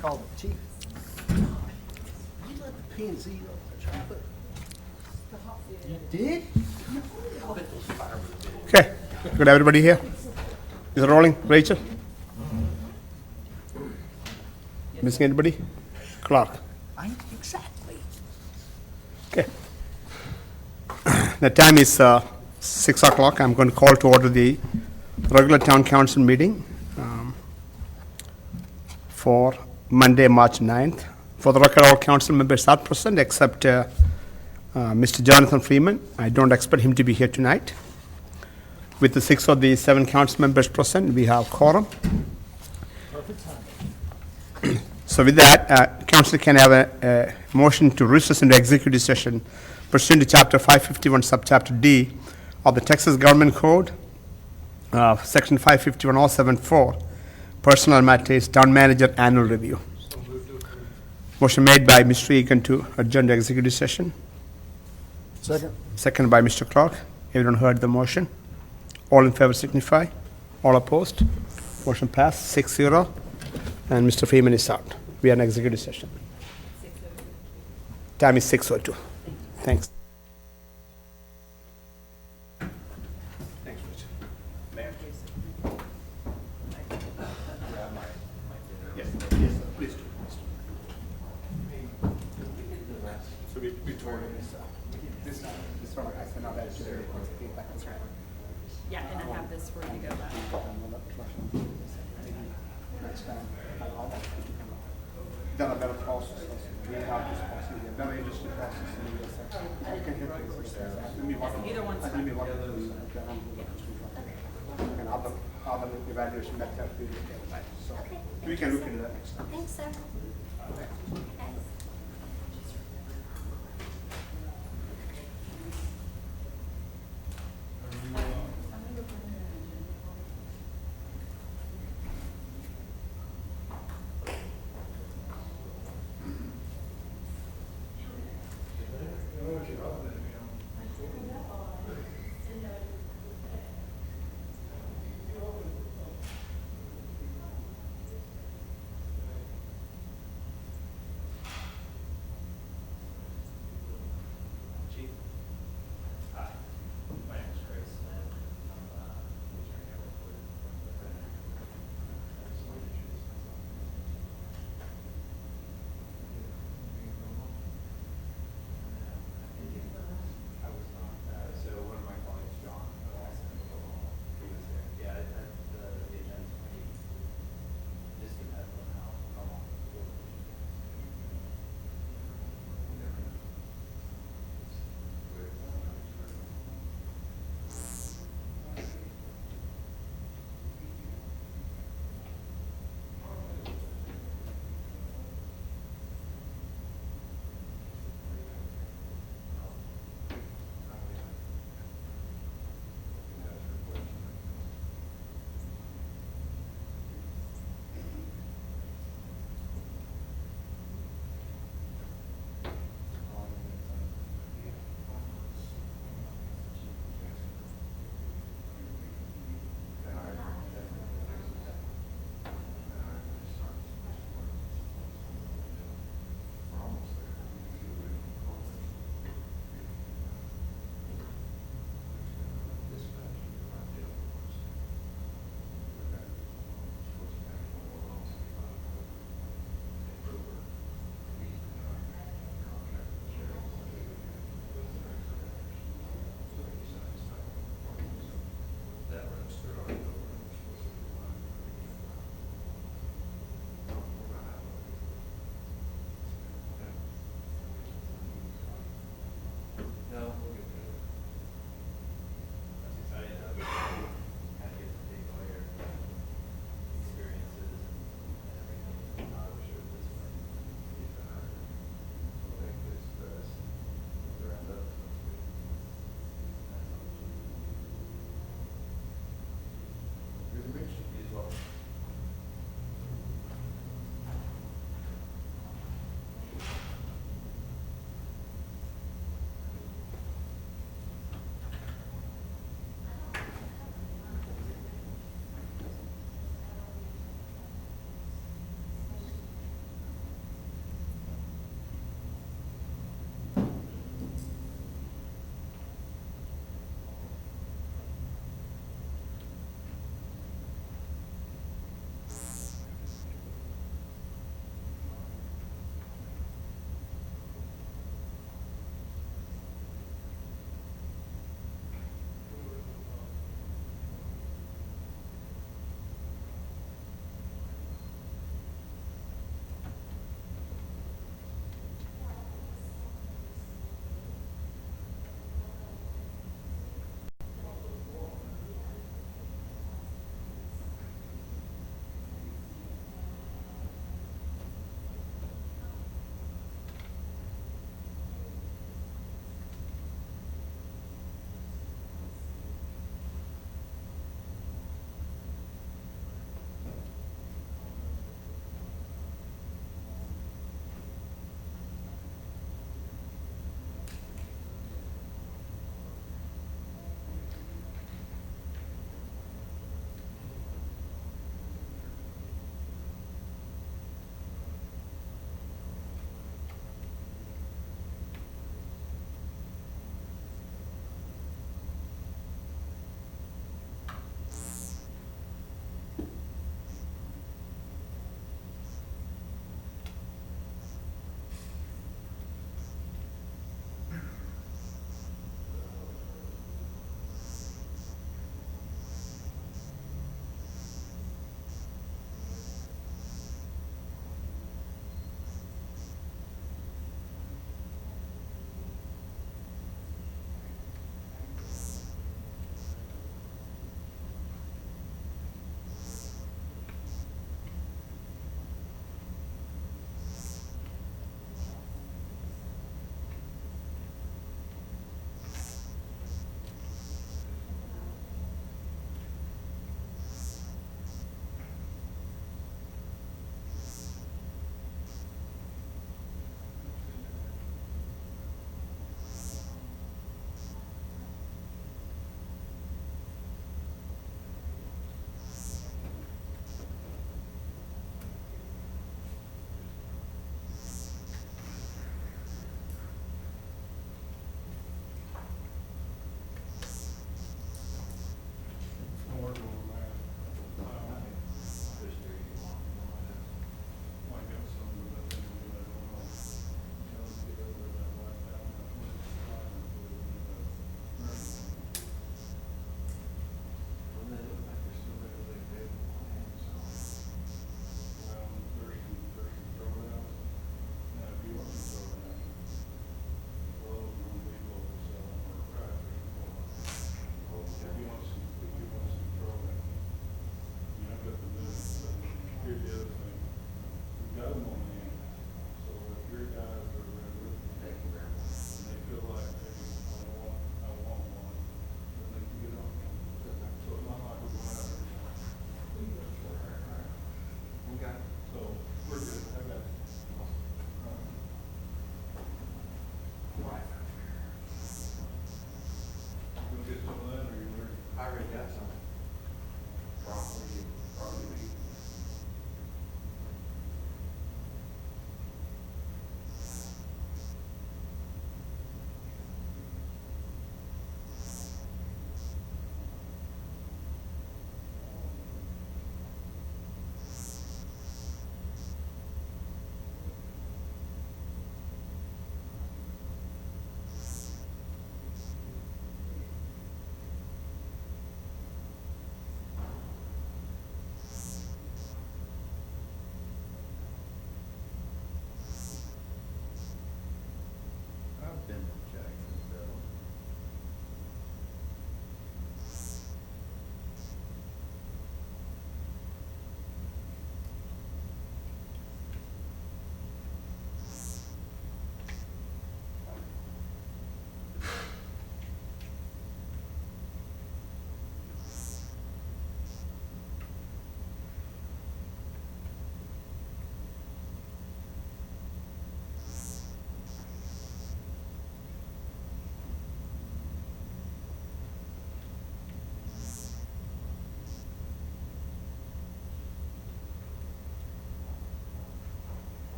Call the chief. You let the P&Z drop it? You did? Okay, good, everybody here? Is it rolling? Rachel? Missing anybody? Clark? Exactly. Okay. The time is 6 o'clock. I'm going to call to order the regular town council meeting for Monday, March 9th. For the record, all council members are present except Mr. Jonathan Freeman. I don't expect him to be here tonight. With the 6 of the 7 council members present, we have quorum. So with that, council can have a motion to recess into executive session pursuant to Chapter 551, Subchapter D of the Texas Government Code, Section 551.074, Personal Matters, Town Manager Annual Review. Motion made by Mr. Egan to adjourn the executive session. Second. Second by Mr. Clark. Everyone heard the motion? All in favor signify. All opposed? Motion passed, 6-0. And Mr. Freeman is out. We are in executive session. Time is 6:02. Thanks. Thanks, Richard. Mayor. Yes, yes, please do. So we told him this one, I sent out that to the feedback. Yeah, and I have this ready to go back. Next time, I'll ask you to come up. Done a better process. We have this process. We've done an industry process in the US. You can hit this. Let me walk. Either one's Let me walk through and other evaluation method. So we can look into that next time. Thanks, sir. Okay.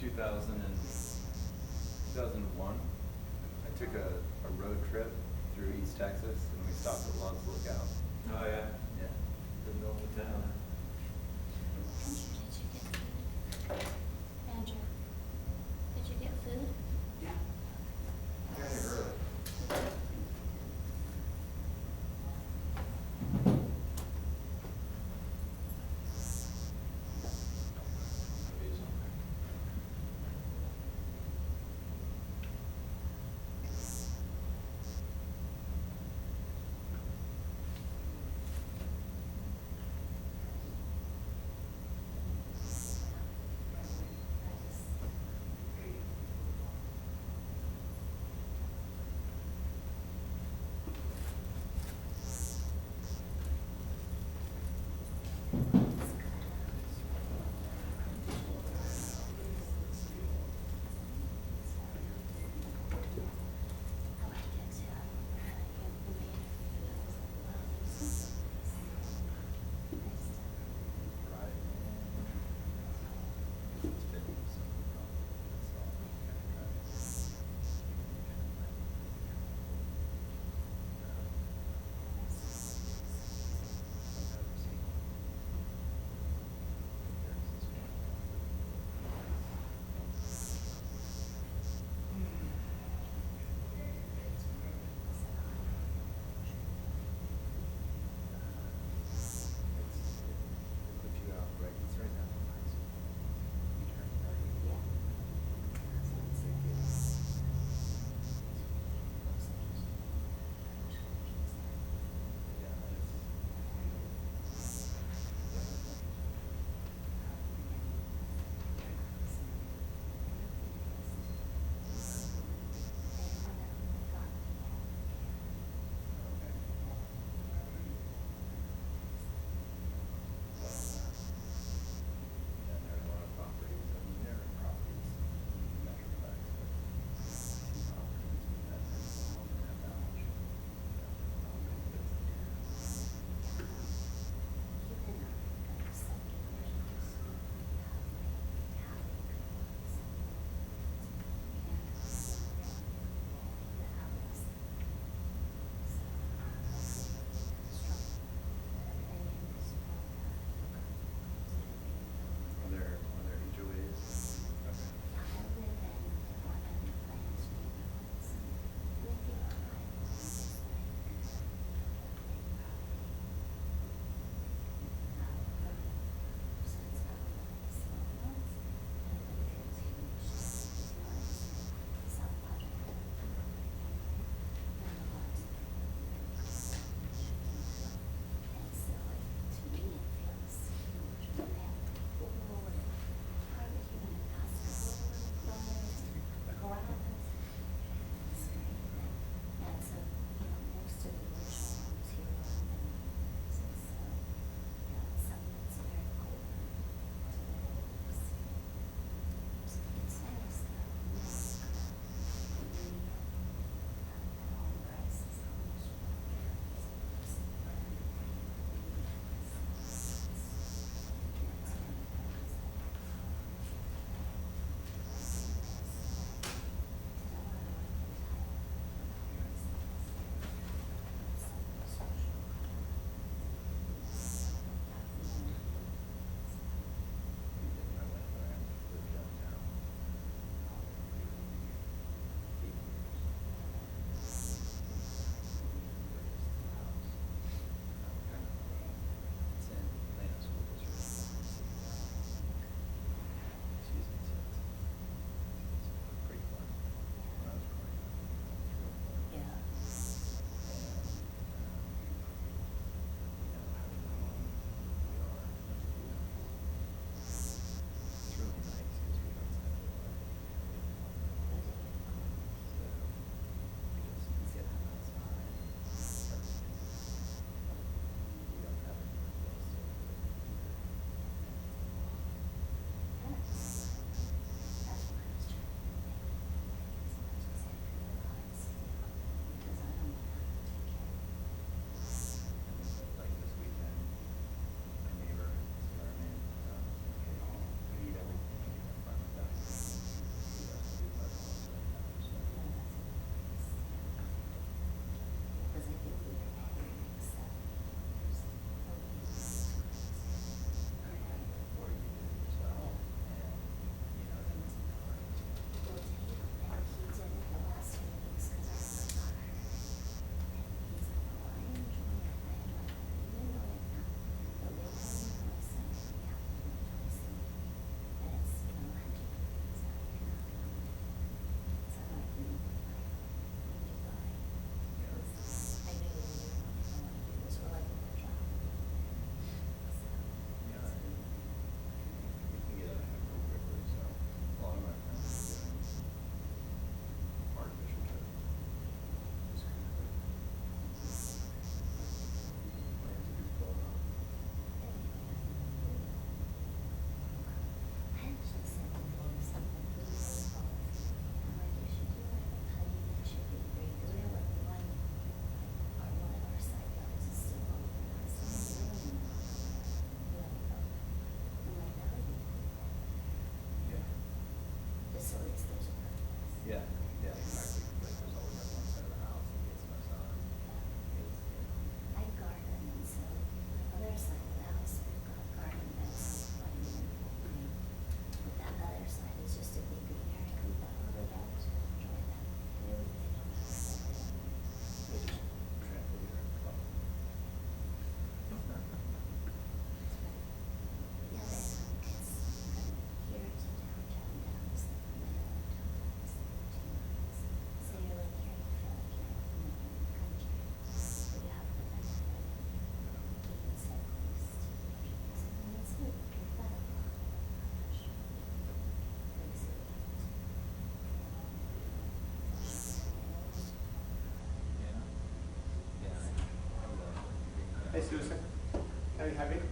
2001, I took a road trip through East Texas, and we stopped at Love's Lookout. Oh, yeah. Yeah. The middle of town. Andrew, did you get food? Kinda early. Susan. Can you have it?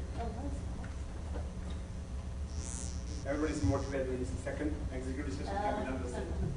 Everybody's motivated in this second executive session. Can be done the same.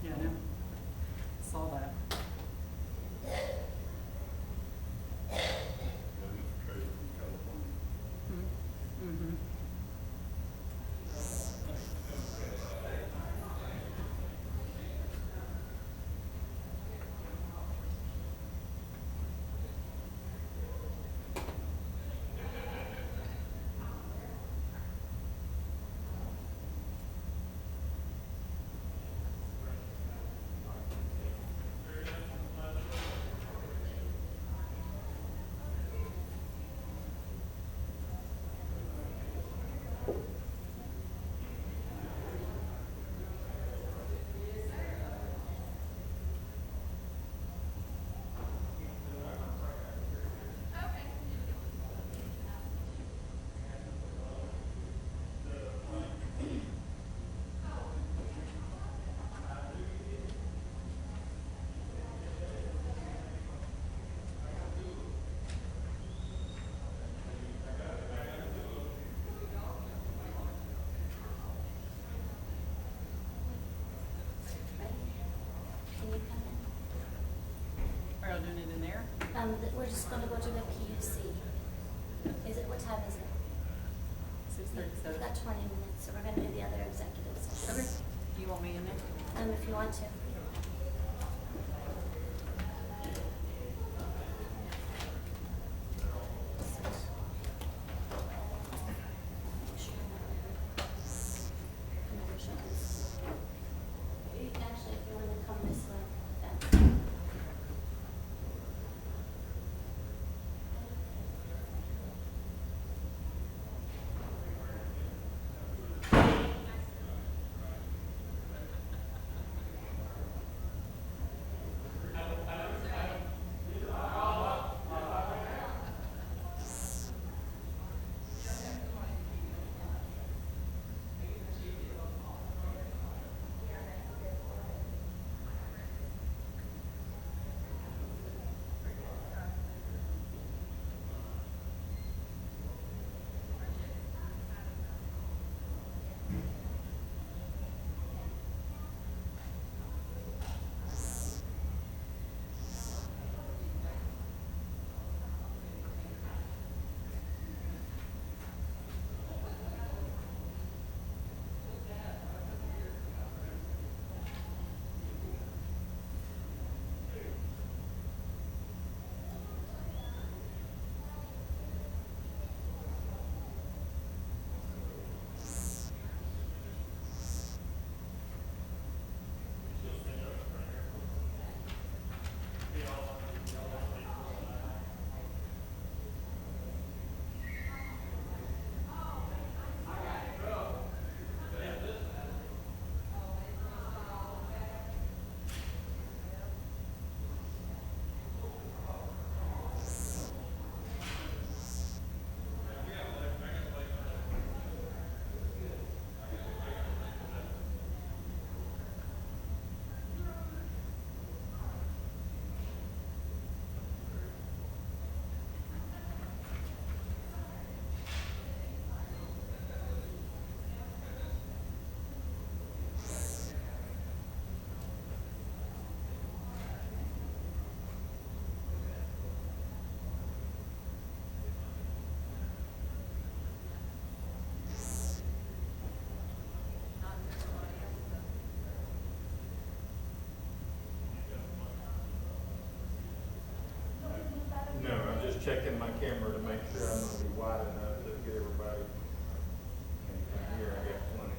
Yeah, no. Saw that. Mm-hmm. Can you come in? Are y'all doing it in there? We're just gonna go to the PUC. What time is it? 6:37. We've got 20 minutes, so we're gonna do the other executive session. Okay. Do you want me in there? If you want to. Actually, if you want to come this way, then. No, I'm just checking my camera to make sure I'm gonna be wide enough to get everybody. And here I got plenty.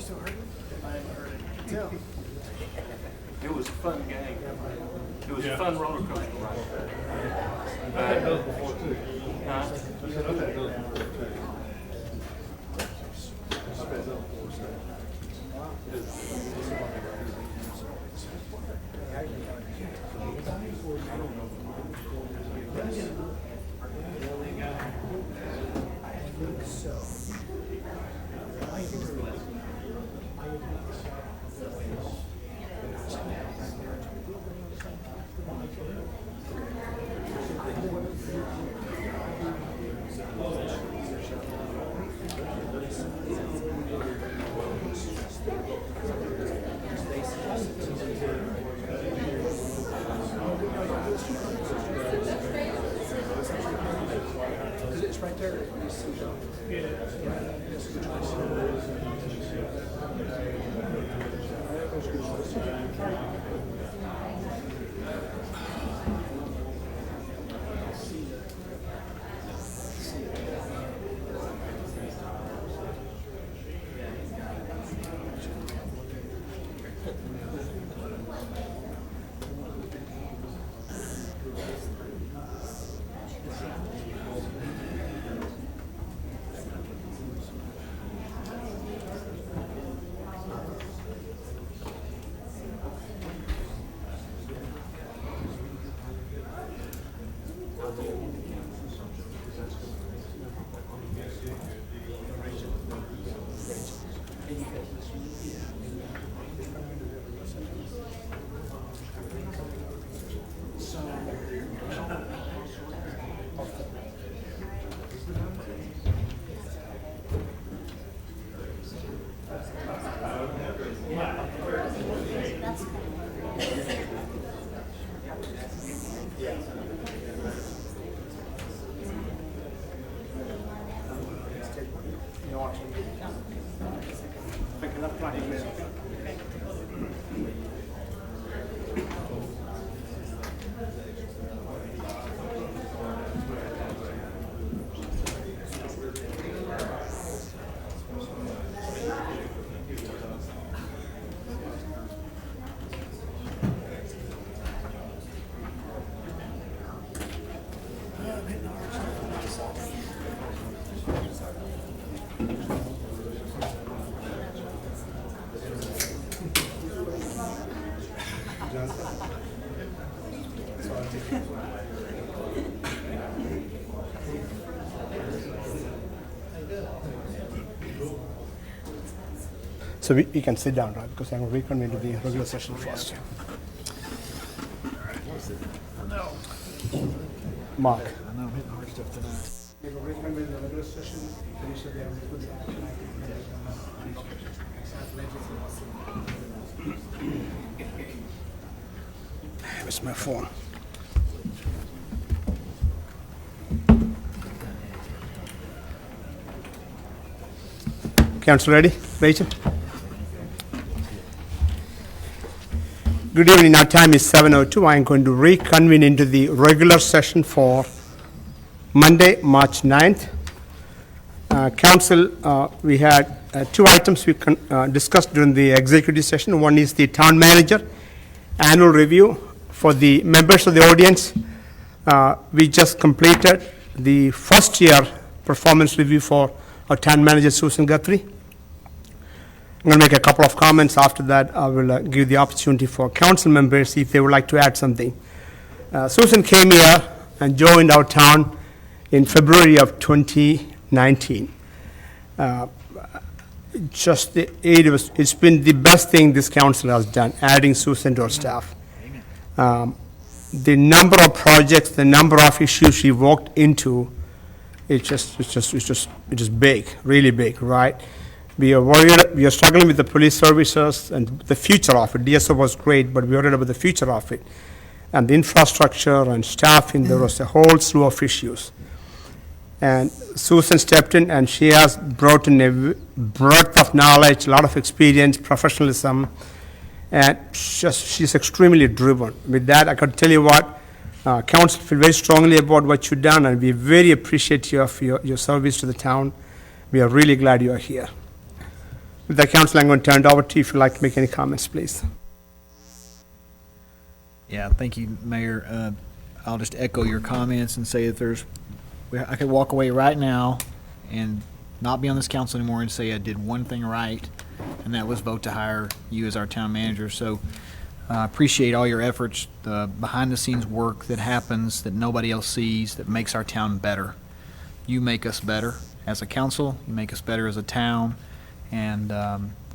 still heard it? I haven't heard it. Tell. It was a fun game. It was a fun roller coaster ride. I've had those before too. Huh? I said I've had those before too. Because it's right there. So we can sit down, right? Because I'm going to reconvene to the regular session first. Mark. I know I'm hitting hard stuff tonight. We will reconvene the regular session. Finish the action. Where's my phone? Council ready? Rachel? Good evening. Our time is 7:02. I am going to reconvene into the regular session for Monday, March 9th. Council, we had two items we discussed during the executive session. One is the town manager annual review. For the members of the audience, we just completed the first year performance review for our town manager, Susan Guthrie. I'm going to make a couple of comments. After that, I will give the opportunity for council members if they would like to add something. Susan came here and joined our town in February of 2019. It's been the best thing this council has done, adding Susan to our staff. The number of projects, the number of issues she walked into, it's just big, really big, right? We are worried, we are struggling with the police services and the future of it. DSO was great, but we are worried about the future of it. And the infrastructure and staffing, there was a whole slew of issues. And Susan stepped in and she has brought in a breadth of knowledge, a lot of experience, professionalism, and she's extremely driven. With that, I can tell you what, council feel very strongly about what you've done, and we very appreciative of your service to the town. We are really glad you are here. With the council, I'm going to turn it over to you if you'd like to make any comments, please. Yeah, thank you, Mayor. I'll just echo your comments and say that I could walk away right now and not be on this council anymore and say I did one thing right, and that was vote to hire you as our town manager. So I appreciate all your efforts, the behind-the-scenes work that happens that nobody else sees that makes our town better. You make us better as a council, you make us better as a town, and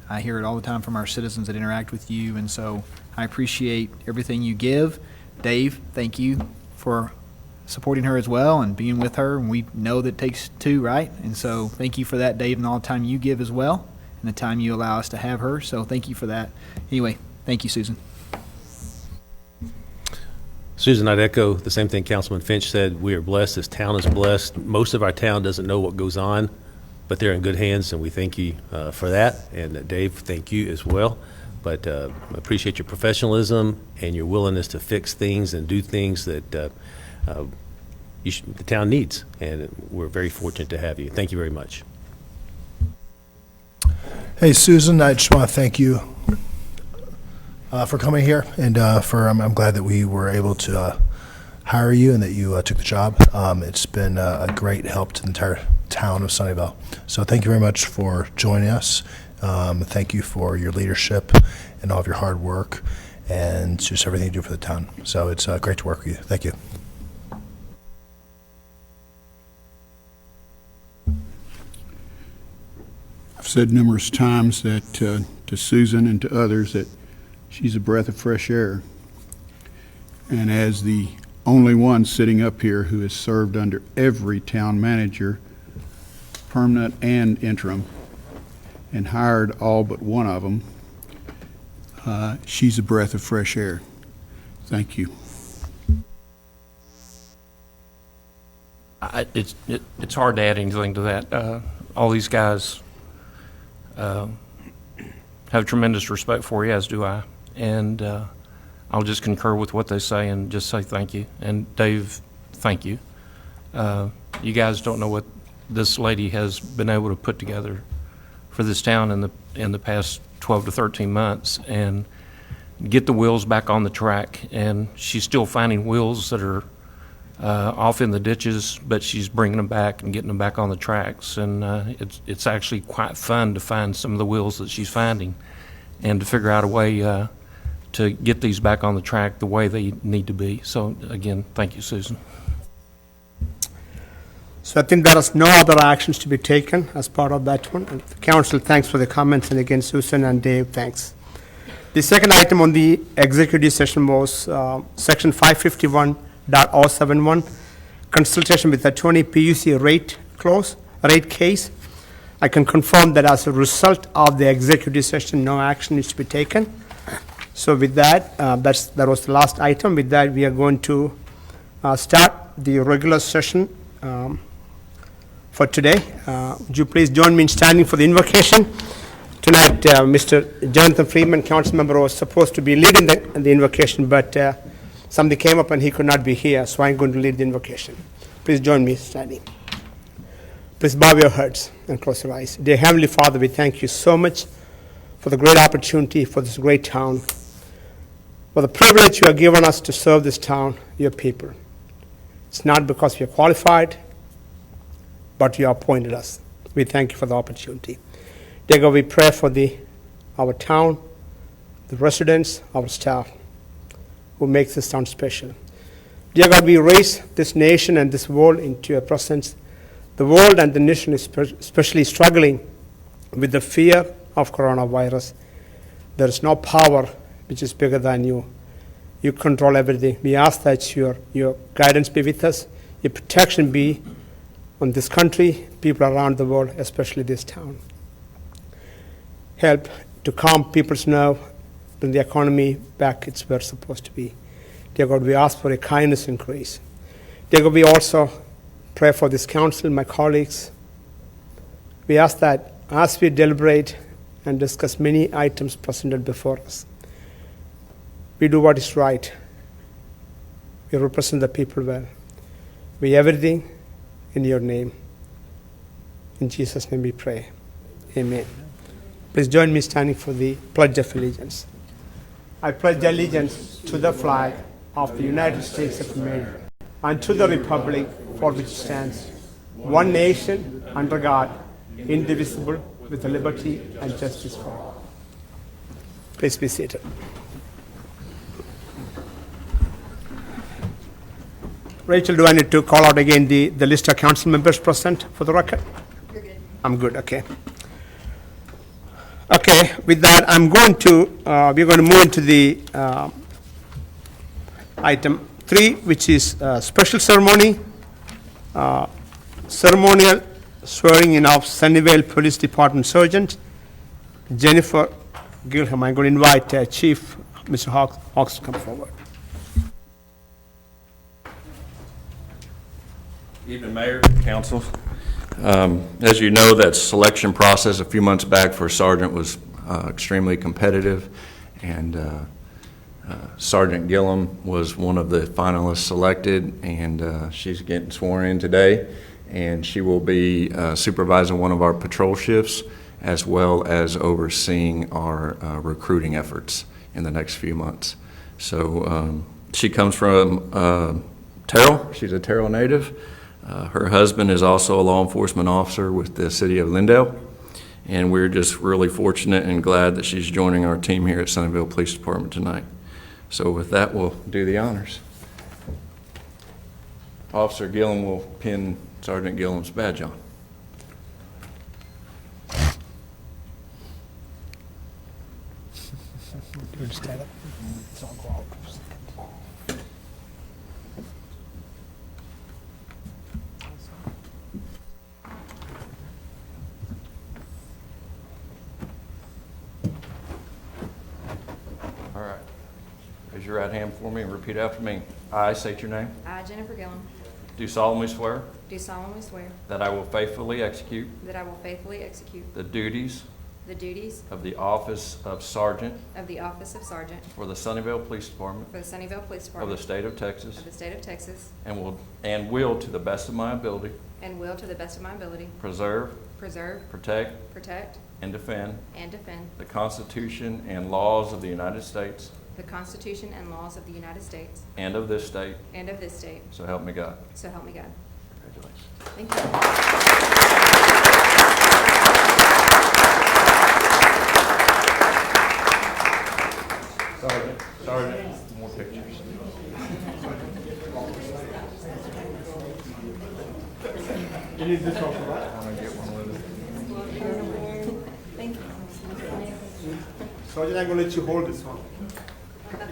I hear it all the time from our citizens that interact with you, and so I appreciate everything you give. Dave, thank you for supporting her as well and being with her, and we know that it takes two, right? And so thank you for that, Dave, and all the time you give as well, and the time you allow us to have her, so thank you for that. Anyway, thank you, Susan. Susan, I'd echo the same thing Councilman Finch said. We are blessed. This town is blessed. Most of our town doesn't know what goes on, but they're in good hands, and we thank you for that. And Dave, thank you as well. But appreciate your professionalism and your willingness to fix things and do things that the town needs. And we're very fortunate to have you. Thank you very much. Hey, Susan, I just want to thank you for coming here, and I'm glad that we were able to hire you and that you took the job. It's been a great help to the entire town of Sunnyvale. So thank you very much for joining us. Thank you for your leadership and all of your hard work and just everything you do for the town. So it's great to work with you. Thank you. I've said numerous times that to Susan and to others that she's a breath of fresh air. And as the only one sitting up here who has served under every town manager, permanent and interim, and hired all but one of them, she's a breath of fresh air. Thank you. It's hard to add anything to that. All these guys have tremendous respect for you, as do I. And I'll just concur with what they say and just say thank you. And Dave, thank you. You guys don't know what this lady has been able to put together for this town in the past 12 to 13 months and get the wheels back on the track. And she's still finding wheels that are off in the ditches, but she's bringing them back and getting them back on the tracks. And it's actually quite fun to find some of the wheels that she's finding and to figure out a way to get these back on the track the way they need to be. So again, thank you, Susan. So I think there is no other actions to be taken as part of that one. And the council, thanks for the comments, and again, Susan and Dave, thanks. The second item on the executive session was section 551.071, consultation with attorney PUC rate case. I can confirm that as a result of the executive session, no action is to be taken. So with that, that was the last item. With that, we are going to start the regular session for today. Would you please join me in standing for the invocation? Tonight, Mr. Jonathan Freeman, council member, was supposed to be leading the invocation, but something came up and he could not be here, so I'm going to lead the invocation. Please join me standing. Please bow your heads and close your eyes. Dear Heavenly Father, we thank you so much for the great opportunity for this great town, for the privilege you have given us to serve this town, your people. It's not because we are qualified, but you appointed us. We thank you for the opportunity. Dear God, we pray for our town, the residents, our staff, who makes this town special. Dear God, we raise this nation and this world into your presence. The world and the nation is especially struggling with the fear of coronavirus. There is no power which is bigger than you. You control everything. We ask that your guidance be with us, your protection be on this country, people around the world, especially this town. Help to calm people's nerve, bring the economy back it's where it's supposed to be. Dear God, we ask for a kindness and grace. Dear God, we also pray for this council, my colleagues. We ask that as we deliberate and discuss many items presented before us, we do what is right. We represent the people well. We everything in your name. In Jesus' name we pray. Amen. Please join me standing for the Pledge of Allegiance. I pledge allegiance to the flag of the United States of America and to the republic for which it stands, one nation, under God, indivisible, with liberty and justice for all. Please be seated. Rachel, do I need to call out again the list of council members present for the record? You're good. I'm good, okay. Okay, with that, we're going to move into the item 3, which is special ceremony, ceremonial swearing in of Sunnyvale Police Department Sergeant Jennifer Gillum. I'm going to invite Chief Mr. Hawks to come forward. Evening, Mayor, Council. As you know, that selection process a few months back for Sergeant was extremely competitive, and Sergeant Gillum was one of the finalists selected, and she's getting sworn in today, and she will be supervising one of our patrol shifts as well as overseeing our recruiting efforts in the next few months. So she comes from Terrell. She's a Terrell native. Her husband is also a law enforcement officer with the city of Lindale, and we're just really fortunate and glad that she's joining our team here at Sunnyvale Police Department tonight. So with that, we'll do the honors. Officer Gillum will pin Sergeant Gillum's badge on. Stand up. All right. Raise your right hand for me and repeat after me. I state your name. I, Jennifer Gillum, Do solemnly swear do solemnly swear that I will faithfully execute that I will faithfully execute the duties the duties of the office of Sergeant of the office of Sergeant for the Sunnyvale Police Department for the Sunnyvale Police of Department the state of Texas, of the state of Texas, and will, to the best of my ability, and will, to the best of my ability, preserve, preserve, protect, protect, and defend and defend the Constitution and laws of the United States the Constitution and laws of the United States and of this state, and of this state. so help me God. So help me God. Congratulations. Thank you. Sergeant, more pictures. You need this one, right? I want to get one with it. Thank you. Sergeant, I'm going to let you hold this one.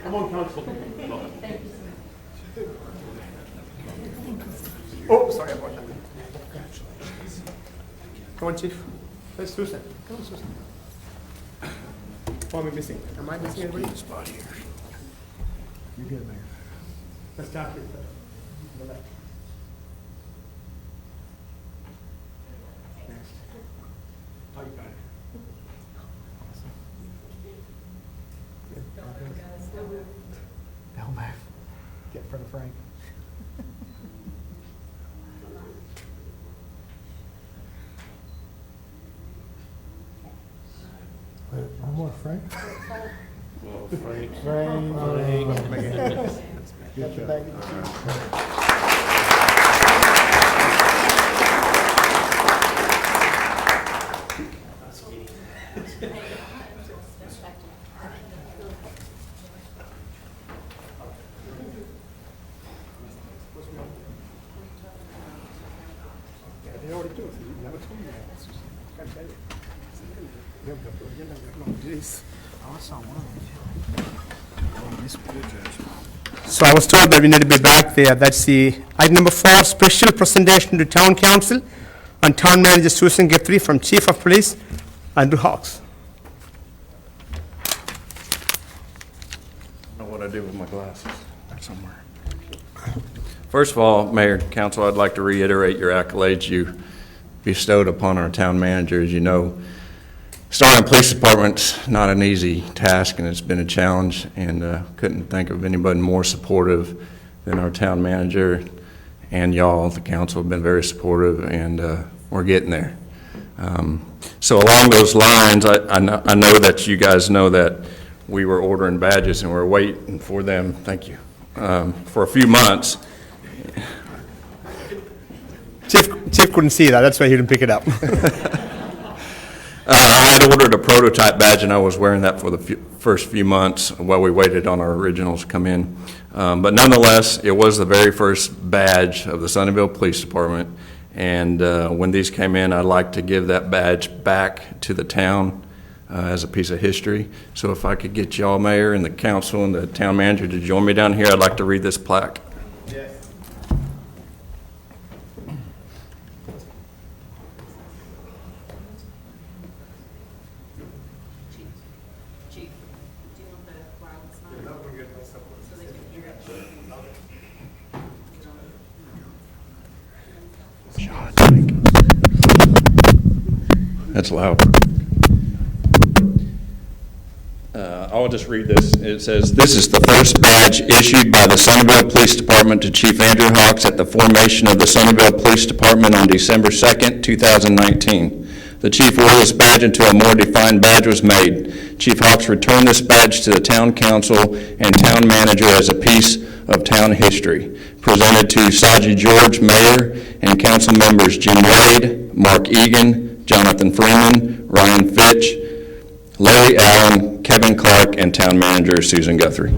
Come on, Council. Oh, sorry about that. Come on, Chief. Where's Susan? Come on, Susan. Who am I missing? Am I missing anybody? Spot here. You're good, Mayor. Let's start with the left. Next. Oh, you got it. Don't move. Get in front of Frank. One more, Frank. They already do it. You never told me that. I can't tell you. You have to- you never know this. Oh, I saw one. Oh, this good, So I was told that we need to be back there. That's the item number 4, special presentation to town council and town manager Susan Guthrie from Chief of Police Andrew Hawks. I don't know what I did with my glasses. They're somewhere. First of all, Mayor, Council, I'd like to reiterate your accolades you bestowed upon our town manager. As you know, starting a police department's not an easy task, and it's been a challenge, and couldn't think of anybody more supportive than our town manager, and y'all, the council, have been very supportive, and we're getting there. So along those lines, I know that you guys know that we were ordering badges and we're waiting for them, thank you, for a few months. Chief couldn't see that, that's why he didn't pick it up. I had ordered a prototype badge, and I was wearing that for the first few months while we waited on our originals to come in. But nonetheless, it was the very first badge of the Sunnyvale Police Department, and when these came in, I'd like to give that badge back to the town as a piece of history. So if I could get y'all, Mayor, and the council and the town manager to join me down here, I'd like to read this plaque. Yes. That's loud. I'll just read this. It says, "This is the first badge issued by the Sunnyvale Police Department to Chief Andrew Hawks at the formation of the Sunnyvale Police Department on December 2nd, 2019. The chief ordered this badge until a more defined badge was made. Chief Hawks returned this badge to the town council and town manager as a piece of town history. Presented to Saji George, Mayor, and council members Jim Wade, Mark Egan, Jonathan Freeman, Ryan Fitch, Larry Allen, Kevin Clark, and town manager Susan Guthrie."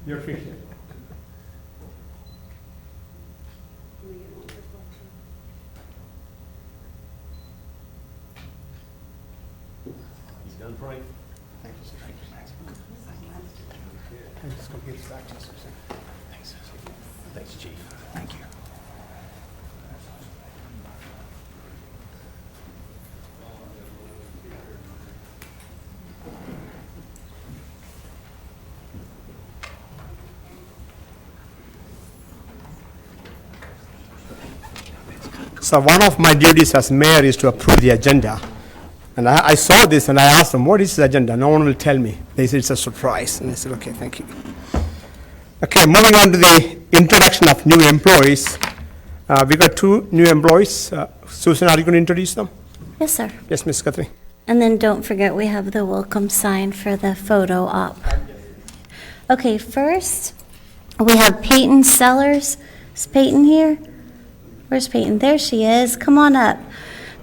You're free. He's done, Frank. I'm just going to give this back to you, Susan. Thanks, Chief. Thank you. So one of my duties as mayor is to approve the agenda. And I saw this and I asked them, what is the agenda? No one will tell me. They said it's a surprise. And I said, okay, thank you. Okay, moving on to the introduction of new employees. We got two new employees. Susan, are you going to introduce them? Yes, sir. Yes, Ms. Guthrie. And then don't forget, we have the welcome sign for the photo op. Okay, first, we have Peyton Sellers. Is Peyton here? Where's Peyton? There she is. Come on up.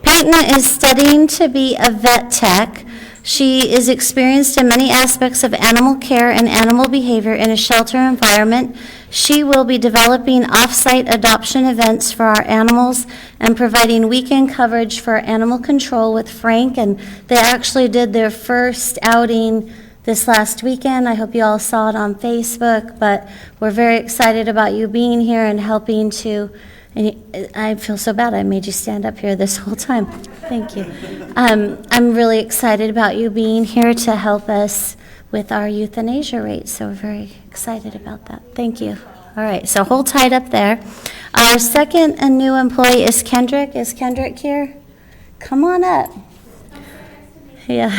Peyton is studying to be a vet tech. She is experienced in many aspects of animal care and animal behavior in a shelter environment. She will be developing off-site adoption events for our animals and providing weekend coverage for animal control with Frank. And they actually did their first outing this last weekend. I hope you all saw it on Facebook, but we're very excited about you being here and helping to. And I feel so bad I made you stand up here this whole time. Thank you. I'm really excited about you being here to help us with our euthanasia rate, so we're very excited about that. Thank you. All right, so hold tight up there. Our second and new employee is Kendrick. Is Kendrick here? Come on up. Yeah.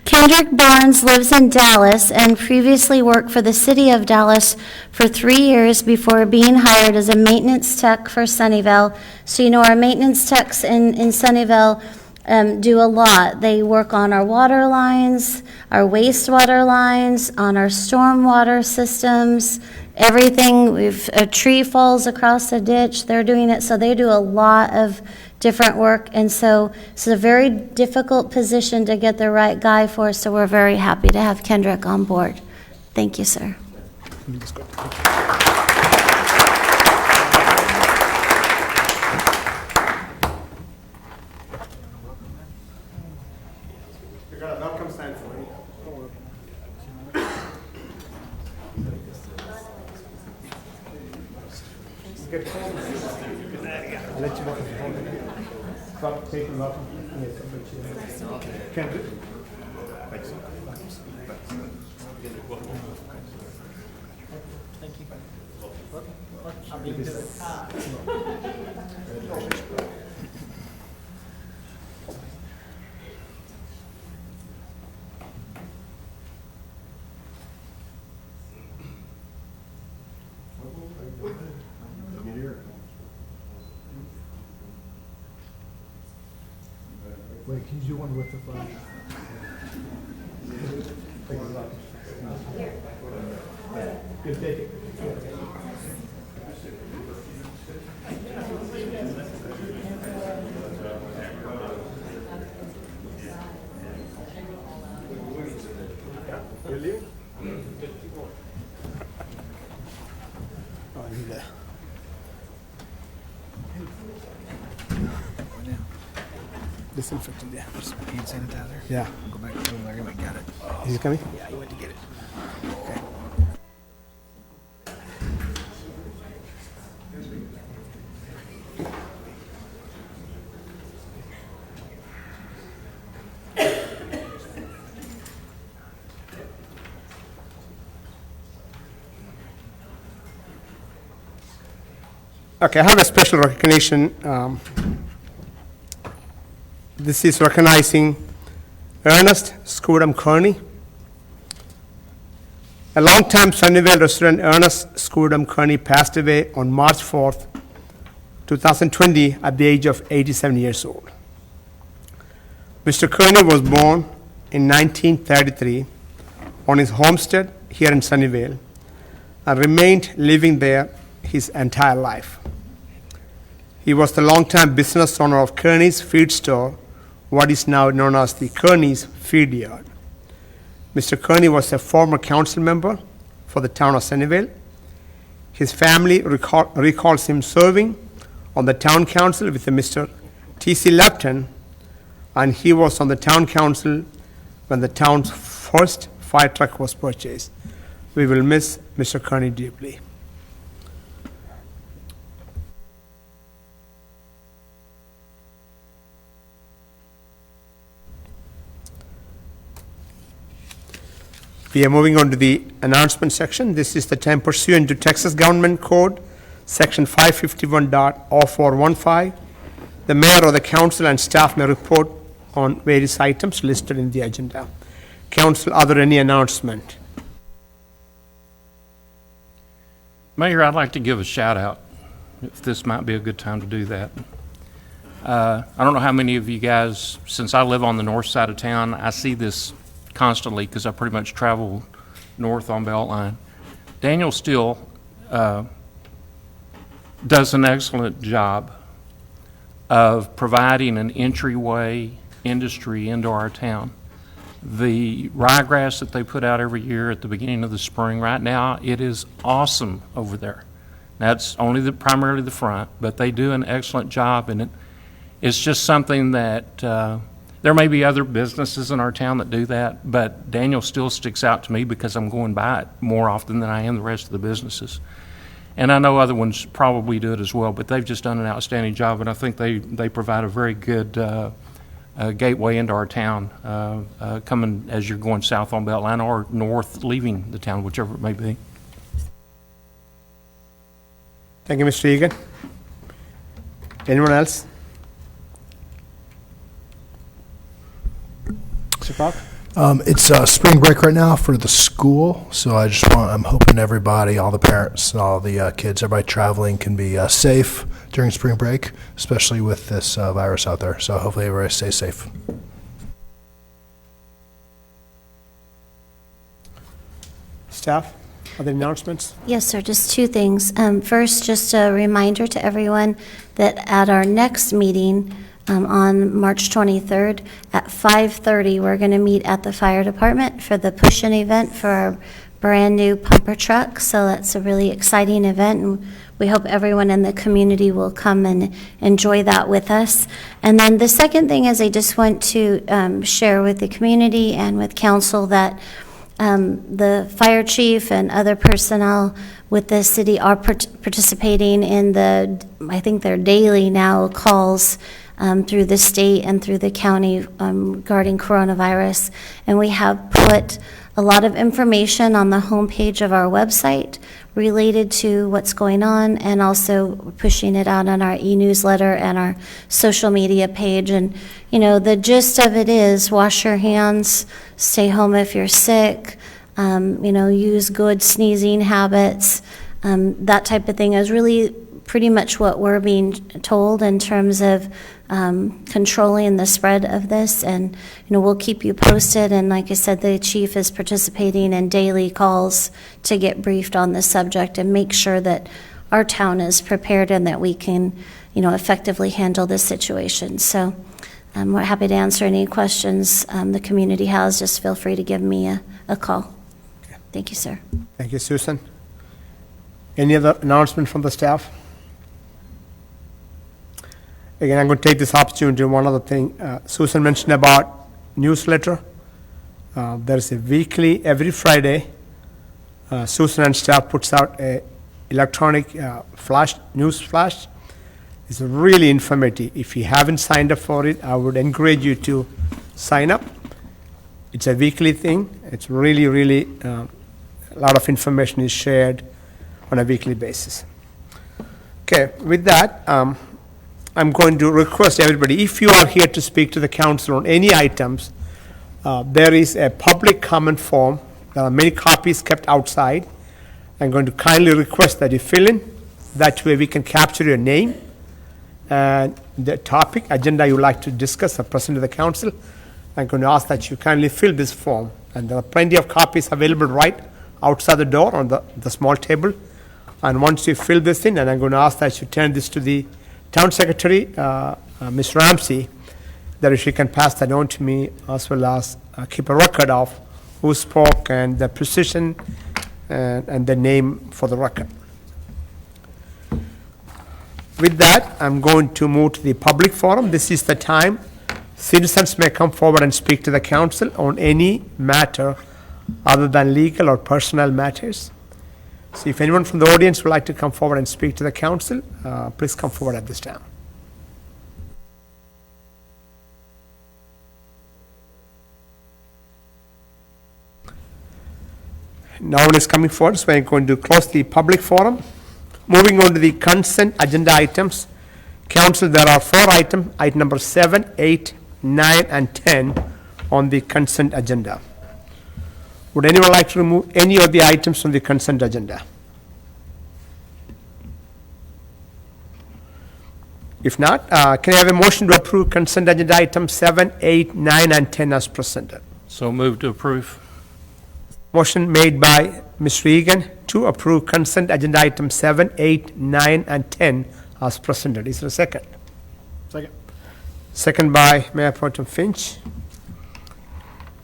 Kendrick Barnes lives in Dallas and previously worked for the city of Dallas for 3 years before being hired as a maintenance tech for Sunnyvale. So, you know, our maintenance techs in Sunnyvale do a lot. They work on our water lines, our wastewater lines, on our stormwater systems, everything. If a tree falls across a ditch, they're doing it. So they do a lot of different work, and so it's a very difficult position to get the right guy for, so we're very happy to have Kendrick on board. Thank you, sir. We got a welcome sign for you. I'll let you welcome. Stop taking welcome. Wait, can you do one with the flag? Disinfectant, yeah. Hand sanitizer. Yeah. Go back over there. We got it. Is he coming? Yeah, you went to get it. Okay, I have a special recognition. This is recognizing Ernest Scudam Kearney. A longtime Sunnyvale resident, Ernest Scudam Kearney, passed away on March 4th, 2020, at the age of 87 years old. Mr. Kearney was born in 1933 on his homestead here in Sunnyvale and remained living there his entire life. He was the longtime business owner of Kearney's Feed Store, what is now known as the Kearney's Feed Yard. Mr. Kearney was a former council member for the town of Sunnyvale. His family recalls him serving on the town council with Mr. T.C. Lupton, and he was on the town council when the town's first fire truck was purchased. We will miss Mr. Kearney deeply. We are moving on to the announcement section. This is the time pursuant to Texas Government Code, Section 551.0415. The mayor or the council and staff may report on various items listed in the agenda. Council, are there any announcement? Mayor, I'd like to give a shout out, if this might be a good time to do that. I don't know how many of you guys, since I live on the north side of town, I see this constantly because I pretty much travel north on Beltline. Daniel Steele does an excellent job of providing an entryway industry into our town. The ryegrass that they put out every year at the beginning of the spring, right now, it is awesome over there. That's only primarily the front, but they do an excellent job, and it's just something that there may be other businesses in our town that do that, but Daniel still sticks out to me because I'm going by it more often than I am the rest of the businesses. And I know other ones probably do it as well, but they've just done an outstanding job, and I think they provide a very good gateway into our town, coming as you're going south on Beltline or north leaving the town, whichever it may be. Thank you, Mr. Egan. Anyone else? Mr. Clark? It's spring break right now for the school, so I'm hoping everybody, all the parents, all the kids, everybody traveling can be safe during spring break, especially with this virus out there. So hopefully everybody stays safe. Staff, are there announcements? Yes, sir, just two things. First, just a reminder to everyone that at our next meeting on March 23rd at 5:30, we're going to meet at the fire department for the push-in event for our brand-new pumper truck. So that's a really exciting event, and we hope everyone in the community will come and enjoy that with us. And then the second thing is I just want to share with the community and with council that the fire chief and other personnel with the city are participating in I think they're daily now calls through the state and through the county regarding coronavirus. And we have put a lot of information on the homepage of our website related to what's going on, and also pushing it out on our e-newsletter and our social media page. And, you know, the gist of it is wash your hands, stay home if you're sick, you know, use good sneezing habits, that type of thing is really pretty much what we're being told in terms of controlling the spread of this. And, you know, we'll keep you posted. And like I said, the chief is participating in daily calls to get briefed on this subject and make sure that our town is prepared and that we can, you know, effectively handle this situation. So we're happy to answer any questions the community has. Just feel free to give me a call. Thank you, sir. Thank you, Susan. Any other announcement from the staff? Again, I'm going to take this opportunity to one other thing. Susan mentioned about newsletter. There's a weekly, every Friday, Susan and staff puts out a electronic news flash. It's really informative. If you haven't signed up for it, I would encourage you to sign up. It's a weekly thing. It's really, a lot of information is shared on a weekly basis. Okay, with that, I'm going to request everybody, if you are here to speak to the council on any items, there is a public comment form. There are many copies kept outside. I'm going to kindly request that you fill in. That way we can capture your name and the topic, agenda you would like to discuss or present to the council. I'm going to ask that you kindly fill this form. And there are plenty of copies available right outside the door on the small table. And once you fill this in, and I'm going to ask that you turn this to the Town Secretary, Ms. Ramsey, that if she can pass that on to me, as well as keep a record of who spoke and the position and the name for the record. With that, I'm going to move to the public forum. This is the time citizens may come forward and speak to the council on any matter other than legal or personal matters. So if anyone from the audience would like to come forward and speak to the council, please come forward at this time. No one is coming forward, so I'm going to close the public forum. Moving on to the consent agenda items. Council, there are 4 items, item number 7, 8, 9, and 10 on the consent agenda. Would anyone like to remove any of the items from the consent agenda? If not, can I have a motion to approve consent agenda items 7, 8, 9, and 10 as presented? So move to approve. Motion made by Ms. Regan to approve consent agenda items 7, 8, 9, and 10 as presented. Is there a second? Second. Second by Mayor Pro Tem Finch.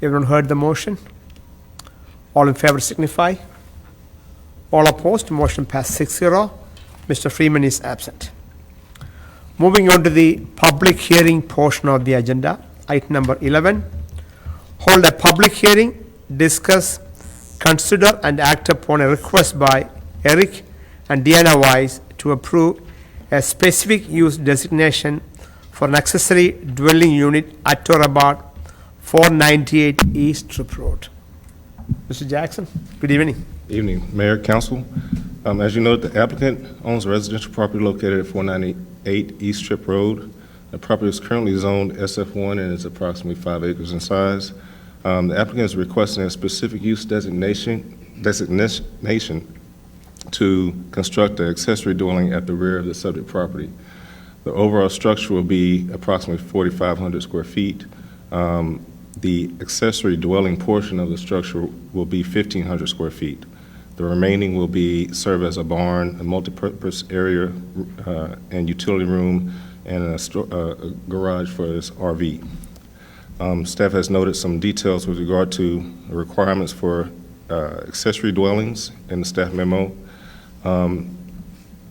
Everyone heard the motion? All in favor signify. All opposed, motion passed 6-0. Mr. Freeman is absent. Moving on to the public hearing portion of the agenda, item number 11. Hold a public hearing, discuss, consider, and act upon a request by Eric and Deanna Wise to approve a specific use designation for an accessory dwelling unit at or about 498 East Strip Road. Mr. Jackson, good evening. Evening, Mayor, Council. As you know, the applicant owns a residential property located at 498 East Strip Road. The property is currently zoned SF1 and is approximately 5 acres in size. The applicant is requesting a specific use designation to construct an accessory dwelling at the rear of the subject property. The overall structure will be approximately 4,500 square feet. The accessory dwelling portion of the structure will be 1,500 square feet. The remaining will serve as a barn, a multipurpose area, and utility room, and a garage for this RV. Staff has noted some details with regard to the requirements for accessory dwellings in the staff memo in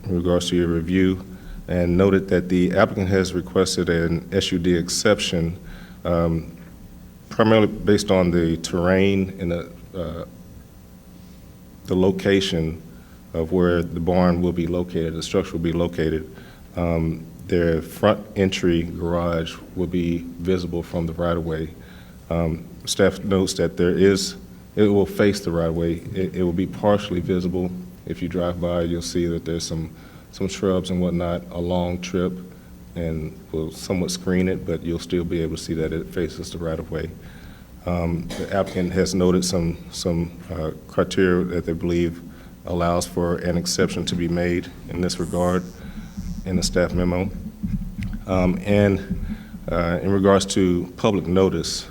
regards to your review, and noted that the applicant has requested an SUD exception primarily based on the terrain and the location of where the barn will be located, the structure will be located. their front entry garage will be visible from the right-of-way. Staff notes that it will face the right-of-way. It will be partially visible. If you drive by, you'll see that there's some shrubs and whatnot along Trip, and will somewhat screen it, but you'll still be able to see that it faces the right-of-way. The applicant has noted some criteria that they believe allows for an exception to be made in this regard in the staff memo. In regards to public notice,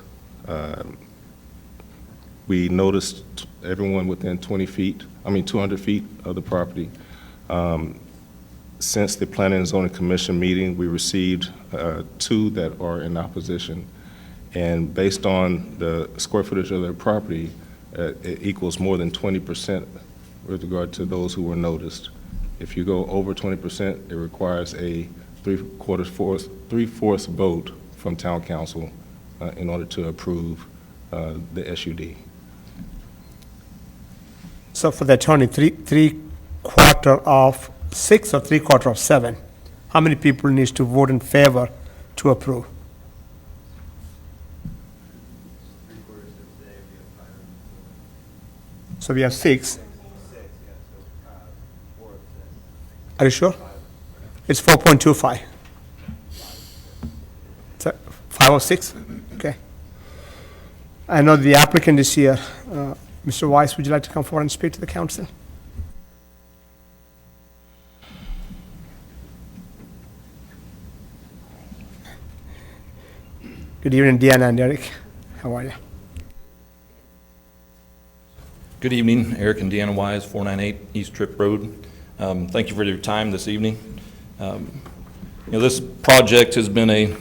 we noticed everyone within 200 feet of the property. Since the Planning and Zoning Commission meeting, we received 2 that are in opposition. And based on the square footage of their property, it equals more than 20% with regard to those who were noticed. If you go over 20%, it requires a three-fourths vote from town council in order to approve the SUD. So for the attorney, three-quarter of 6 or three-quarter of 7, how many people needs to vote in favor to approve? So we have 6. Are you sure? It's 4.25. So 5 or 6? Okay. I know the applicant is here. Mr. Weiss, would you like to come forward and speak to the council? Good evening, Deanna and Eric. How are you? Good evening, Eric and Deanna Wise, 498 East Trip Road. Thank you for your time this evening. This project has been a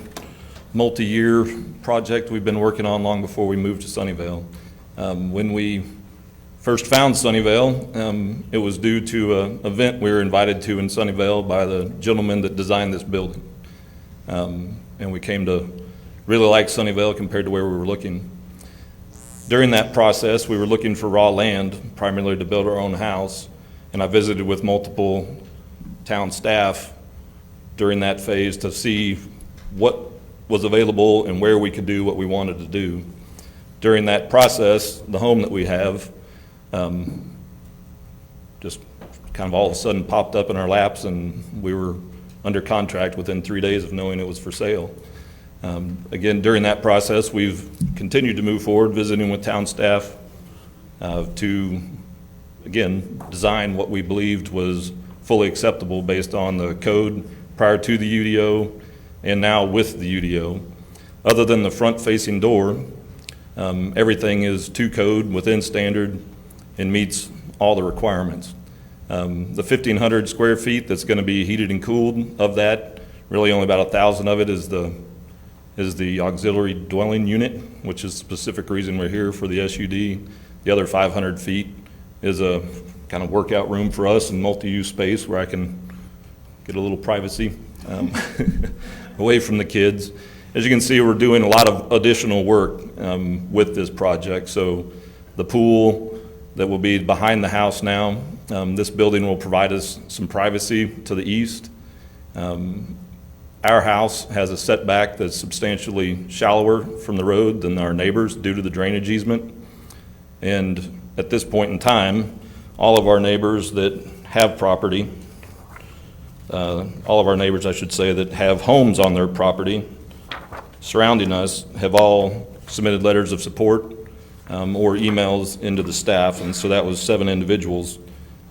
multi-year project we've been working on long before we moved to Sunnyvale. When we first found Sunnyvale, it was due to an event we were invited to in Sunnyvale by the gentleman that designed this building. And we came to really like Sunnyvale compared to where we were looking. During that process, we were looking for raw land, primarily to build our own house, and I visited with multiple town staff during that phase to see what was available and where we could do what we wanted to do. During that process, the home that we have just kind of all of a sudden popped up in our laps, and we were under contract within 3 days of knowing it was for sale. Again, during that process, we've continued to move forward, visiting with town staff to, again, design what we believed was fully acceptable based on the code prior to the UDO and now with the UDO. Other than the front-facing door, everything is to code, within standard, and meets all the requirements. The 1,500 square feet that's going to be heated and cooled, of that, really only about 1,000 of it is the auxiliary dwelling unit, which is the specific reason we're here for the SUD. The other 500 feet is a kind of workout room for us and multi-use space where I can get a little privacy away from the kids. As you can see, we're doing a lot of additional work with this project. So the pool that will be behind the house now, this building will provide us some privacy to the east. Our house has a setback that's substantially shallower from the road than our neighbors due to the drainage easement. And at this point in time, all of our neighbors that have property, all of our neighbors, I should say, that have homes on their property surrounding us have all submitted letters of support or emails into the staff, and so that was 7 individuals.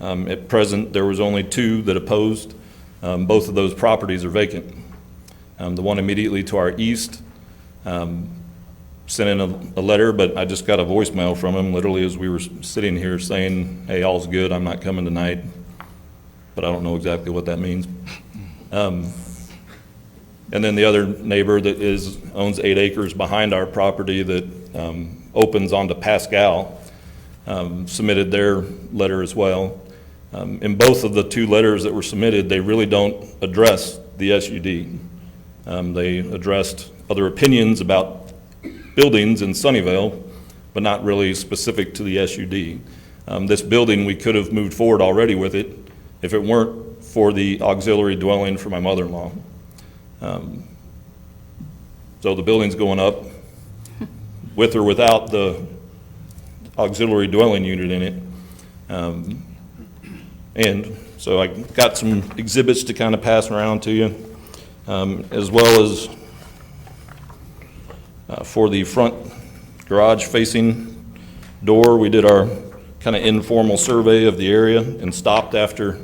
At present, there was only 2 that opposed. Both of those properties are vacant. The one immediately to our east sent in a letter, but I just got a voicemail from him literally as we were sitting here saying, hey, all's good, I'm not coming tonight, but I don't know exactly what that means. And then the other neighbor that owns 8 acres behind our property that opens onto Pascal submitted their letter as well. In both of the 2 letters that were submitted, they really don't address the SUD. They addressed other opinions about buildings in Sunnyvale, but not really specific to the SUD. This building, we could have moved forward already with it if it weren't for the auxiliary dwelling for my mother-in-law. So the building's going up with or without the auxiliary dwelling unit in it. And so I got some exhibits to kind of pass around to you, as well as for the front garage facing door, we did our kind of informal survey of the area and stopped after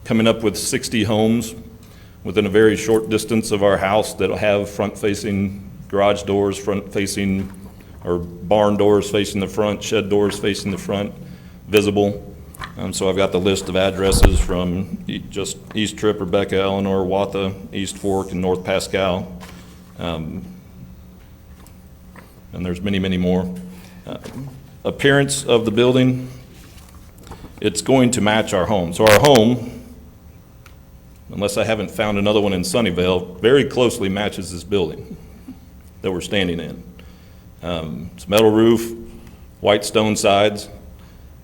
coming up with 60 homes within a very short distance of our house that have front-facing garage doors, front-facing, or barn doors facing the front, shed doors facing the front, visible. So I've got the list of addresses from just East Tripp, Rebecca, Eleanor, Watha, East Fork, and North Pascal. And there's many, many more. Appearance of the building, it's going to match our home. So our home, unless I haven't found another one in Sunnyvale, very closely matches this building that we're standing in. It's metal roof, white stone sides.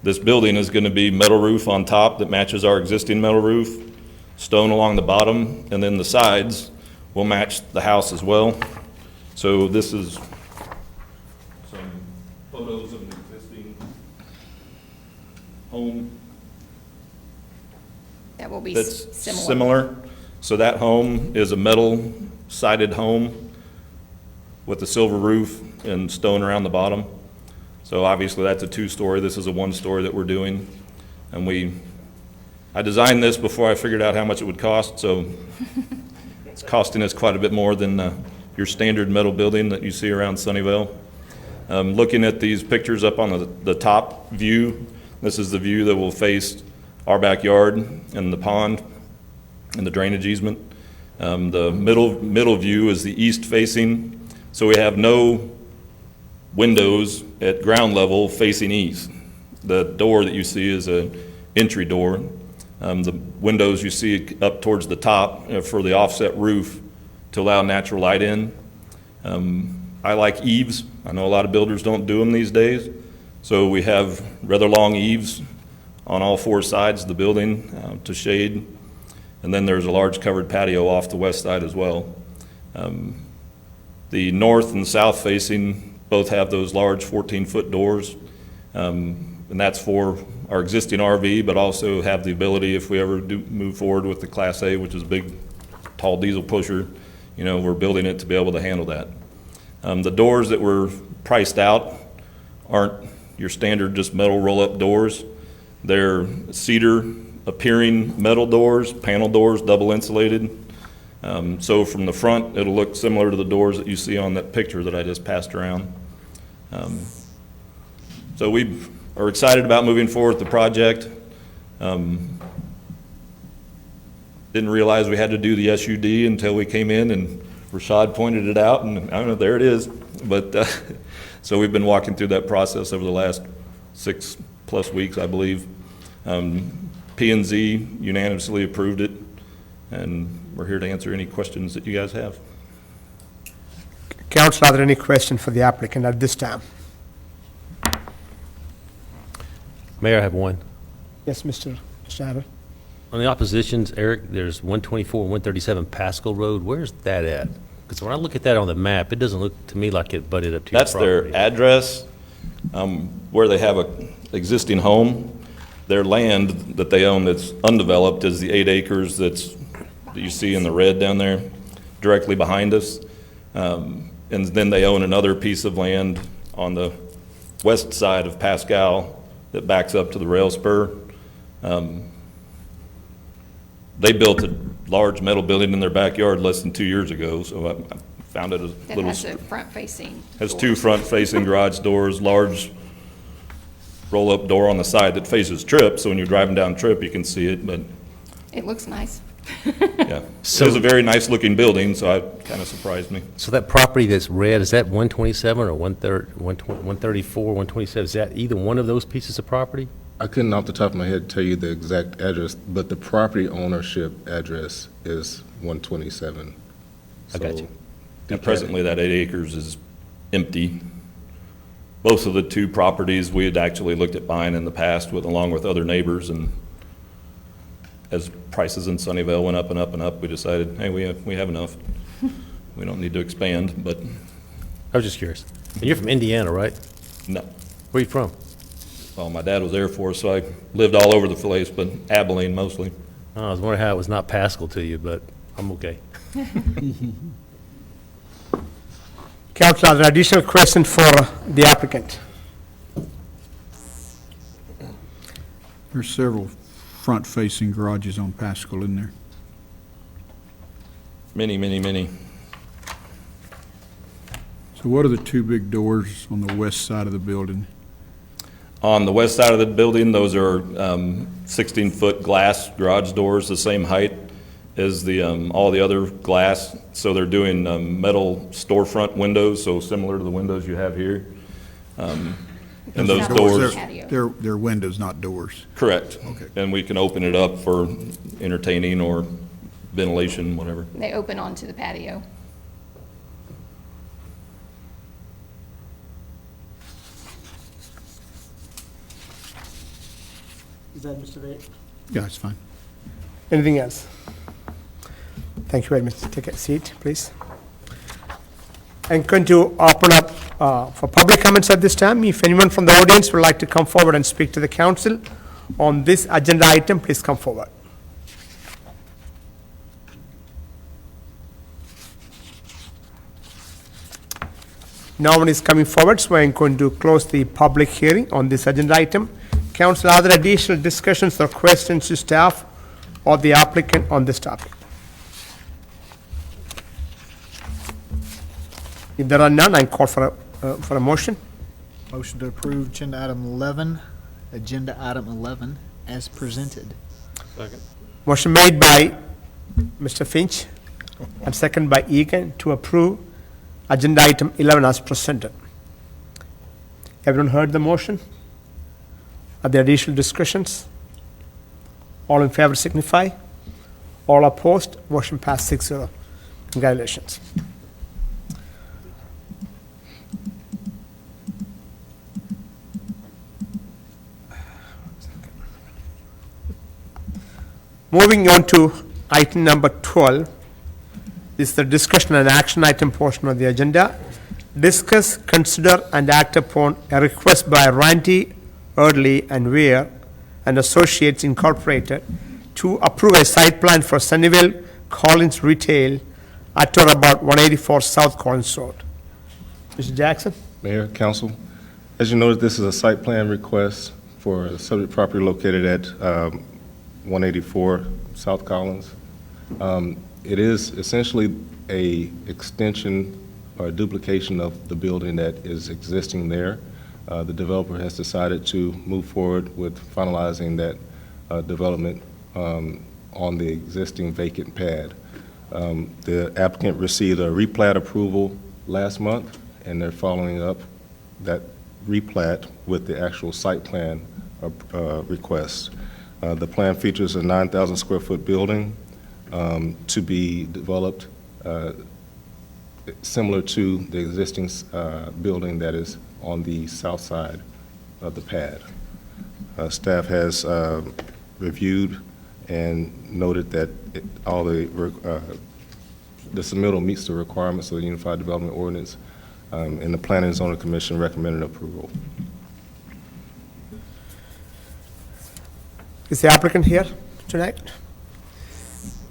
This building is going to be metal roof on top that matches our existing metal roof, stone along the bottom, and then the sides will match the house as well. So this is some photos of an existing home That will be that's similar. similar. So that home is a metal sided home with a silver roof and stone around the bottom. So obviously that's a 2-story. This is a 1-story that we're doing. And I designed this before I figured out how much it would cost, so it's costing us quite a bit more than your standard metal building that you see around Sunnyvale. Looking at these pictures up on the top view, this is the view that will face our backyard and the pond and the drainage easement. The middle view is the east facing, so we have no windows at ground level facing east. The door that you see is an entry door. The windows you see up towards the top for the offset roof to allow natural light in. I like eaves. I know a lot of builders don't do them these days. So we have rather long eaves on all 4 sides of the building to shade. And then there's a large covered patio off the west side as well. The north and south facing both have those large 14-foot doors. And that's for our existing RV, but also have the ability, if we ever do move forward with the Class A, which is a big, tall diesel pusher, we're building it to be able to handle that. The doors that were priced out aren't your standard just metal roll-up doors. They're cedar appearing metal doors, panel doors, double insulated. So from the front, it'll look similar to the doors that you see on that picture that I just passed around. So we are excited about moving forward with the project. Didn't realize we had to do the SUD until we came in and Rashad pointed it out, and I don't know, there it is. But so we've been walking through that process over the last 6+ weeks, I believe. P&Z unanimously approved it, and we're here to answer any questions that you guys have. Council, are there any questions for the applicant at this time? Mayor, I have one. Yes, Mr. Adler. On the oppositions, Eric, there's 124 and 137 Pascal Road. Where's that at? Because when I look at that on the map, it doesn't look to me like it butted up to your That's property. their address, where they have a existing home. Their land that they own that's undeveloped is the 8 acres that you see in the red down there, directly behind us. And then they own another piece of land on the west side of Pascal that backs up to the rail spur. They built a large metal building in their backyard less than 2 years ago, so I found it a That little. has a front-facing. Has door. 2 front-facing garage doors, large roll-up door on the side that faces Tripp, so when you're driving down Tripp, you can see it, but, It looks nice. yeah. So- It was a very nice-looking building, so it kind of surprised me. So that property that's red, is that 127 or 134, 127? Is that either one of those pieces of property? I couldn't off the top of my head tell you the exact address, but the property ownership address is 127. I got So- you. And presently, that 8 acres is empty. Both of the 2 properties, we had actually looked at buying in the past along with other neighbors, and as prices in Sunnyvale went up and up and up, we decided, hey, we have enough. We don't need to expand, but I was just curious. And you're from Indiana, right? no. Where are you from? Well, my dad was Air Force, so I lived all over the place, but Abilene mostly. Oh, I was wondering how it was not Pascal to you, but I'm okay. Council, are there additional questions for the applicant? There's several front-facing garages on Pascal, isn't there? Many, many, many. So what are the two big doors on the west side of the building? On the west side of the building, those are 16-foot glass garage doors, the same height as the all the other glass. So they're doing metal storefront windows, so similar to the windows you have here. And those doors, They're windows, not doors. correct. Okay. And we can open it up for entertaining or ventilation, whatever. They open onto the patio. Is that Mr. Wade? Yeah, it's fine. Anything else? Thank you very much. Take a seat, please. I'm going to open up for public comments at this time. If anyone from the audience would like to come forward and speak to the council on this agenda item, please come forward. No one is coming forward, so I'm going to close the public hearing on this agenda item. Council, are there additional discussions or questions to staff or the applicant on this topic? If there are none, I call for a motion. Motion to approve agenda item 11 as presented. Second. Motion made by Mr. Finch and second by Egan to approve agenda item 11 as presented. Everyone heard the motion? Are there additional discussions? All in favor signify. All opposed, motion passed 6-0. Congratulations. Moving on to item number 12, this is the discussion and action item portion of the agenda. Discuss, consider, and act upon a request by Randy Early and Weir and Associates Incorporated to approve a site plan for Sunnyvale Collins Retail at or about 184 South Collins Road. Mr. Jackson? Mayor, council, as you noted, this is a site plan request for a subject property located at 184 South Collins. It is essentially a extension or a duplication of the building that is existing there. The developer has decided to move forward with finalizing that development on the existing vacant pad. The applicant received a replat approval last month, and they're following up that replat with the actual site plan request. The plan features a 9,000 square foot building to be developed similar to the existing building that is on the south side of the pad. Staff has reviewed and noted that all the submittal meets the requirements of the Unified Development Ordinance, and the Planning and Zoning Commission recommended approval. Is the applicant here tonight?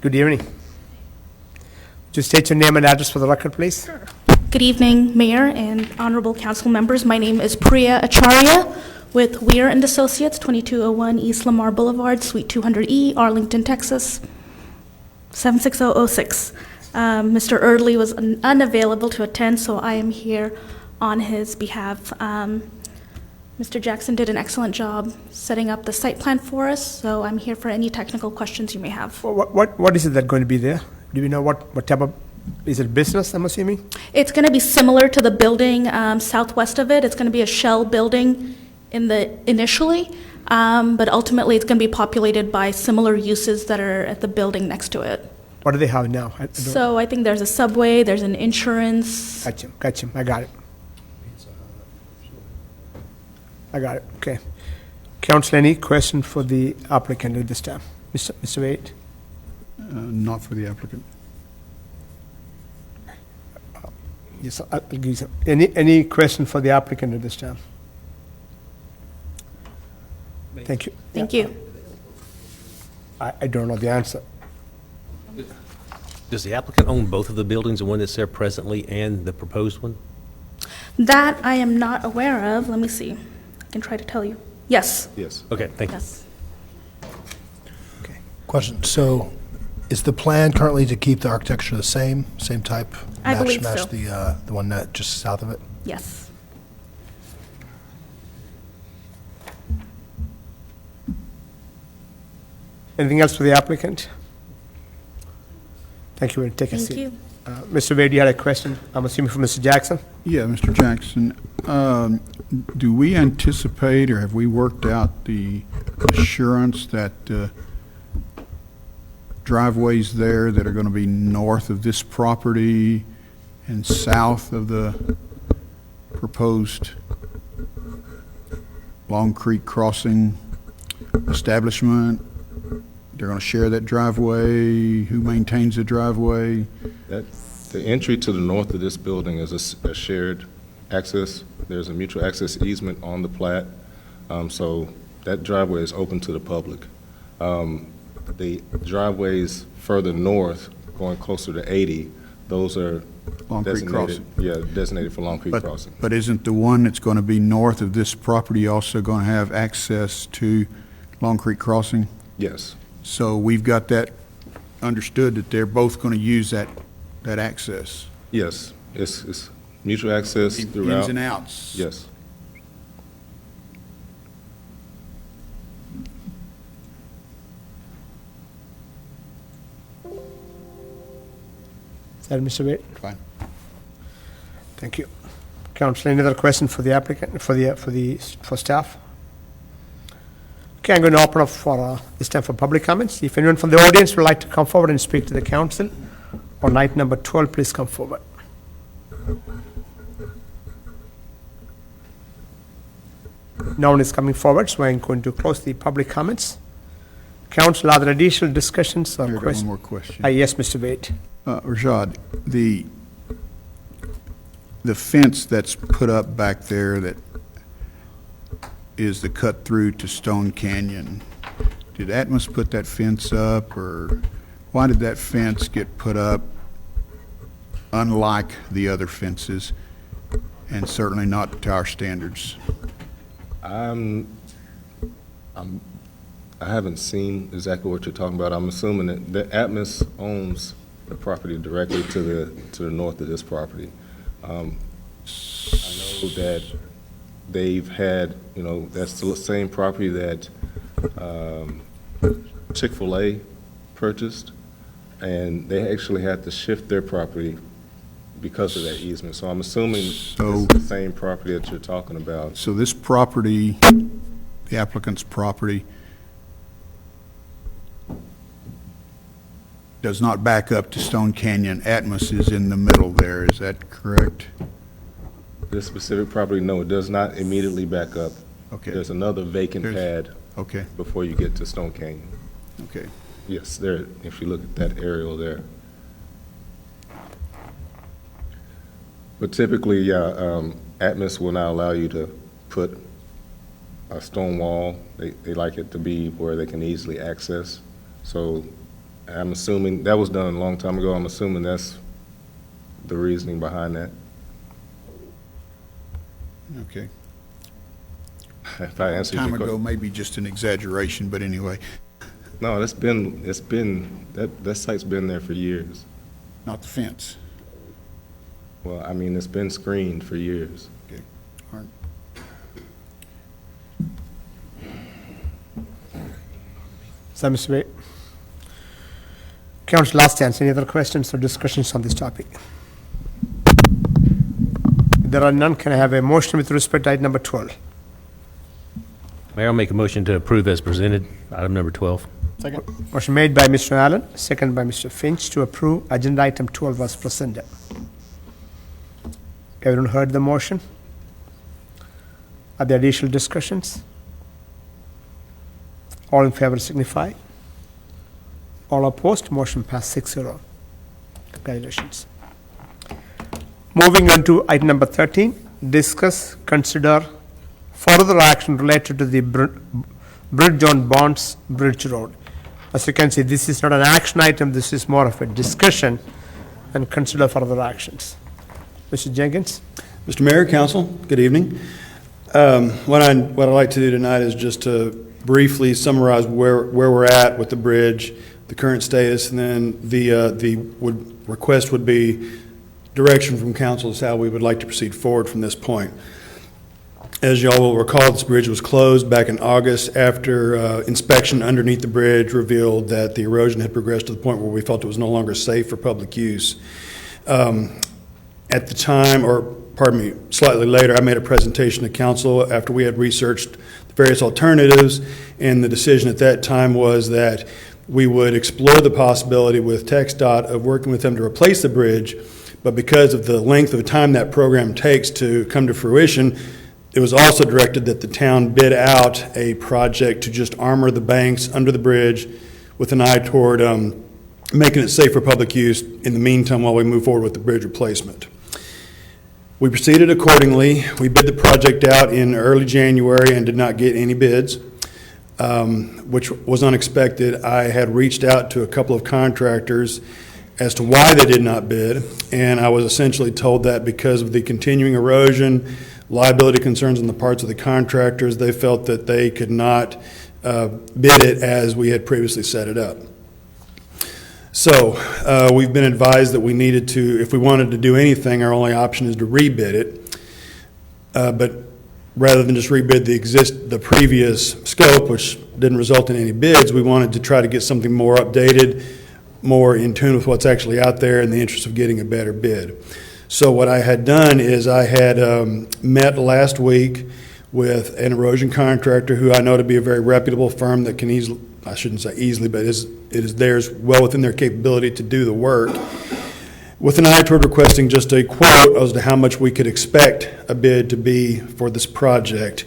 Good evening. Would you state your name and address for the record, please? Sure. Good evening, Mayor and honorable council members. My name is Priya Acharya with Weir and Associates, 2201 East Lamar Boulevard, Suite 200E, Arlington, Texas, 76006. Mr. Erdley was unavailable to attend, so I am here on his behalf. Mr. Jackson did an excellent job setting up the site plan for us, so I'm here for any technical questions you may have. What is it that's going to be there? Do we know what type of, is it business, I'm assuming? It's going to be similar to the building southwest of it. It's going to be a shell building initially, but ultimately it's going to be populated by similar uses that are at the building next to it. What do they have now? So I think there's a Subway, there's an insurance. Gotcha, I got it. Okay. Council, any question for the applicant at this time? Mr. Wade? Not for the applicant. Yes, I'll give you some. Any question for the applicant at this time? Thank you. Thank you. I don't know the answer. Does the applicant own both of the buildings, the one that's there presently and the proposed one? That I am not aware of. Let me see. I can try to tell you. Yes. Yes. Okay, thank you. Yes. Question, so is the plan currently to keep the architecture the same type? I believe so. Match the one that just south of it? Yes. Anything else for the applicant? Thank you. We'll take a Thank seat. you. Mr. Wade, you had a question, I'm assuming from Mr. Jackson? Yeah, Mr. Jackson, do we anticipate or have we worked out the assurance that driveways there that are going to be north of this property and south of the proposed Long Creek Crossing establishment, they're going to share that driveway? Who maintains the driveway? The entry to the north of this building is a shared access. There's a mutual access easement on the plat, so that driveway is open to the public. The driveways further north, going closer to 80, those are Long Creek designated. Crossing. Yeah, designated for Long Creek Crossing. But isn't the one that's going to be north of this property also going to have access to Long Creek Crossing? Yes. So we've got that understood that they're both going to use that access. Yes, it's mutual access throughout. Ins and outs. Yes. Is that Mr. Wade? Fine. Thank you. Council, any other question for the applicant, for staff? Okay, I'm going to open up for this time for public comments. If anyone from the audience would like to come forward and speak to the council on night number 12, please come forward. No one is coming forward, so I'm going to close the public comments. Council, are there additional discussions or Here, I got questions? one more question. Yes, Mr. Wade. Rashad, the fence that's put up back there that is the cut through to Stone Canyon, did Atmos put that fence up, or why did that fence get put up unlike the other fences and certainly not to our standards? I haven't seen exactly what you're talking about. I'm assuming that the Atmos owns the property directly to the north of this property. I know that they've had, that's the same property that Chick-fil-A purchased, and they actually had to shift their property because of that easement. So I'm assuming it's the same property that you're talking about. So this property, the applicant's property, does not back up to Stone Canyon. Atmos is in the middle there, is that correct? This specific property, no, it does not immediately back up. Okay. There's another vacant pad Okay, before you get to Stone Canyon. okay. Yes, there, if you look at that aerial there. But typically, Atmos will not allow you to put a stone wall. They like it to be where they can easily access. So I'm assuming, that was done a long time ago, I'm assuming that's the reasoning behind that. Okay. If I answered your Time ago, question. maybe just an exaggeration, but anyway, No, that site's been there for years. not the fence. Well, I mean, it's been screened for years. Okay, all right. Is that Mr. Wade? Council, last chance. Any other questions or discussions on this topic? If there are none, can I have a motion with respect to item number 12? Mayor, I'll make a motion to approve as presented, item number 12. Second. Motion made by Mr. Allen, second by Mr. Finch to approve agenda item 12 as presented. Everyone heard the motion? Are there additional discussions? All in favor signify. All opposed, motion passed 6-0. Congratulations. Moving on to item number 13, discuss, consider further action related to the bridge on Bonds Bridge Road. As you can see, this is not an action item, this is more of a discussion and consider further actions. Mr. Jenkins? Mr. Mayor, Council, good evening. What I'd like to do tonight is just to briefly summarize where we're at with the bridge, the current status, and then the request would be direction from council as how we would like to proceed forward from this point. As y'all will recall, this bridge was closed back in August after inspection underneath the bridge revealed that the erosion had progressed to the point where we felt it was no longer safe for public use. At the time, or pardon me, slightly later, I made a presentation to council after we had researched the various alternatives, and the decision at that time was that we would explore the possibility with TxDOT of working with them to replace the bridge, but because of the length of time that program takes to come to fruition, it was also directed that the town bid out a project to just armor the banks under the bridge with an eye toward making it safe for public use in the meantime while we move forward with the bridge replacement. We proceeded accordingly. We bid the project out in early January and did not get any bids, which was unexpected. I had reached out to a couple of contractors as to why they did not bid, and I was essentially told that because of the continuing erosion, liability concerns on the parts of the contractors, they felt that they could not bid it as we had previously set it up. So we've been advised that we needed to, if we wanted to do anything, our only option is to rebid it. But rather than just rebid the previous scope, which didn't result in any bids, we wanted to try to get something more updated, more in tune with what's actually out there in the interest of getting a better bid. So what I had done is I had met last week with an erosion contractor who I know to be a very reputable firm that can easily, I shouldn't say easily, but it is theirs well within their capability to do the work, with an eye toward requesting just a quote as to how much we could expect a bid to be for this project.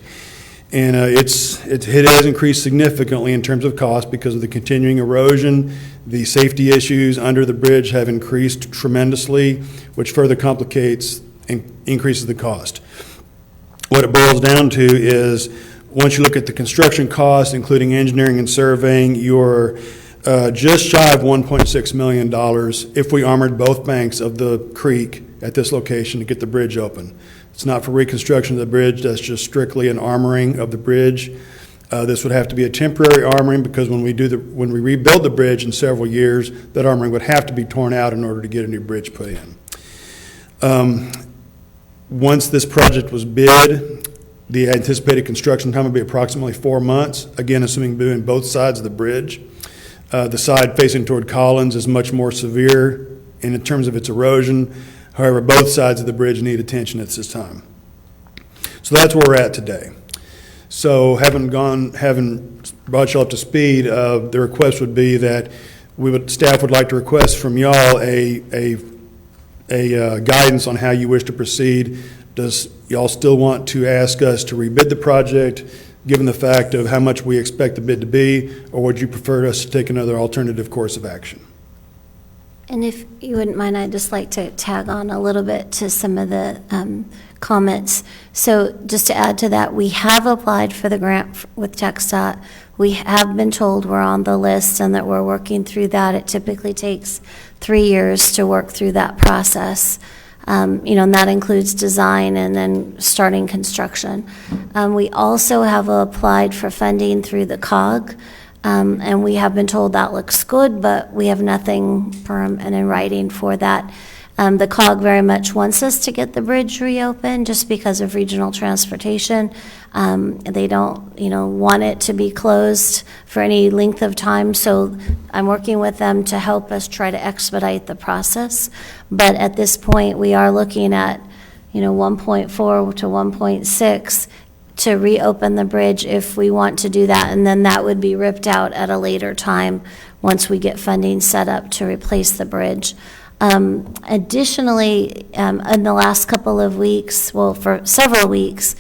And it has increased significantly in terms of cost because of the continuing erosion. The safety issues under the bridge have increased tremendously, which further complicates and increases the cost. What it boils down to is, once you look at the construction costs, including engineering and surveying, you're just shy of $1.6 million if we armored both banks of the creek at this location to get the bridge open. It's not for reconstruction of the bridge, that's just strictly an armoring of the bridge. This would have to be a temporary armoring because when we rebuild the bridge in several years, that armoring would have to be torn out in order to get a new bridge put in. Once this project was bid, the anticipated construction time would be approximately 4 months, again assuming doing both sides of the bridge. The side facing toward Collins is much more severe in terms of its erosion. However, both sides of the bridge need attention at this time. So that's where we're at today. So having brought you up to speed, the request would be that staff would like to request from y'all a guidance on how you wish to proceed. Does y'all still want to ask us to rebid the project, given the fact of how much we expect the bid to be, or would you prefer us to take another alternative course of action? And if you wouldn't mind, I'd just like to tag on a little bit to some of the comments. So just to add to that, we have applied for the grant with TxDOT. We have been told we're on the list and that we're working through that. It typically takes 3 years to work through that process. And that includes design and then starting construction. We also have applied for funding through the COG. And we have been told that looks good, but we have nothing firm and in writing for that. The COG very much wants us to get the bridge reopened just because of regional transportation. They don't, want it to be closed for any length of time. So I'm working with them to help us try to expedite the process. But at this point, we are looking at, 1.4 to 1.6 to reopen the bridge if we want to do that, and then that would be ripped out at a later time once we get funding set up to replace the bridge. Additionally, in the last couple of weeks, well, for several weeks,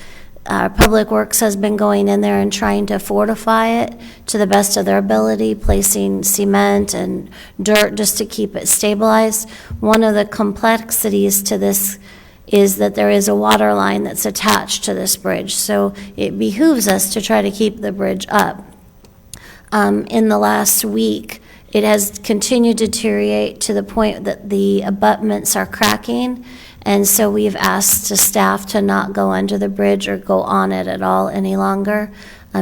Public Works has been going in there and trying to fortify it to the best of their ability, placing cement and dirt just to keep it stabilized. One of the complexities to this is that there is a water line that's attached to this bridge. So it behooves us to try to keep the bridge up. In the last week, it has continued to deteriorate to the point that the abutments are cracking. And so we've asked the staff to not go under the bridge or go on it at all any longer,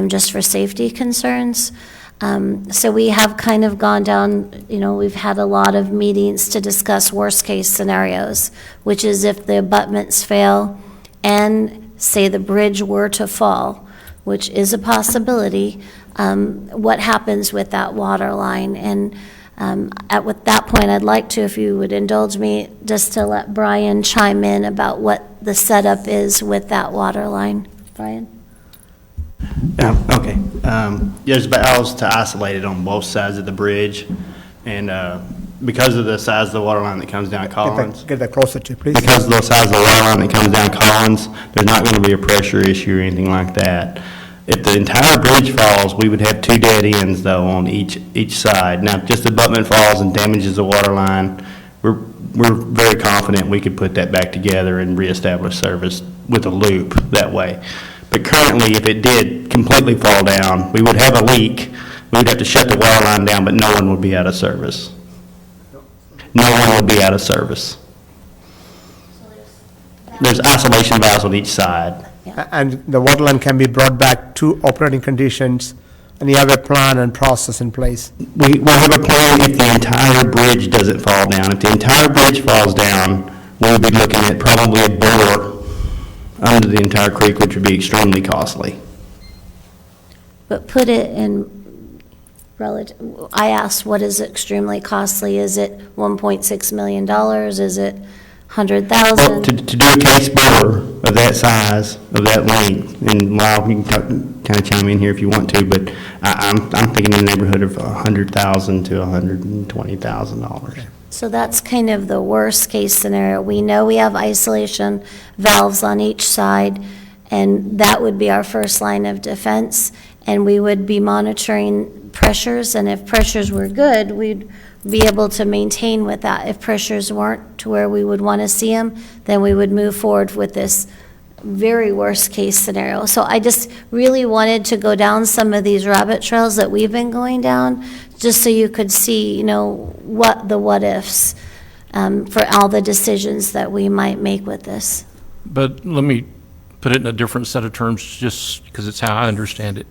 just for safety concerns. So we have kind of gone down, we've had a lot of meetings to discuss worst-case scenarios, which is if the abutments fail and, say, the bridge were to fall, which is a possibility, what happens with that water line. And at that point, I'd like to, if you would indulge me, just to let Brian chime in about what the setup is with that water line. Brian? Okay. There's valves to isolate it on both sides of the bridge, and because of the size of the water line that comes down Collins. Get that closer to you, please. Because of the size of the water line that comes down Collins, there's not going to be a pressure issue or anything like that. If the entire bridge falls, we would have 2 dead ends, though, on each side. Now, if just the abutment falls and damages the water line, we're very confident we could put that back together and reestablish service with a loop that way. But currently, if it did completely fall down, we would have a leak. We would have to shut the water line down, but no one would be out of service. No one would be out of service. There's isolation valves on each side. And the water line can be brought back to operating conditions, and you have a plan and process in place. We'll have a plan if the entire bridge doesn't fall down. If the entire bridge falls down, we'll be looking at probably a bore under the entire creek, which would be extremely costly. But put it in relative, I asked, what is extremely costly? Is it $1.6 million? Is it 100,000? Well, to do a case bore of that size, of that length, and Lyle, you can kind of chime in here if you want to, but I'm thinking in the neighborhood of $100,000 to $120,000. So that's kind of the worst case scenario. We know we have isolation valves on each side, and that would be our first line of defense. And we would be monitoring pressures, and if pressures were good, we'd be able to maintain with that. If pressures weren't to where we would want to see them, then we would move forward with this very worst case scenario. So I just really wanted to go down some of these rabbit trails that we've been going down, just so you could see, what the what ifs for all the decisions that we might make with this. But let me put it in a different set of terms, just because it's how I understand it.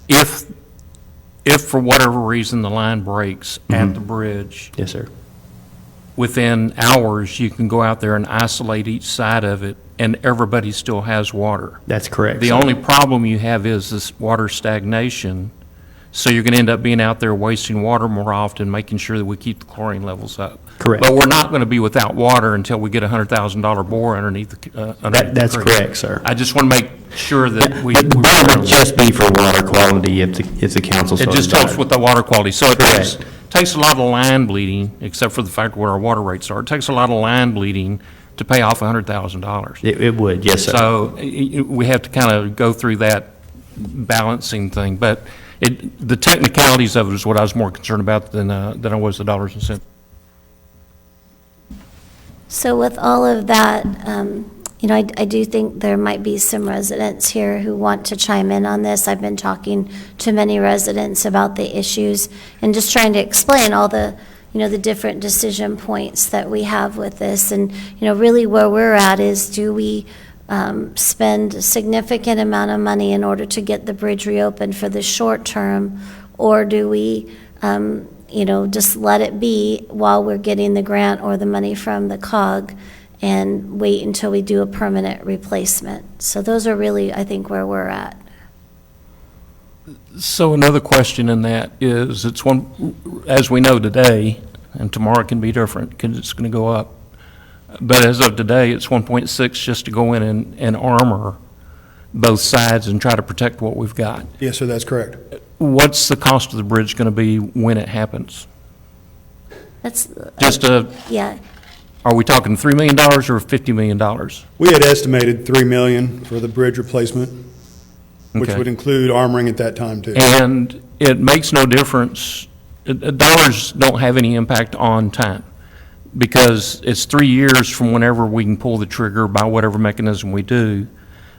If for whatever reason the line breaks at the bridge, yes, sir, within hours you can go out there and isolate each side of it, and everybody still has water. That's correct. The only problem you have is this water stagnation. So you're going to end up being out there wasting water more often, making sure that we keep the chlorine levels up. Correct. But we're not going to be without water until we get a $100,000 bore underneath the That's creek. correct, sir. I just want to make sure that we. The bore would just be for water quality if the council so It just desired. helps with the water quality. So it Correct. takes a lot of line bleeding, except for the fact where our water rates are. It takes a lot of line bleeding to pay off $100,000. It would, yes, sir. So we have to kind of go through that balancing thing. But the technicalities of it is what I was more concerned about than I was the dollars and cents. So with all of that, I do think there might be some residents here who want to chime in on this. I've been talking to many residents about the issues and just trying to explain all the, the different decision points that we have with this. And, really where we're at is, do we spend a significant amount of money in order to get the bridge reopened for the short term, or do we, just let it be while we're getting the grant or the money from the COG and wait until we do a permanent replacement? So those are really, I think, where we're at. So another question in that is, it's one, as we know today, and tomorrow can be different because it's going to go up. But as of today, it's 1.6 just to go in and armor both sides and try to protect what we've got. Yes, sir, that's correct. What's the cost of the bridge going to be when it happens? That's Just yeah. Are we talking $3 million or $50 million? We had estimated $3 million for the bridge replacement, which Okay. would include armoring at that time, too. And it makes no difference. Dollars don't have any impact on time. because it's 3 years from whenever we can pull the trigger by whatever mechanism we do.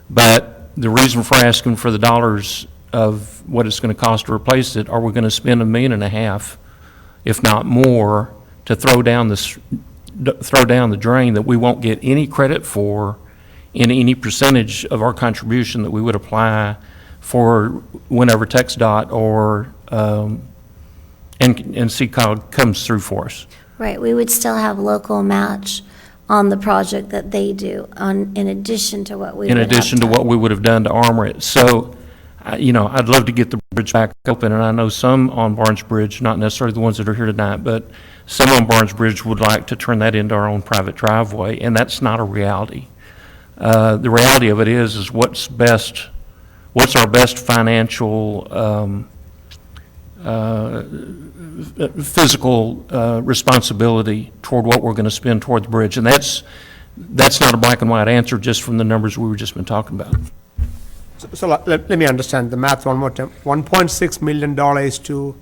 But the reason for asking for the dollars of what it's going to cost to replace it, are we going to spend $1.5 million, if not more, to throw down the drain that we won't get any credit for in any percentage of our contribution that we would apply for whenever TxDOT or and CCOG comes through for us. Right, we would still have local match on the project that they do, in addition to what we would In have addition to done. what we would have done to armor it. So, I'd love to get the bridge back open, and I know some on Barnes Bridge, not necessarily the ones that are here tonight, but some on Barnes Bridge would like to turn that into our own private driveway, and that's not a reality. The reality of it is what's our best financial, physical responsibility toward what we're going to spend toward the bridge, and that's not a black and white answer just from the numbers we were just been talking about. So let me understand the math one more time. $1.6 million to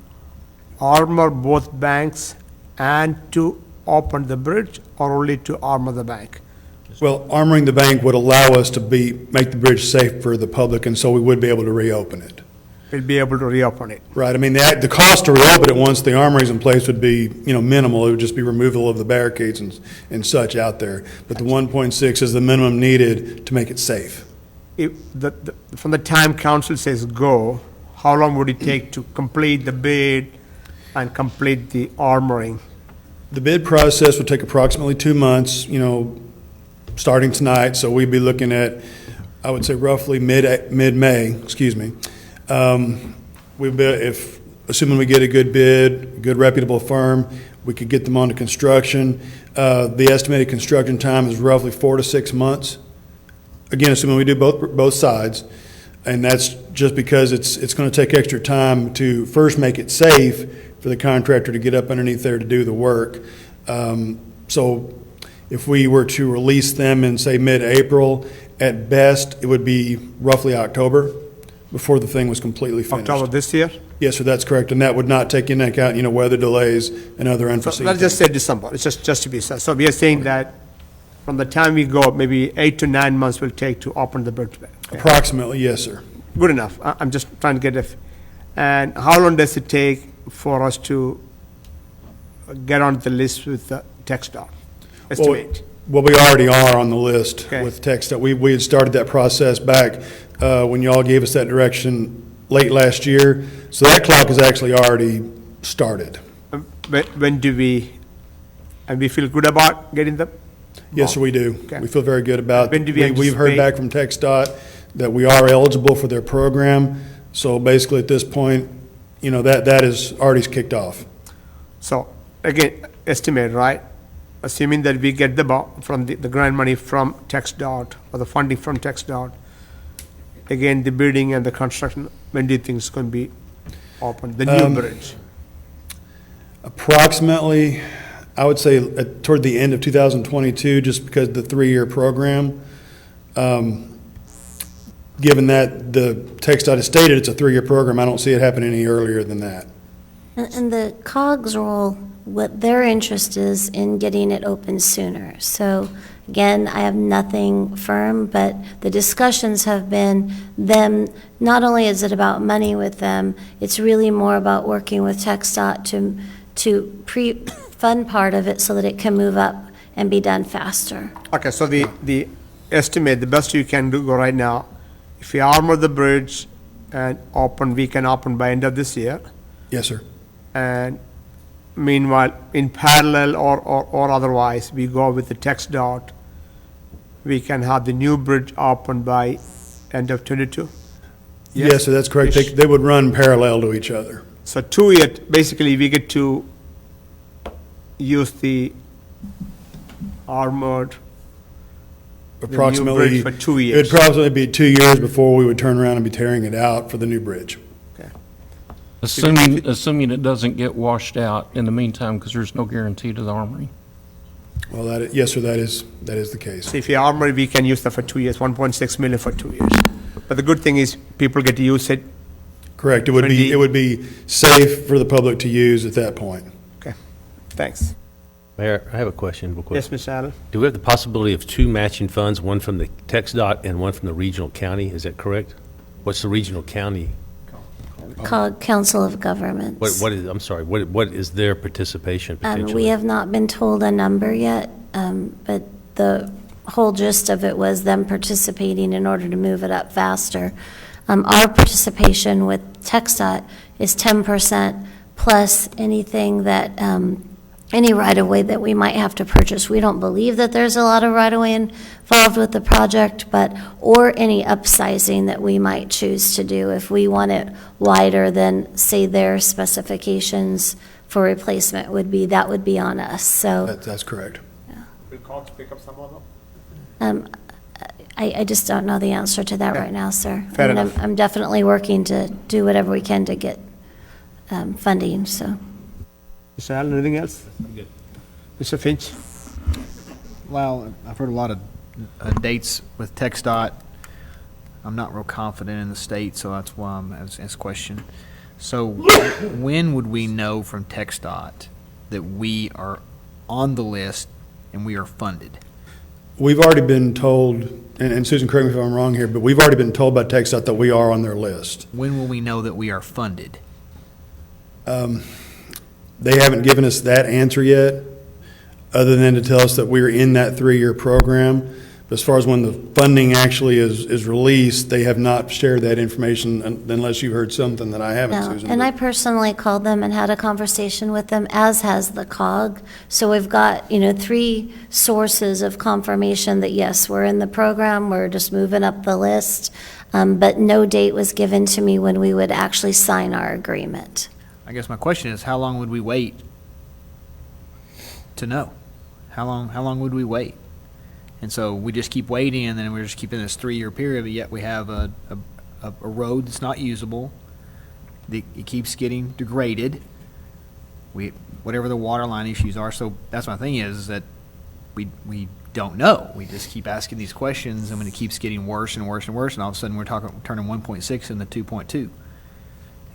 armor both banks and to open the bridge, or only to armor the bank? Well, armoring the bank would allow us to make the bridge safe for the public, and so we would be able to reopen it. We'll be able to reopen it. Right, I mean, the cost to reopen it once the armoring's in place would be, minimal. It would just be removal of the barricades and such out there. But the 1.6 is the minimum needed to make it safe. From the time council says go, how long would it take to complete the bid and complete the armoring? The bid process would take approximately 2 months, starting tonight. So we'd be looking at, I would say roughly mid-May, assuming we get a good bid, a good reputable firm, we could get them onto construction. The estimated construction time is roughly 4 to 6 months. Again, assuming we do both sides, and that's just because it's going to take extra time to first make it safe for the contractor to get up underneath there to do the work. So if we were to release them in, say, mid-April, at best, it would be roughly October before the thing was completely finished. October this year? Yes, sir, that's correct, and that would not take into account, weather delays and other So unforeseen let's just say December, it's just to be said. So we are saying that from the time we go, maybe 8 to 9 months will take to open the bridge. Okay. Approximately, yes, sir. Good enough. I'm just trying to get and how long does it take for us to get on the list with the TxDOT? Estimate. Well, we already are on the list Okay. with TxDOT. We had started that process back when y'all gave us that direction late last year. So that clock has actually already started. When do and we feel good about getting them? Yes, sir, we do. Okay. We feel very good about, When do we we've heard anticipate- back from TxDOT that we are eligible for their program. So basically, at this point, that is already kicked off. So, again, estimate, right? Assuming that we get from the grant money from TxDOT, or the funding from TxDOT, again, the bidding and the construction, when do you think it's going to be open, the new bridge? Approximately, I would say toward the end of 2022, just because of the 3-year program. Given that the TxDOT has stated it's a 3-year program, I don't see it happening any earlier than that. And the COG's role, what their interest is in getting it open sooner. So again, I have nothing firm, but the discussions have been them, not only is it about money with them, it's really more about working with TxDOT to pre-fund part of it so that it can move up and be done faster. Okay, so the estimate, the best you can do right now, if we armor the bridge and we can open by end of this year. Yes, sir. And meanwhile, in parallel or otherwise, we go with the TxDOT, we can have the new bridge open by end of 22? Yes, sir, that's correct. They would run parallel to each other. So 2 year, basically, we get to use the armored, Approximately, for 2 it years. would probably be 2 years before we would turn around and be tearing it out for the new bridge. Okay. Assuming it doesn't get washed out in the meantime, because there's no guarantee to the armory. Well, yes, sir, that is the case. So if you armor, we can use that for 2 years, 1.6 million for 2 years. But the good thing is people get to use it. Correct. It would be safe for the public to use at that point. Okay, thanks. Mayor, I have a question real quick. Yes, Mr. Allen? Do we have the possibility of two matching funds, one from the TxDOT and one from the regional county? Is that correct? What's the regional county? Called Council of Governments. What is, I'm sorry, what is their participation potentially? We have not been told a number yet, but the whole gist of it was them participating in order to move it up faster. Our participation with TxDOT is 10% plus anything that, any right-of-way that we might have to purchase. We don't believe that there's a lot of right-of-way involved with the project, or any upsizing that we might choose to do. If we want it wider than, say, their specifications for replacement that would be on us, so. That's correct. Will Cox pick up some of them? I just don't know the answer to that right now, sir. Fair I mean, enough. I'm definitely working to do whatever we can to get funding, so. Mr. Allen, anything else? Good. Mr. Finch? Well, I've heard a lot of dates with TxDOT. I'm not real confident in the state, so that's why I'm asking this question. So when would we know from TxDOT that we are on the list and we are funded? We've already been told, and Susan, correct me if I'm wrong here, but we've already been told by TxDOT that we are on their list. When will we know that we are funded? They haven't given us that answer yet, other than to tell us that we're in that 3-year program. But as far as when the funding actually is released, they have not shared that information unless you heard something that I haven't, No, Susan. and I personally called them and had a conversation with them, as has the COG. So we've got, 3 sources of confirmation that, yes, we're in the program, we're just moving up the list. But no date was given to me when we would actually sign our agreement. I guess my question is, how long would we wait to know? How long would we wait? And so we just keep waiting, and then we're just keeping this 3-year period, but yet we have a road that's not usable. It keeps getting degraded. Whatever the water line issues are. So that's my thing is that we don't know. We just keep asking these questions, and when it keeps getting worse and worse and worse, and all of a sudden we're turning 1.6 into 2.2.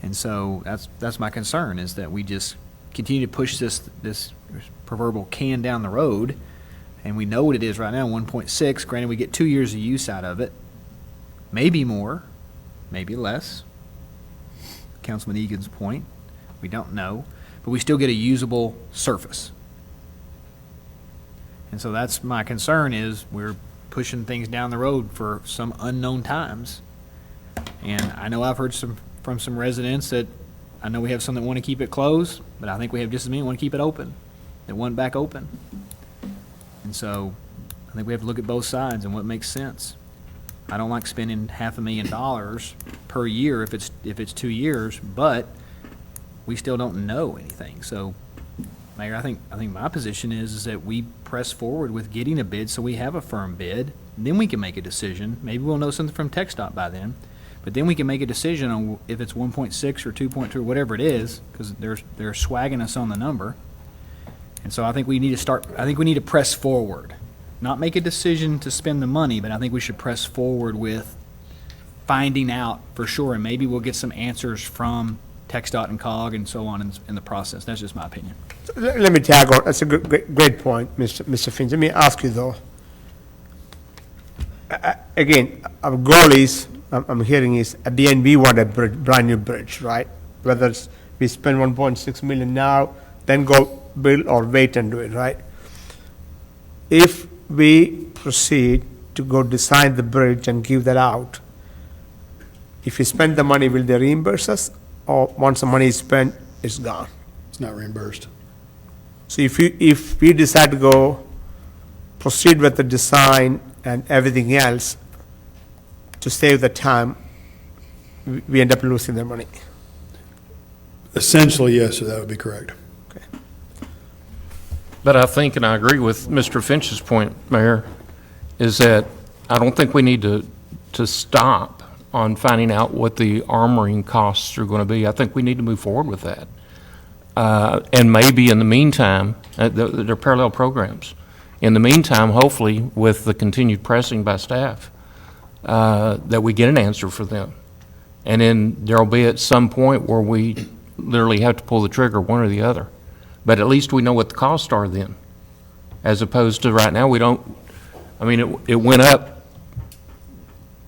And so that's my concern, is that we just continue to push this proverbial can down the road, and we know what it is right now, 1.6. Granted, we get 2 years of use out of it, maybe more, maybe less. Councilman Egan's point, we don't know, but we still get a usable surface. And so that's my concern, is we're pushing things down the road for some unknown times. And I know I've heard from some residents that I know we have some that want to keep it closed, but I think we have just as many that want to keep it open, that want it back open. And so I think we have to look at both sides and what makes sense. I don't like spending $500,000 per year if it's 2 years, but we still don't know anything. So, Mayor, I think my position is that we press forward with getting a bid so we have a firm bid. Then we can make a decision. Maybe we'll know something from TxDOT by then. But then we can make a decision on if it's 1.6 or 2.2 or whatever it is, because they're swagging us on the number. And so I think we need to press forward. Not make a decision to spend the money, but I think we should press forward with finding out for sure, and maybe we'll get some answers from TxDOT and COG and so on in the process. That's just my opinion. Let me tag on. That's a great point, Mr. Finch. Let me ask you, though. Again, our goal is, I'm hearing is, at the end, we want a brand new bridge, right? Whether we spend 1.6 million now, then go build, or wait and do it, right? If we proceed to go design the bridge and give that out, if we spend the money, will they reimburse us? Or once the money is spent, it's gone? It's not reimbursed. So if we decide to proceed with the design and everything else to save the time, we end up losing the money. Essentially, yes, sir, that would be correct. But I think, and I agree with Mr. Finch's point, Mayor, is that I don't think we need to stop on finding out what the armoring costs are going to be. I think we need to move forward with that. And maybe in the meantime, they're parallel programs. In the meantime, hopefully, with the continued pressing by staff, that we get an answer for them. And then there'll be at some point where we literally have to pull the trigger, one or the other. But at least we know what the costs are then. as opposed to right now, we don't, I mean, it went up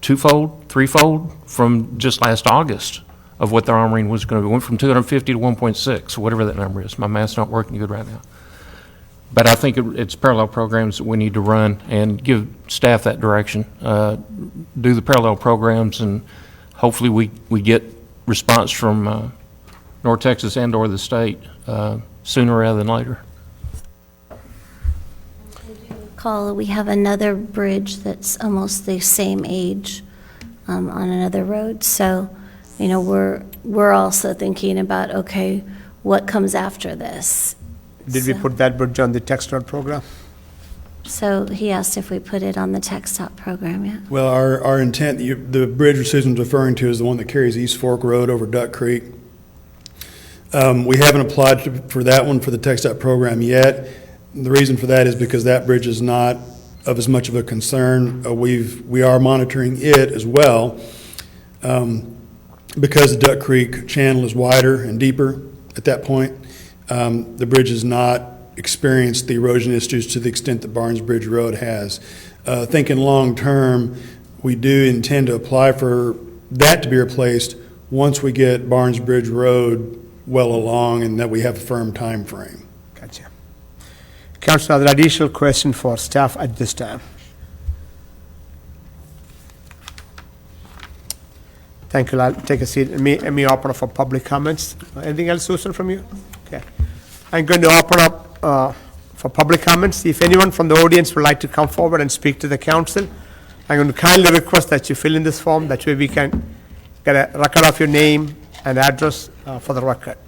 twofold, threefold from just last August of what the armoring was going to be. It went from 250 to 1.6, whatever that number is. My math's not working good right now. But I think it's parallel programs that we need to run and give staff that direction. Do the parallel programs, and hopefully we get response from North Texas and or the state sooner rather than later. We have another bridge that's almost the same age on another road. So, you know, we're also thinking about, okay, what comes after this? Did we put that bridge on the TxDOT program? So he asked if we put it on the TxDOT program, yeah. Well, our intent, the bridge Susan's referring to is the one that carries East Fork Road over Duck Creek. We haven't applied for that one for the TxDOT program yet. The reason for that is because that bridge is not of as much of a concern. We are monitoring it as well because the Duck Creek channel is wider and deeper at that point. The bridge has not experienced the erosion issues to the extent that Barnes Bridge Road has. Thinking long-term, we do intend to apply for that to be replaced once we get Barnes Bridge Road well along and that we have a firm time frame. Gotcha. Councilor, other additional question for staff at this time? Thank you. I'll take a seat. Let me open up for public comments. Anything else, Susan, from you? Okay. I'm going to open up for public comments. If anyone from the audience would like to come forward and speak to the council, I'm going to kindly request that you fill in this form. That way we can get a record of your name and address for the record.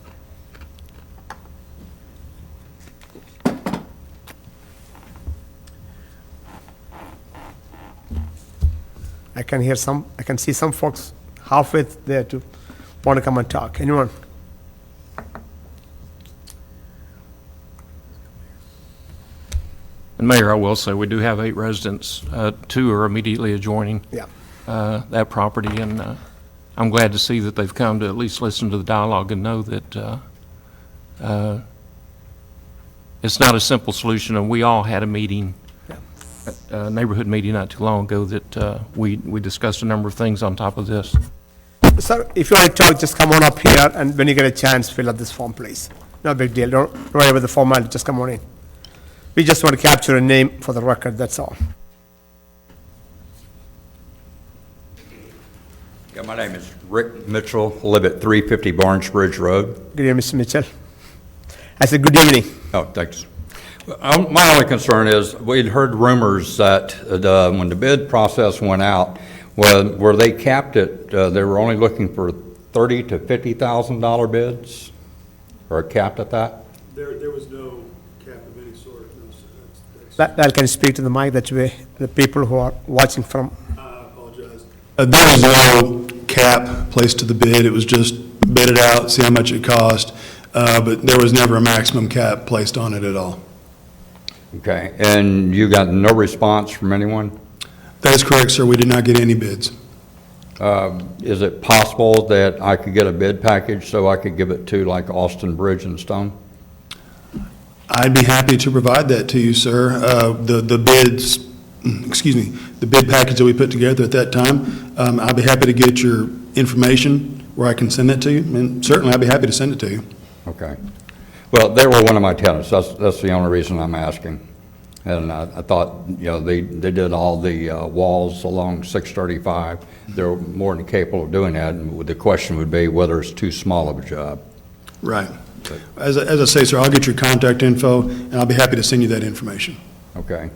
I can see some folks halfway there to want to come and talk. Anyone? And Mayor, I will say, we do have 8 residents. 2 are immediately adjoining that property, and I'm glad to see that they've come to at least listen to the dialogue and know that it's not a simple solution, and we all had a meeting, a neighborhood meeting not too long ago that we discussed a number of things on top of this. Sir, if you want to talk, just come on up here, and when you get a chance, fill out this form, please. No big deal. Don't worry about the formality. Just come on in. We just want to capture a name for the record, that's all. Yeah, my name is Rick Mitchell, live at 350 Barnes Bridge Road. Good evening, Mr. Mitchell. I said good evening. Oh, thanks. My only concern is we'd heard rumors that when the bid process went out, where they capped it, they were only looking for $30,000 to $50,000 bids, or capped at that? There was no cap of any sort. No, That can speak to the mic, that way the people who are watching from. I apologize. There was no cap placed to the bid. It was just bid it out, see how much it cost, but there was never a maximum cap placed on it at all. Okay, and you got no response from anyone? That is correct, sir. We did not get any bids. Is it possible that I could get a bid package so I could give it to like Austin Bridge and Stone? I'd be happy to provide that to you, sir. The bids, the bid package that we put together at that time, I'd be happy to get your information where I can send that to you, and certainly I'd be happy to send it to you. Okay. Well, they were one of my tenants. That's the only reason I'm asking. And I thought, you know, they did all the walls along 635. They're more than capable of doing that. And the question would be whether it's too small of a job. Right. As I say, sir, I'll get your contact info, and I'll be happy to send you that information. Okay.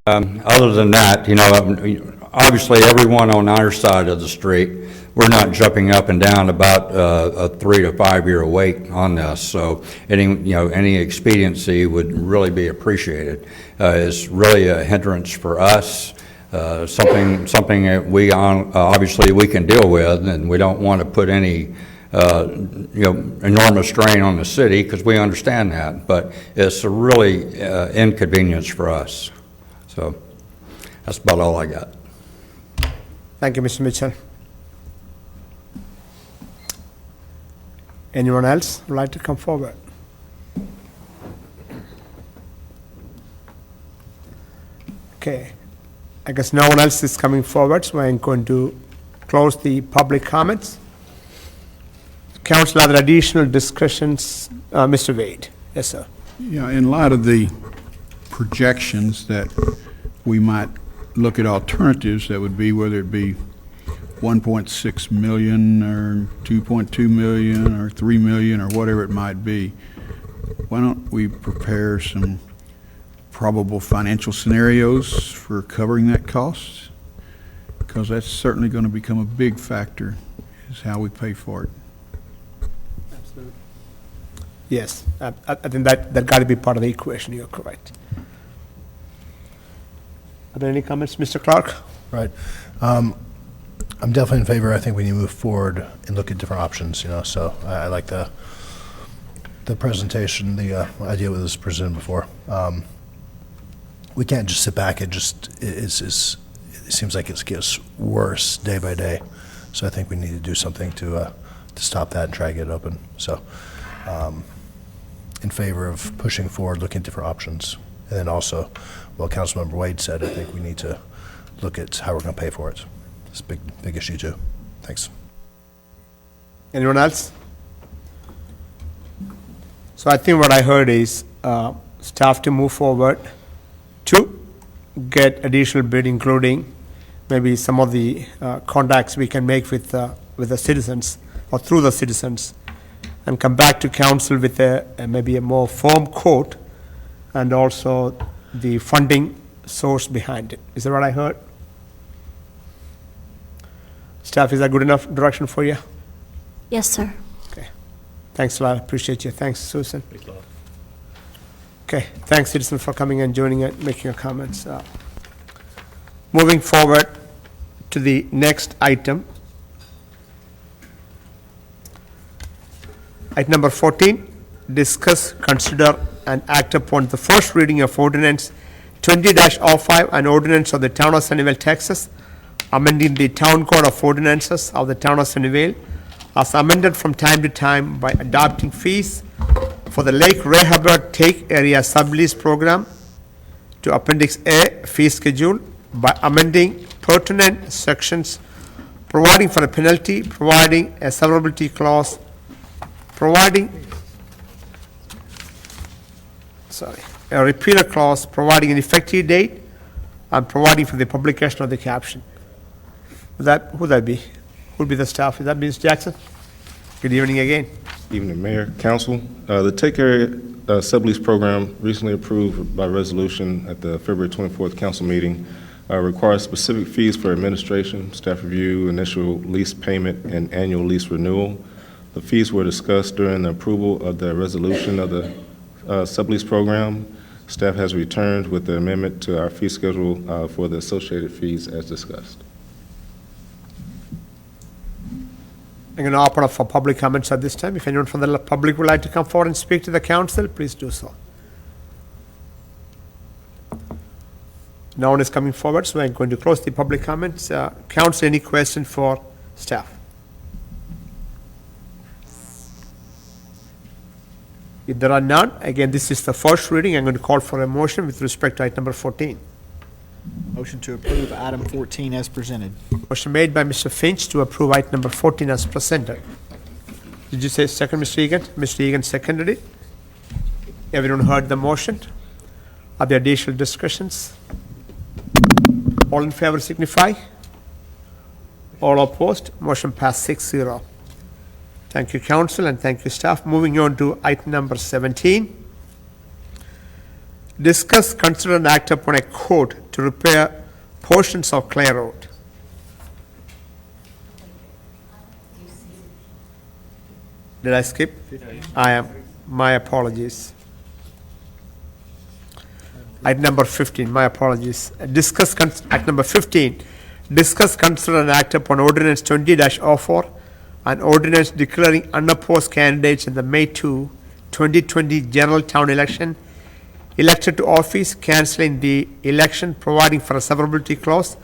Other than that, you know, obviously everyone on our side of the street, we're not jumping up and down about a 3 to 5 year wait on this. So any expediency would really be appreciated. It's really a hindrance for us. Something that we obviously we can deal with, and we don't want to put any enormous strain on the city, because we understand that, but it's a really inconvenience for us. So that's about all I got. Thank you, Mr. Mitchell. Anyone else would like to come forward? Okay. I guess no one else is coming forward, so I'm going to close the public comments. Council, other additional discussions? Mr. Wade? Yes, sir. Yeah, in light of the projections that we might look at alternatives, that would be whether it be 1.6 million or 2.2 million or 3 million or whatever it might be, why don't we prepare some probable financial scenarios for covering that cost? Because that's certainly going to become a big factor, is how we pay for it. Yes, I think that got to be part of the equation. You're correct. Are there any comments, Mr. Clark? Right. I'm definitely in favor. I think we need to move forward and look at different options, so I like the presentation, the idea that was presented before. We can't just sit back and it seems like it gets worse day by day. So I think we need to do something to stop that and try to get it open. So in favor of pushing forward, looking at different options. And then also, well, Councilmember Wade said, I think we need to look at how we're going to pay for it. It's a big issue too. Thanks. Anyone else? So I think what I heard is staff to move forward to get additional bid, including maybe some of the contacts we can make with the citizens or through the citizens, and come back to council with maybe a more firm quote and also the funding source behind it. Is that what I heard? Staff, is that good enough direction for you? Yes, sir. Okay. Thanks a lot. Appreciate you. Thanks, Susan. Okay. Thanks, citizen, for coming and joining it, making your comments. Moving forward to the next item. Item number 14, discuss, consider, and act upon the first reading of ordinance 20-05, an ordinance of the town of Sunnyvale, Texas, amending the town code of ordinances of the town of Sunnyvale as amended from time to time by adopting fees for the Lake Rehoboth Take Area Sublease Program to Appendix A fee schedule by amending pertinent sections, providing for a penalty, providing a severability clause, providing a repealer clause, providing an effective date, and providing for the publication of the caption. Who would that be? Who would be the staff? Is that Ms. Jackson? Good evening again. Evening, Mayor, Council. The Take Area Sublease Program, recently approved by resolution at the February 24th council meeting, requires specific fees for administration, staff review, initial lease payment, and annual lease renewal. The fees were discussed during the approval of the resolution of the sublease program. Staff has returned with the amendment to our fee schedule for the associated fees as discussed. I'm going to open up for public comments at this time. If anyone from the public would like to come forward and speak to the council, please do so. No one is coming forward, so I'm going to close the public comments. Council, any question for staff? If there are none, again, this is the first reading. I'm going to call for a motion with respect to item number 14. Motion to approve item 14 as presented. Motion made by Mr. Finch to approve item number 14 as presented. Did you say second, Mr. Egan? Mr. Egan seconded it. Everyone heard the motion? Are there additional discussions? All in favor signify. All opposed. Motion passed 6-0. Thank you, council, and thank you, staff. Moving on to item number 17. Discuss, consider, and act upon a quote to repair portions of Clay Road. Did I skip? My apologies. Item number 15, my apologies. Item number 15, discuss, consider, and act upon ordinance 20-04, an ordinance declaring unopposed candidates in the May 2, 2020 general town election elected to office, canceling the election, providing for a severability clause,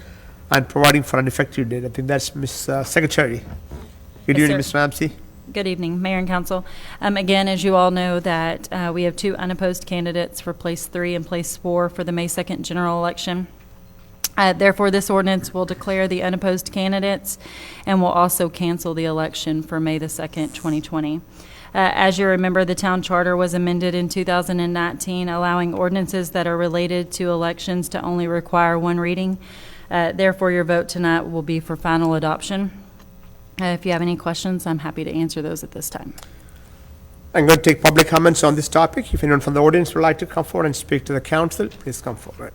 and providing for an effective date. I think that's Ms. Secretary. Good evening, Ms. Ramsey. Good evening, Mayor and Council. Again, as you all know, that we have two unopposed candidates for Place 3 and Place 4 for the May 2nd general election. Therefore, this ordinance will declare the unopposed candidates and will also cancel the election for May the 2nd, 2020. As you remember, the town charter was amended in 2019, allowing ordinances that are related to elections to only require one reading. Therefore, your vote tonight will be for final adoption. If you have any questions, I'm happy to answer those at this time. I'm going to take public comments on this topic. If anyone from the audience would like to come forward and speak to the council, please come forward.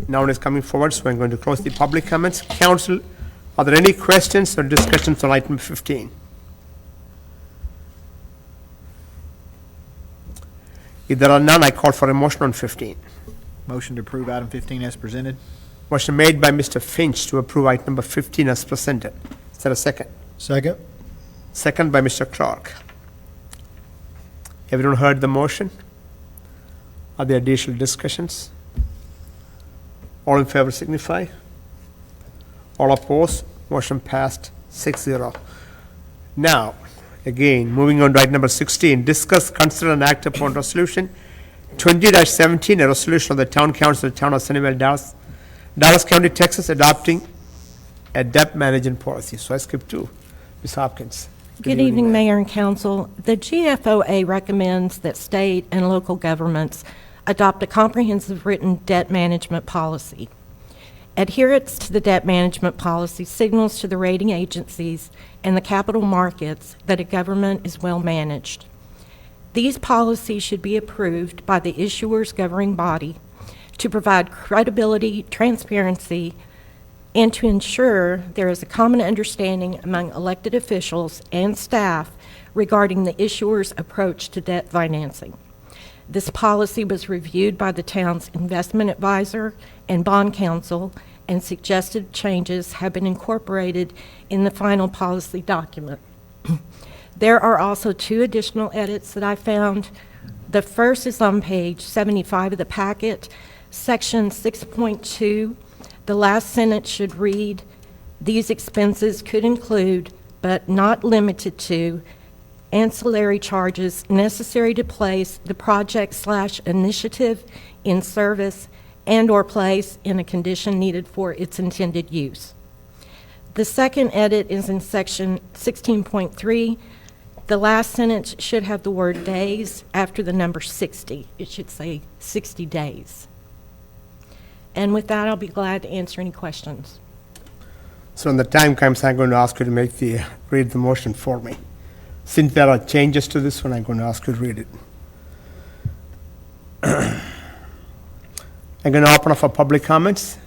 No one is coming forward, so I'm going to close the public comments. Council, are there any questions or discussions on item 15? If there are none, I call for a motion on 15. Motion to approve item 15 as presented. Motion made by Mr. Finch to approve item number 15 as presented. Is there a second? Second. Second by Mr. Clark. Everyone heard the motion? Are there additional discussions? All in favor signify. All opposed. Motion passed 6-0. Now, again, moving on to item number 16, discuss, consider, and act upon resolution 20-17, a resolution of the Town Council of the Town of Sunnyvale, Dallas County, Texas, adopting a debt management policy. So I skip to Ms. Hopkins. Good evening, Mayor and Council. The GFOA recommends that state and local governments adopt a comprehensive written debt management policy. Adherence to the debt management policy signals to the rating agencies and the capital markets that a government is well managed. These policies should be approved by the issuer's governing body to provide credibility, transparency, and to ensure there is a common understanding among elected officials and staff regarding the issuer's approach to debt financing. This policy was reviewed by the town's investment advisor and bond counsel, and suggested changes have been incorporated in the final policy document. There are also 2 additional edits that I found. The first is on page 75 of the packet, section 6.2. The last sentence should read, "These expenses could include, but not limited to, ancillary charges necessary to place the project/initiative in service and/or place in a condition needed for its intended use." The second edit is in section 16.3. The last sentence should have the word days after the number 60. It should say 60 days. And with that, I'll be glad to answer any questions. So when the time comes, I'm going to ask you to read the motion for me. Since there are changes to this one, I'm going to ask you to read it. I'm going to open up for public comments.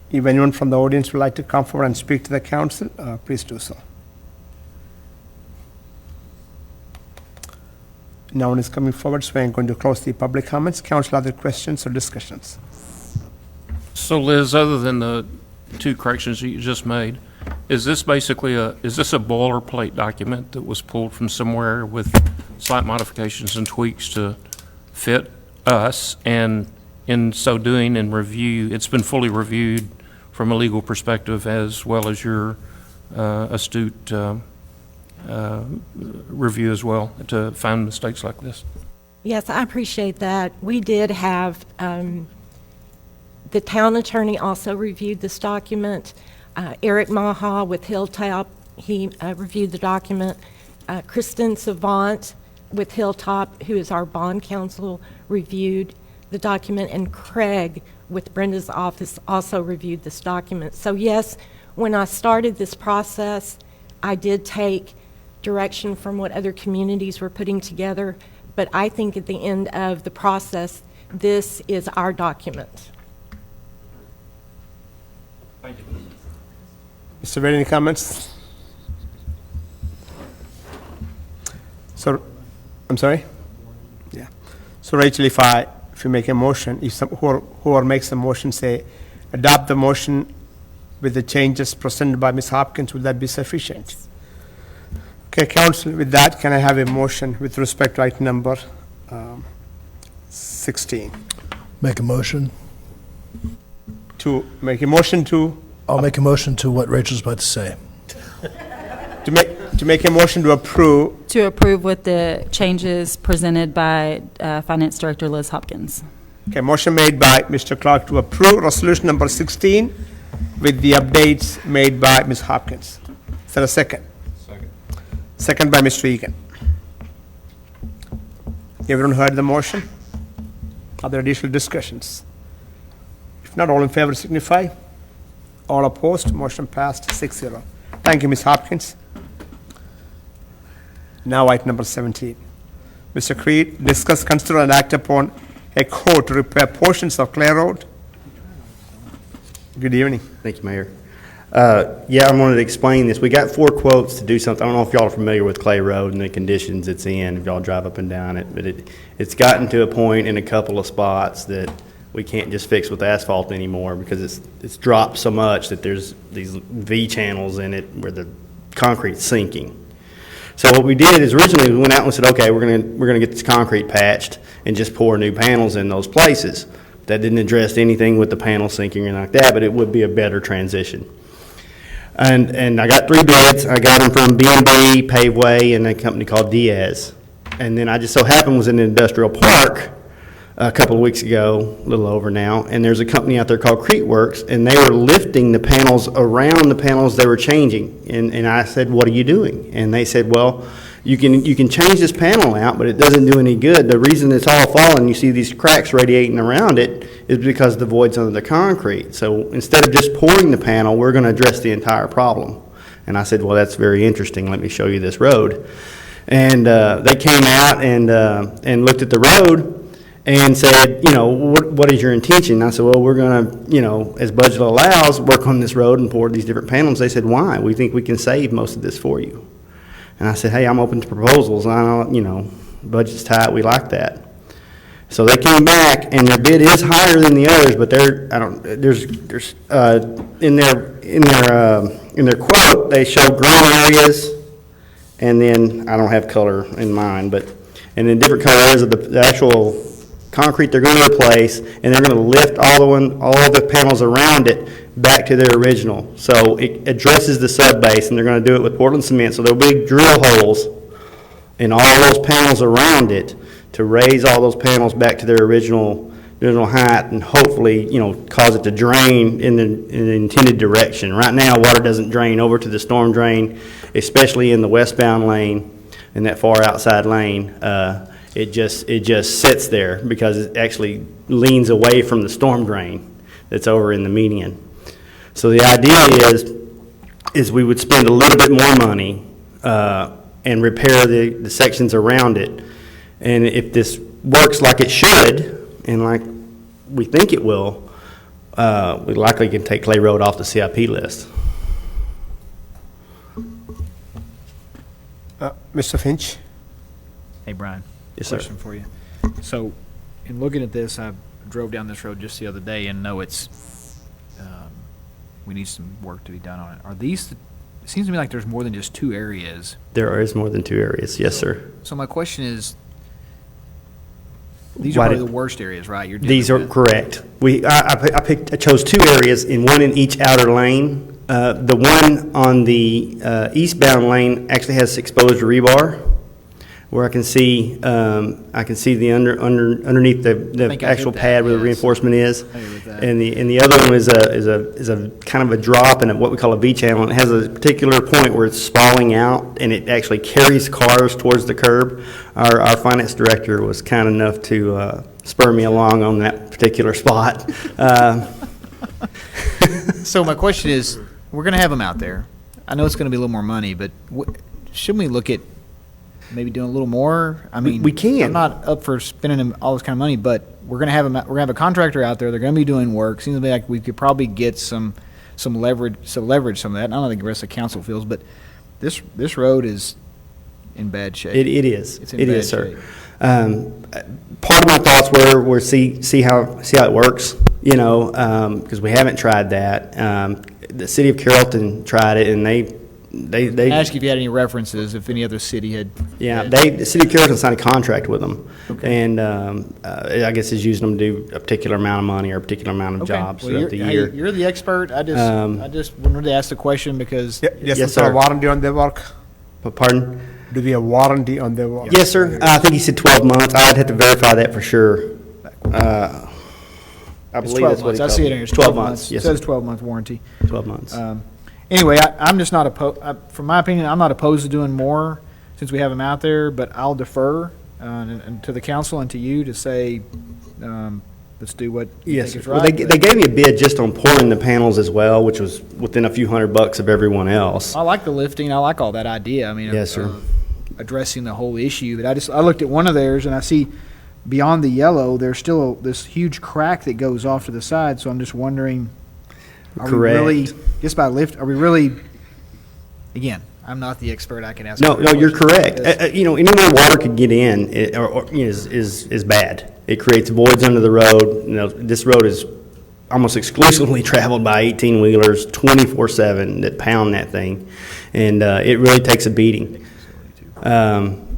If anyone from the audience would like to come forward and speak to the council, please do so. No one is coming forward, so I'm going to close the public comments. Council, other questions or discussions? So Liz, other than the 2 corrections that you just made, is this basically is this a boilerplate document that was pulled from somewhere with slight modifications and tweaks to fit us, and in so doing and review, it's been fully reviewed from a legal perspective as well as your astute review as well to find mistakes like this? Yes, I appreciate that. We did have, the town attorney also reviewed this document. Eric Maha with Hilltop, he reviewed the document. Kristen Savant with Hilltop, who is our bond counsel, reviewed the document, and Craig with Brenda's office also reviewed this document. So yes, when I started this process, I did take direction from what other communities were putting together, but I think at the end of the process, this is our document. Thank you. Mr. Wade, any comments? So, I'm sorry? Yeah. So Rachel, if you make a motion, if whoever makes the motion say, adopt the motion with the changes presented by Ms. Hopkins, would that be sufficient? Yes. Okay, council, with that, can I have a motion with respect to item number 16? Make a motion. To make a motion to? I'll make a motion to what Rachel's about to say. To make, to make a motion to approve. To approve with the changes presented by Finance Director Liz Hopkins. Okay, motion made by Mr. Clark to approve resolution number 16 with the updates made by Ms. Hopkins. Is there a second? Second. Second by Mr. Egan. Everyone heard the motion? Are there additional discussions? If not, all in favor signify. All opposed, motion passed 6-0. Thank you, Ms. Hopkins. Now item number 17. Mr. Creed, discuss, consider, and act upon a quote to repair portions of Clay Road. Good evening. Thank you, Mayor. Yeah, I wanted to explain this. We got 4 quotes to do something. I don't know if y'all are familiar with Clay Road and the conditions it's in, if y'all drive up and down it, but it's gotten to a point in a couple of spots that we can't just fix with asphalt anymore because it's dropped so much that there's these V channels in it where the concrete's sinking. So what we did is originally we went out and said, okay, we're gonna get this concrete patched and just pour new panels in those places. That didn't address anything with the panel sinking or like that, but it would be a better transition. And I got 3 bids. I got them from B&B, Paveway, and a company called Diaz. And then I just so happened was in an industrial park a couple of weeks ago, a little over now, and there's a company out there called Creteworks, and they were lifting the panels around the panels they were changing. And I said, what are you doing? And they said, well, you can change this panel out, but it doesn't do any good. The reason it's all falling, you see these cracks radiating around it, is because the void's under the concrete. So instead of just pouring the panel, we're going to address the entire problem. And I said, well, that's very interesting. Let me show you this road. And they came out and looked at the road and said, you know, what is your intention? And I said, well, we're going to, you know, as budget allows, work on this road and pour these different panels. They said, why? We think we can save most of this for you. And I said, hey, I'm open to proposals. I don't, you know, budget's tight. We like that. So they came back, and their bid is higher than the others, but in their quote, they show green areas, and then I don't have color in mind, and then different color areas of the actual concrete they're going to replace, and they're going to lift all the panels around it back to their original. So it addresses the sub-base, and they're going to do it with Portland cement. So there'll be drill holes in all those panels around it to raise all those panels back to their original height, and hopefully, you know, cause it to drain in the intended direction. Right now, water doesn't drain over to the storm drain, especially in the westbound lane, in that far outside lane. It just sits there because it actually leans away from the storm drain that's over in the median. So the idea is we would spend a little bit more money and repair the sections around it. And if this works like it should, and like we think it will, we likely can take Clay Road off the CIP list. Mr. Finch? Hey, Brian. Yes, sir. Question for you. So, in looking at this, I drove down this road just the other day and know we need some work to be done on it. Are these, it seems to me like there's more than just 2 areas. There is more than 2 areas, yes, sir. So my question is, these are probably the worst areas, right? These are correct. I chose 2 areas, and one in each outer lane. The one on the eastbound lane actually has exposed rebar, where I can see the underneath the actual pad where the reinforcement is, and the other one is a kind of a drop in what we call a V channel. And it has a particular point where it's spalling out, and it actually carries cars towards the curb. Our finance director was kind enough to spur me along on that particular spot. So my question is, we're going to have them out there. I know it's going to be a little more money, but shouldn't we look at maybe doing a little more? I mean, we can. I'm not up for spending all this kind of money, but we're going to have a contractor out there. They're going to be doing work. Seems to me like we could probably get some leverage some of that. And I don't think the rest of the council feels, but this road is in bad shape. It is. It's in it bad is, sir. shape. Part of my thoughts were see how it works. You know, because we haven't tried that. The city of Carrollton tried it, and they ask if you had any references, if any other city had. Yeah, the city of Carrollton signed a contract with them, and I guess is using them to do a particular amount of money or a particular amount of jobs throughout the year. You're the expert. I just wanted to ask the question because yes, sir. Warranty on their work. Pardon? Do we have warranty on the? Yes, sir. I think he said 12 months. I'd have to verify that for sure. I It's believe 12 that's what he months. I told see me. it in here. It's 12 months. It Yes, says sir. 12-month warranty. 12 months. Anyway, I'm just not opposed, from my opinion, I'm not opposed to doing more since we have them out there, but I'll defer and to the council and to you to say, let's do what you Yes, think is sir. Well, right. they gave me a bid just on pouring the panels as well, which was within a few $100 of everyone else. I like the lifting. I like all that idea. I mean, Yes, sir. Addressing the whole issue. But I looked at one of theirs and I see beyond the yellow, there's still this huge crack that goes off to the side. So I'm just wondering, are Correct. we really, just by lift, are we really, again, I'm not the expert. I can ask. No, other you're questions. correct. Anywhere water could get in is bad. It creates voids under the road. This road is almost exclusively traveled by 18-wheelers 24/7 that pound that thing, and it really takes a beating. Any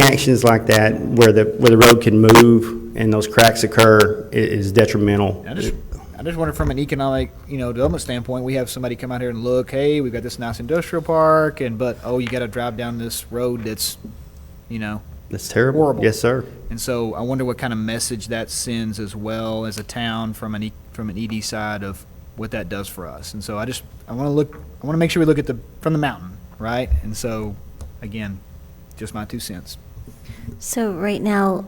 actions like that where the road can move and those cracks occur is detrimental. I just wonder from an economic, development standpoint, we have somebody come out here and look, hey, we've got this nice industrial park, but you got to drive down this road that's, That's terrible. horrible. Yes, sir. And so I wonder what kind of message that sends as well as a town from an ED side of what that does for us. And so I want to make sure we look at from the mountain, right? And so, again, just my 2 cents. So right now,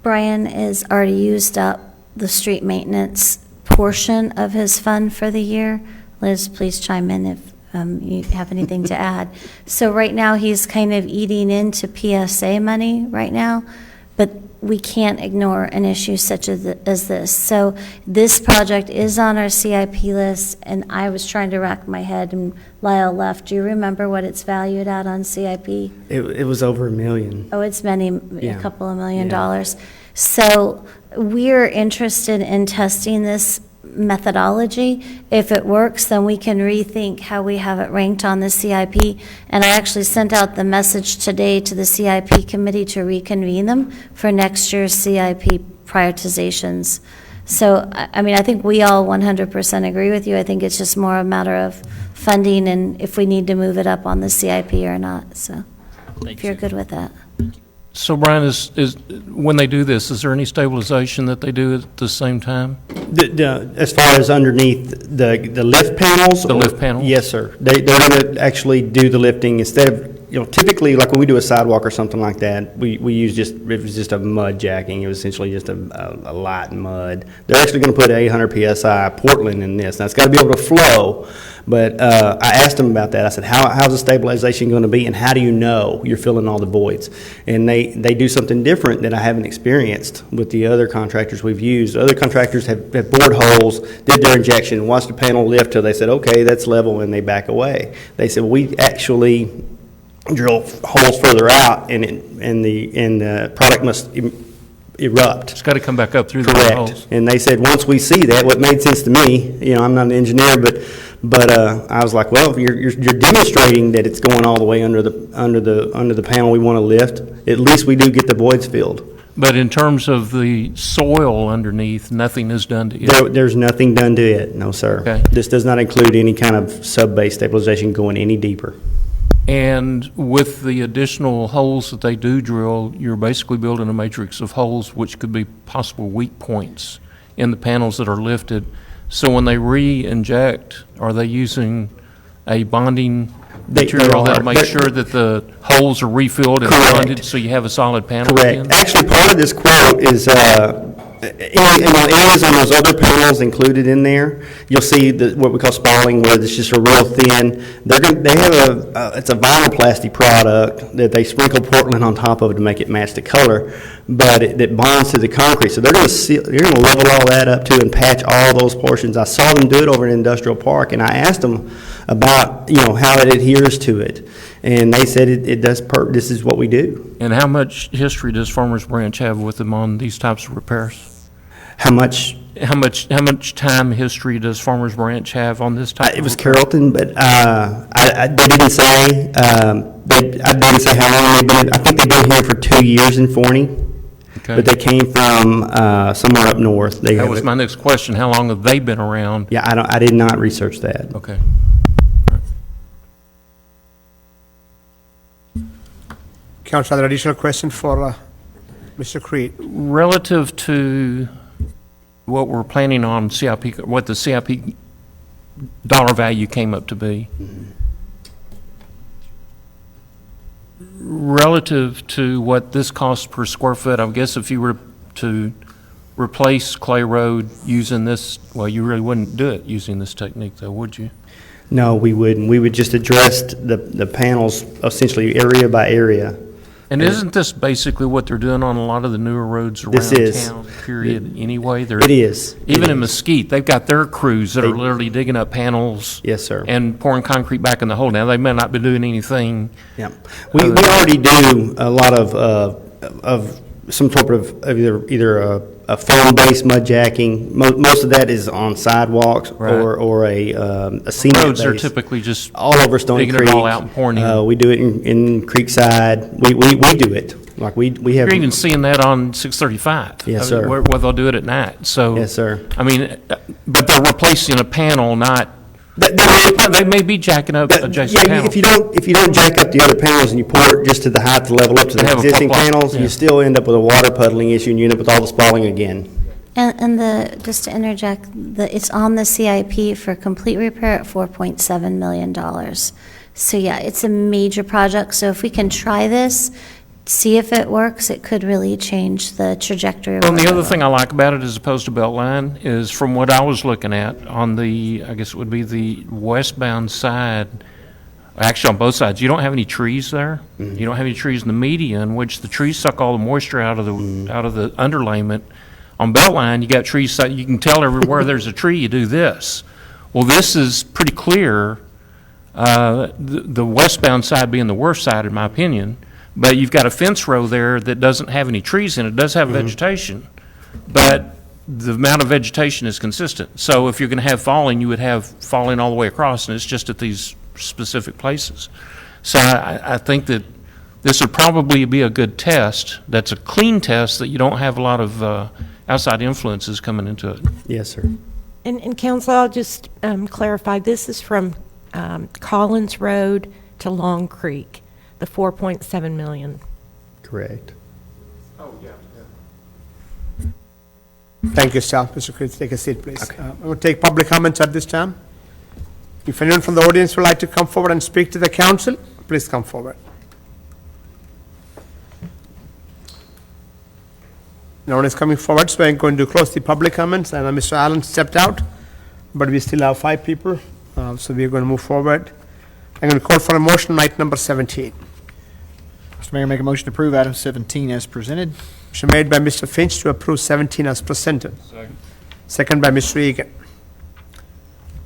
Brian has already used up the street maintenance portion of his fund for the year. Liz, please chime in if you have anything to add. So right now, he's kind of eating into PSA money right now, but we can't ignore an issue such as this. So this project is on our CIP list, and I was trying to rack my head, and Lyle left. Do you remember what it's valued at on CIP? It was over $1 million. Oh, it's a Yeah. couple of $1 million. Yeah. So we're interested in testing this methodology. If it works, then we can rethink how we have it ranked on the CIP. And I actually sent out the message today to the CIP committee to reconvene them for next year's CIP prioritizations. So, I think we all 100% agree with you. I think it's just more a matter of funding and if we need to move it up on the CIP or not. So, if you're good with that. So Brian, is when they do this, is there any stabilization that they do at the same time? As far as underneath the lift panels? The lift panels? Yes, sir. They're going to actually do the lifting instead of, typically like when we do a sidewalk or something like that, we use it was just a mud jacking. It was essentially just a light mud. They're actually going to put 800 PSI Portland in this. Now it's got to be able to flow, but I asked them about that. I said, how's the stabilization going to be and how do you know you're filling all the voids? And they do something different that I haven't experienced with the other contractors we've used. Other contractors have bored holes, did their injection, watched the panel lift till they said, okay, that's level, and they back away. They said, we actually drill holes further out, and the product must erupt. It's got to come back up through the Correct. holes. And they said, once we see that, what made sense to me, I'm not an engineer, but I was like, well, you're demonstrating that it's going all the way under the panel we want to lift. At least we do get the voids filled. But in terms of the soil underneath, nothing is done to it? There's nothing done to it, no, sir. Okay. This does not include any kind of sub-base stabilization going any deeper. And with the additional holes that they do drill, you're basically building a matrix of holes which could be possible weak points in the panels that are lifted. So when they re-inject, are they using a bonding material that'll make sure that the holes are refilled and bonded so you have a solid panel Correct. again? Actually, part of this quote is, areas on those other panels included in there, you'll see what we call spalling, where it's just a real thin. They have it's a vinyl plastic product that they sprinkle Portland on top of it to make it match the color, but it bonds to the concrete. So they're going to level all that up too and patch all those portions. I saw them do it over in Industrial Park, and I asked them about how it adheres to it, and they said it does. This is what we do. And how much history does Farmers Branch have with them on these types of repairs? How much time history does Farmers Branch have on this type? It was Carrollton, but they didn't say. I didn't say how long they've been. I think they've been here for 2 years in Forney. Okay. But they came from somewhere up north. That was my next question. How long have they been around? Yeah, I did not research that. Okay. Council, other additional question for Mr. Creed? Relative to what we're planning on CIP, what the CIP dollar value came up to be, relative to what this costs per square foot, I guess if you were to replace Clay Road using this, well, you really wouldn't do it using this technique, though, would you? No, we wouldn't. We would just address the panels essentially area by area. And isn't this basically what they're doing on a lot of the newer roads around town, period, anyway? It is. Even in Mesquite, they've got their crews that are literally digging up panels. Yes, sir. And pouring concrete back in the hole. Now, they may not be doing anything. Yeah. We already do a lot of some sort of either a foam-based mud jacking. Most of that is on sidewalks or a cement Roads are base. typically just all over Stony digging Creek. it all out and pouring it. We do it in Creekside. We do it. Like we have. You're even seeing that on 635. Yes, sir. Where they'll do it at night. So, yes, sir. I mean, but they're replacing a panel, not. They may be jacking up adjacent panels. If you don't jack up the other panels and you pour it just to the height to level up to the existing panels, you still end up with a water puddling issue and you end up with all the spalling again. And just to interject, it's on the CIP for complete repair at $4.7 million. So yeah, it's a major project. So if we can try this, see if it works, it could really change the trajectory of Well, and the our other road. thing I like about it as opposed to Beltline is from what I was looking at on the, I guess it would be the westbound side, actually on both sides, you don't have any trees there. You don't have any trees in the median, which the trees suck all the moisture out of the underlayment. On Beltline, you got trees, so you can tell everywhere there's a tree, you do this. Well, this is pretty clear, the westbound side being the worst side, in my opinion. But you've got a fence row there that doesn't have any trees in it. It does have vegetation, but the amount of vegetation is consistent. So if you're going to have falling, you would have falling all the way across, and it's just at these specific places. So I think that this would probably be a good test. That's a clean test that you don't have a lot of outside influences coming into it. Yes, sir. And Council, I'll just clarify, this is from Collins Road to Long Creek, the $4.7 million. Correct. Oh, yeah. Thank you, Sal. Mr. Creed, take a seat, please. Okay. I will take public comments at this time. If anyone from the audience would like to come forward and speak to the council, please come forward. No one is coming forward, so I'm going to close the public comments. And Mr. Allen stepped out, but we still have 5 people, so we're going to move forward. I'm going to call for a motion, item number 17. Mr. Mayor, make a motion to approve item 17 as presented. Motion made by Mr. Finch to approve 17 as presented. Second by Mr. Egan.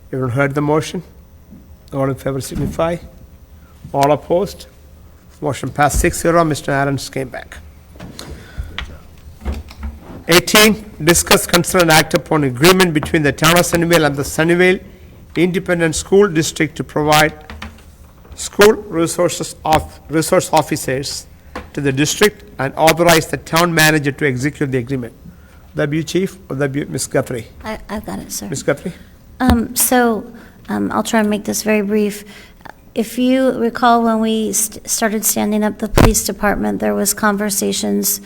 Everyone heard the motion? All in favor signify. All opposed? Motion passed 6-0. Mr. Adams came back. 18, discuss, consider, and act upon agreement between the town of Sunnyvale and the Sunnyvale Independent School District to provide school resource officers to the district and authorize the town manager to execute the agreement. Would that be you, Chief, or would that be Ms. Guthrie? I've got it, sir. Ms. Guthrie? I'll try and make this very brief. If you recall, when we started standing up the police department, there was conversations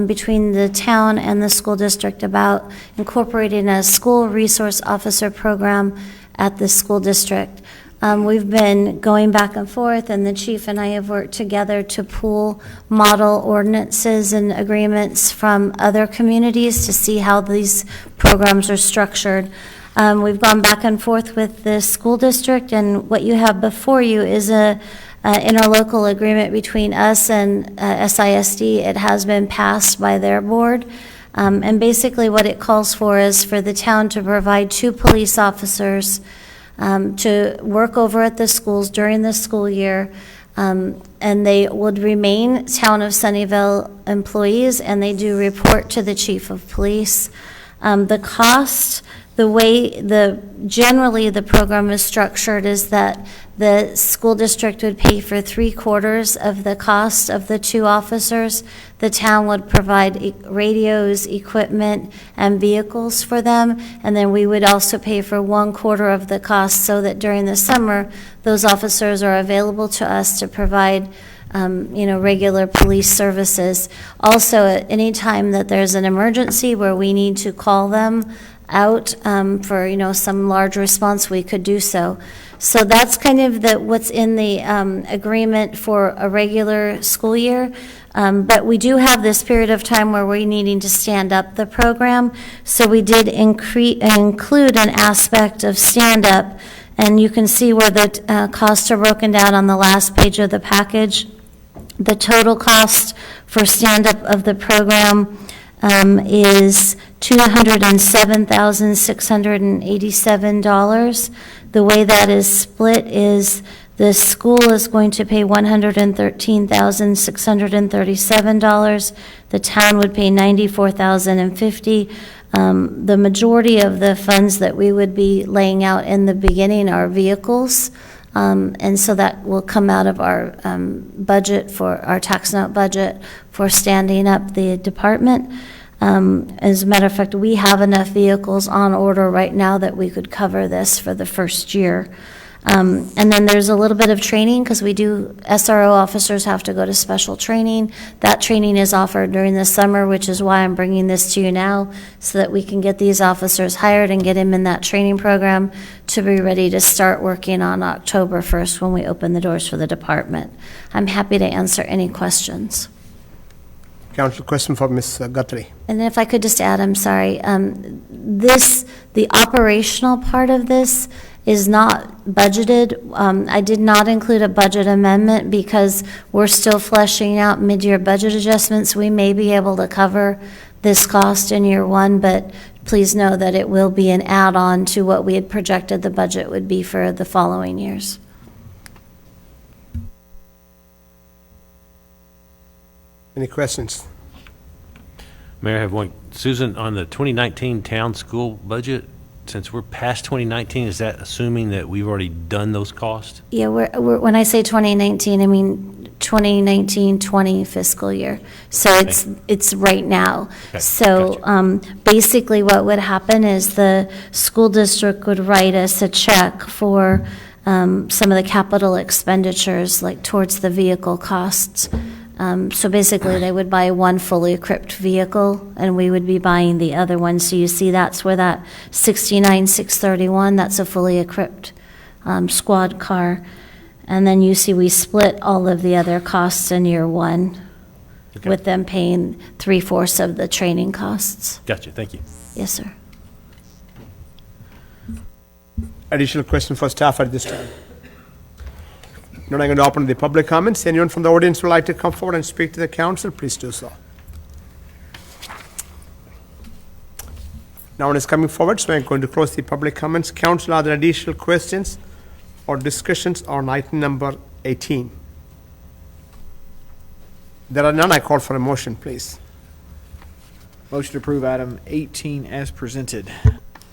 between the town and the school district about incorporating a school resource officer program at the school district. We've been going back and forth, and the chief and I have worked together to pool model ordinances and agreements from other communities to see how these programs are structured. We've gone back and forth with the school district, and what you have before you is a interlocal agreement between us and SISD. It has been passed by their board. And basically what it calls for is for the town to provide 2 police officers to work over at the schools during the school year. And they would remain Town of Sunnyvale employees, and they do report to the chief of police. The cost, generally the program is structured is that The school district would pay for 3/4 of the cost of the 2 officers. The town would provide radios, equipment, and vehicles for them, and then we would also pay for 1/4 of the cost so that during the summer, those officers are available to us to provide regular police services. Also, at any time that there's an emergency where we need to call them out for, some large response, we could do so. So that's kind of what's in the agreement for a regular school year. But we do have this period of time where we're needing to stand up the program. So we did include an aspect of stand-up, and you can see where the costs are broken down on the last page of the package. The total cost for stand-up of the program is $207,687. The way that is split is the school is going to pay $113,637. The town would pay $94,050. The majority of the funds that we would be laying out in the beginning are vehicles. And so that will come out of our budget for our tax note budget for standing up the department. As a matter of fact, we have enough vehicles on order right now that we could cover this for the first year. And then there's a little bit of training because SRO officers have to go to special training. That training is offered during the summer, which is why I'm bringing this to you now, so that we can get these officers hired and get them in that training program to be ready to start working on October 1st when we open the doors for the department. I'm happy to answer any questions. Council, question for Ms. Guthrie. And if I could just add, I'm sorry, the operational part of this is not budgeted. I did not include a budget amendment because we're still fleshing out mid-year budget adjustments. We may be able to cover this cost in year 1, but please know that it will be an add-on to what we had projected the budget would be for the following years. Any questions? Mayor, I have one. Susan, on the 2019 town school budget, since we're past 2019, is that assuming that we've already done those costs? Yeah, when I say 2019, I mean 2019-20 fiscal year. So it's right now. Okay, so basically what would happen is the school district would write us a check for some of the capital expenditures, like towards the vehicle costs. So basically, they would buy one fully equipped vehicle, and we would be buying the other one. So you see that's where that $69,631, that's a fully equipped squad car. And then you see we split all of the other costs in year 1, with them paying 3/4 of the training costs. Gotcha, thank you. Yes, sir. Additional question for staff at this time? Now I'm going to open the public comments. Anyone from the audience would like to come forward and speak to the council, please do so. No one is coming forward, so I'm going to close the public comments. Council, are there additional questions or discussions on item number 18? There are none. I call for a motion, please. Motion to approve item 18 as presented.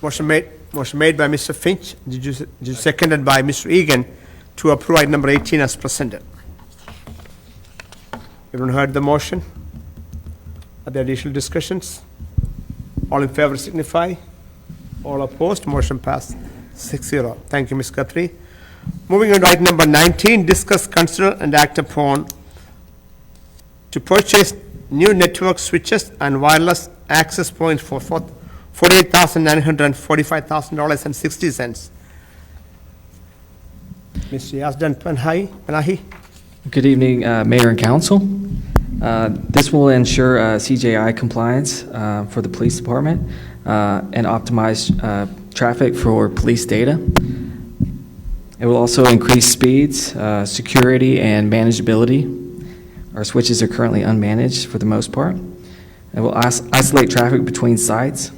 Motion made by Mr. Finch. Did you seconded by Mr. Egan to approve item number 18 as presented? Everyone heard the motion? Are there additional discussions? All in favor signify. All opposed, motion passed 6-0. Thank you, Ms. Guthrie. Moving on to item number 19, discuss, consider, and act upon to purchase new network switches and wireless access points for $48,945.60. Mr. Yazdan Panahi. Good evening, Mayor and Council. This will ensure CJI compliance for the police department and optimize traffic for police data. It will also increase speeds, security, and manageability. Our switches are currently unmanaged for the most part. It will isolate traffic between sites.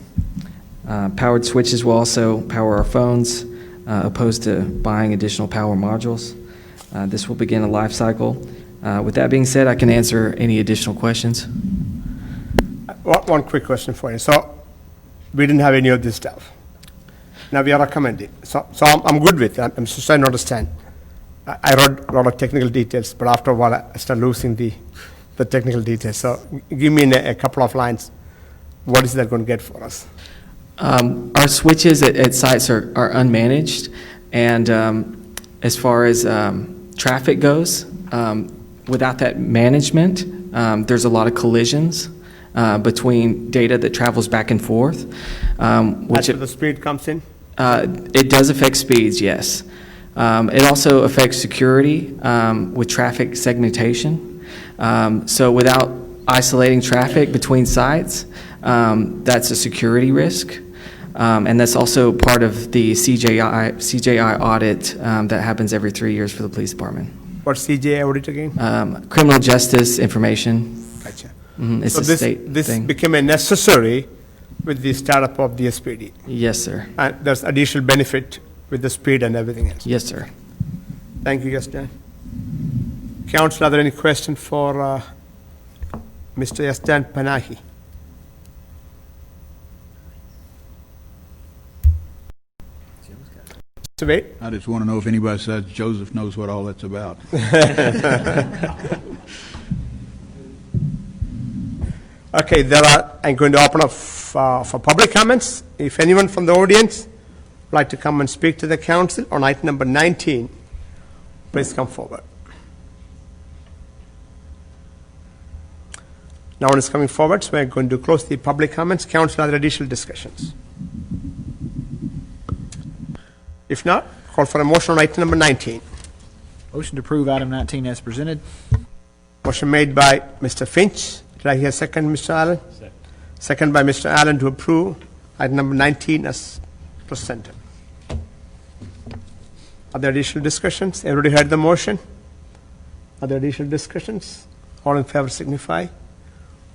Powered switches will also power our phones, opposed to buying additional power modules. This will begin a life cycle. With that being said, I can answer any additional questions. One quick question for you. So we didn't have any of this stuff. Now we are recommending. So I'm good with that. I'm just trying to understand. I wrote a lot of technical details, but after a while, I started losing the technical details. So give me a couple of lines. What is that going to get for us? Our switches at sites are unmanaged, and as far as traffic goes, without that management, there's a lot of collisions between data that travels back and forth. That's where the speed comes in? It does affect speeds, yes. It also affects security with traffic segmentation. So without isolating traffic between sites, that's a security risk. And that's also part of the CJI audit that happens every 3 years for the police department. What's CJI audit again? Criminal justice information. Gotcha. It's so a state this thing. became a necessary with the startup of the SPD. Yes, sir. And there's additional benefit with the speed and everything else. Yes, sir. Thank you, Yasdan. Council, are there any questions for Mr. Yasdan Panahi? So wait. I just want to know if anybody says Joseph knows what all that's about. Okay, I'm going to open up for public comments. If anyone from the audience would like to come and speak to the council on item number 19, please come forward. No one is coming forward, so we're going to close the public comments. Council, are there additional discussions? If not, call for a motion on item number 19. Motion to approve item 19 as presented. Motion made by Mr. Finch. Did I hear second, Mr. Allen? Second by Mr. Allen to approve item number 19 as presented. Are there additional discussions? Everybody heard the motion? Are there additional discussions? All in favor signify.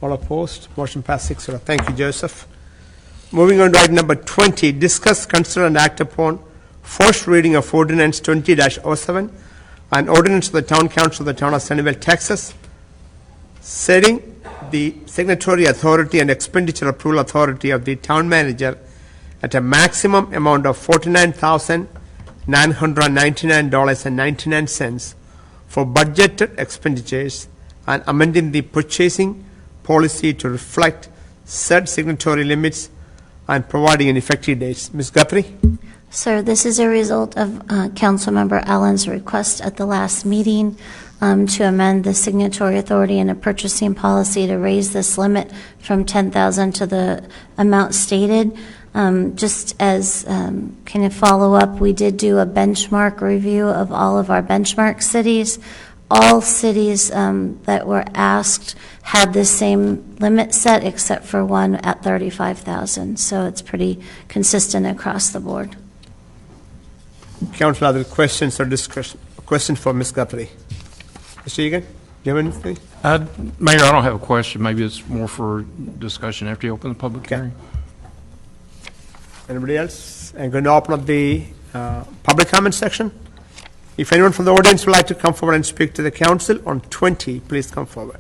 All opposed. Motion passed 6-0. Thank you, Joseph. Moving on to item number 20, discuss, consider, and act upon first reading of Ordinance 20-07, an ordinance of the Town Council of the Town of Sunnyvale, Texas, setting the signatory authority and expenditure approval authority of the town manager at a maximum amount of $49,999.99 for budgeted expenditures and amending the purchasing policy to reflect said signatory limits and providing an effective date. Ms. Guthrie? Sir, this is a result of Councilmember Allen's request at the last meeting to amend the signatory authority and a purchasing policy to raise this limit from $10,000 to the amount stated. Just as kind of follow up, we did do a benchmark review of all of our benchmark cities. All cities that were asked had the same limit set except for one at $35,000. So it's pretty consistent across the board. Council, other questions or discussion? Question for Ms. Guthrie. Mr. Egan, do you have anything? Mayor, I don't have a question. Maybe it's more for discussion after you open the public hearing. Anybody else? I'm going to open up the public comment section. If anyone from the audience would like to come forward and speak to the council on 20, please come forward.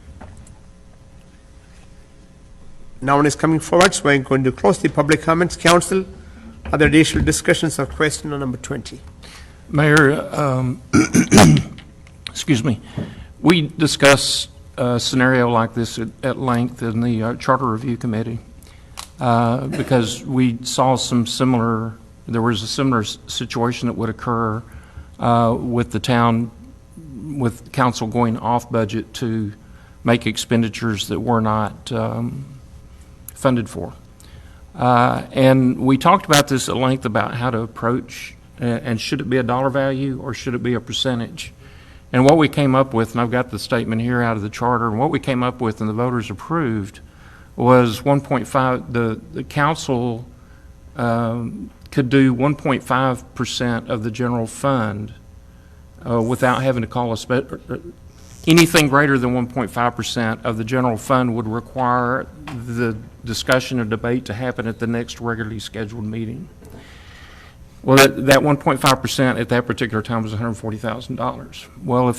No one is coming forward, so I'm going to close the public comments. Council, are there additional discussions or questions on number 20? Mayor, excuse me, we discussed a scenario like this at length in the Charter Review Committee because we saw there was a similar situation that would occur with the town, with council going off budget to make expenditures that were not funded for. And we talked about this at length about how to approach, and should it be a dollar value or should it be a percentage? And what we came up with, and I've got the statement here out of the charter, and what we came up with and the voters approved was 1.5, the council could do 1.5% of the general fund without having to call anything greater than 1.5% of the general fund would require the discussion or debate to happen at the next regularly scheduled meeting. Well, that 1.5% at that particular time was $140,000. Well,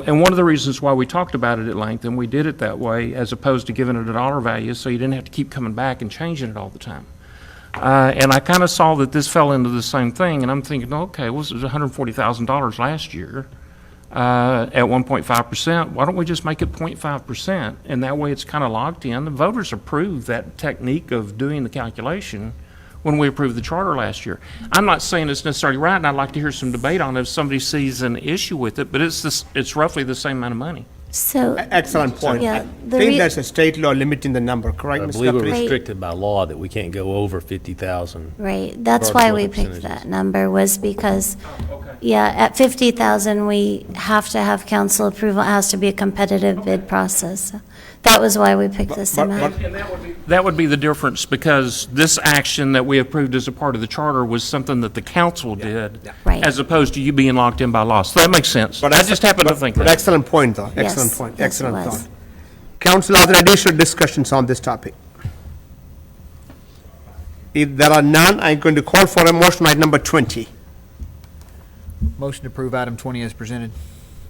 and one of the reasons why we talked about it at length, and we did it that way, as opposed to giving it a dollar value, so you didn't have to keep coming back and changing it all the time. And I kind of saw that this fell into the same thing, and I'm thinking, okay, well, this was $140,000 last year at 1.5%. Why don't we just make it 0.5%? And that way it's kind of locked in. The voters approved that technique of doing the calculation when we approved the charter last year. I'm not saying it's necessarily right, and I'd like to hear some debate on it if somebody sees an issue with it, but it's roughly the same amount of money. So. Excellent point. Yeah, I the think there's a state law limiting the number, correct, I Mr. believe we're Capri? restricted by law that we can't go over 50,000. Right, that's why regardless we what the picked percentage that number, was because, yeah, at 50,000, we have to have council approval, it has to be a competitive bid process. That was why we picked this amount. And that would be the difference, because this action that we approved as a part of the charter was something that the council did, Right. as opposed to you being locked in by law. So that makes sense. But I just happen to think But that. excellent point, though. Yes, Excellent point. yes, it Excellent was. thought. Council, are there additional discussions on this topic? If there are none, I'm going to call for a motion item number 20. Motion to approve item 20 as presented.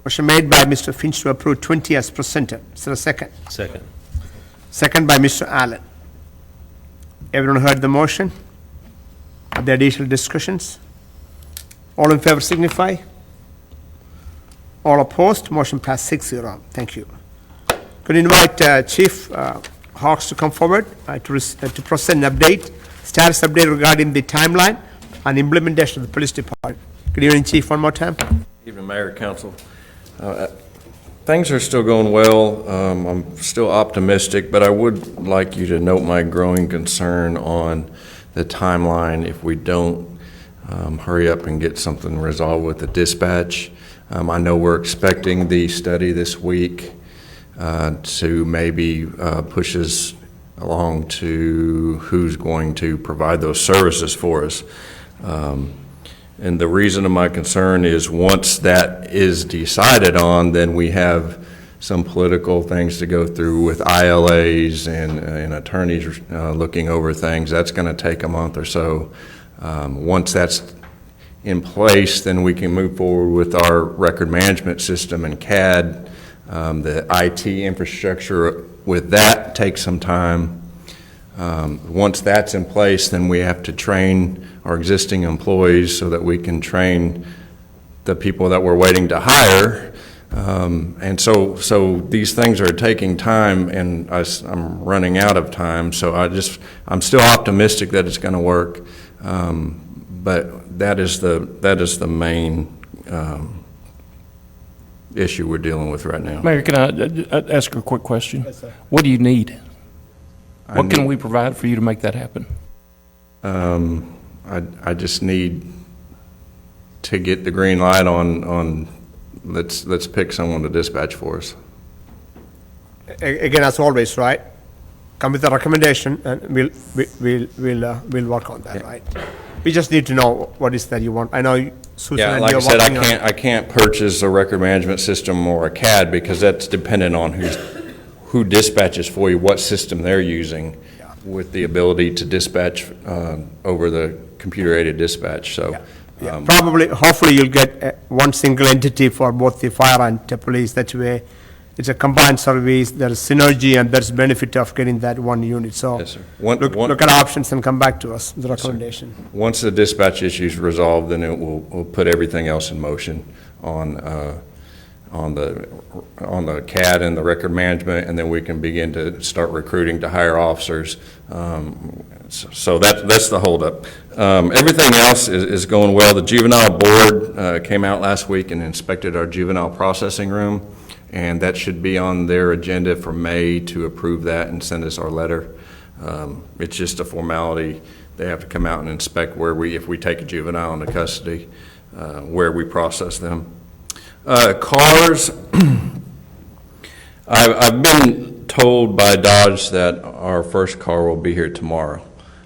Motion made by Mr. Finch to approve 20 as presented. Is there a second? Second. Second by Mr. Allen. Everyone heard the motion? Are there additional discussions? All in favor signify. All opposed, motion passed 6-0. Thank you. Could invite Chief Hawks to come forward to present an update, status update regarding the timeline and implementation of the police department. Good evening, Chief, one more time. Evening, Mayor, Council. Things are still going well. I'm still optimistic, but I would like you to note my growing concern on the timeline if we don't hurry up and get something resolved with the dispatch. I know we're expecting the study this week to maybe push us along to who's going to provide those services for us. And the reason of my concern is once that is decided on, then we have some political things to go through with ILAs and attorneys looking over things. That's going to take a month or so. Once that's in place, then we can move forward with our record management system and CAD. The IT infrastructure with that takes some time. Once that's in place, then we have to train our existing employees so that we can train the people that we're waiting to hire. And so these things are taking time, and I'm running out of time. So I'm still optimistic that it's going to work. But that is the main issue we're dealing with right now. Mayor, can I ask a quick question? Yes, sir. What do you need? What can we provide for you to make that happen? I just need to get the green light on let's pick someone to dispatch for us. Again, as always, right? Come with a recommendation, and we'll work on that, right? We just need to know what is that you want. I know Susan Yeah, and like you I are said, working on. I can't purchase a record management system or a CAD because that's dependent on who dispatches for you, what system they're using, with the ability to dispatch over the computer-aided dispatch. So. Probably, hopefully you'll get one single entity for both the fire and the police. That way, it's a combined service, there's synergy, and there's benefit of getting that one unit. So Yes, sir. look at options and come back to us with a recommendation. Once the dispatch issue is resolved, then we'll put everything else in motion on the CAD and the record management, and then we can begin to start recruiting to hire officers. So that's the holdup. Everything else is going well. The juvenile board came out last week and inspected our juvenile processing room, and that should be on their agenda for May to approve that and send us our letter. It's just a formality. They have to come out and inspect if we take a juvenile into custody, where we process them. Cars, I've been told by Dodge that our first car will be here tomorrow.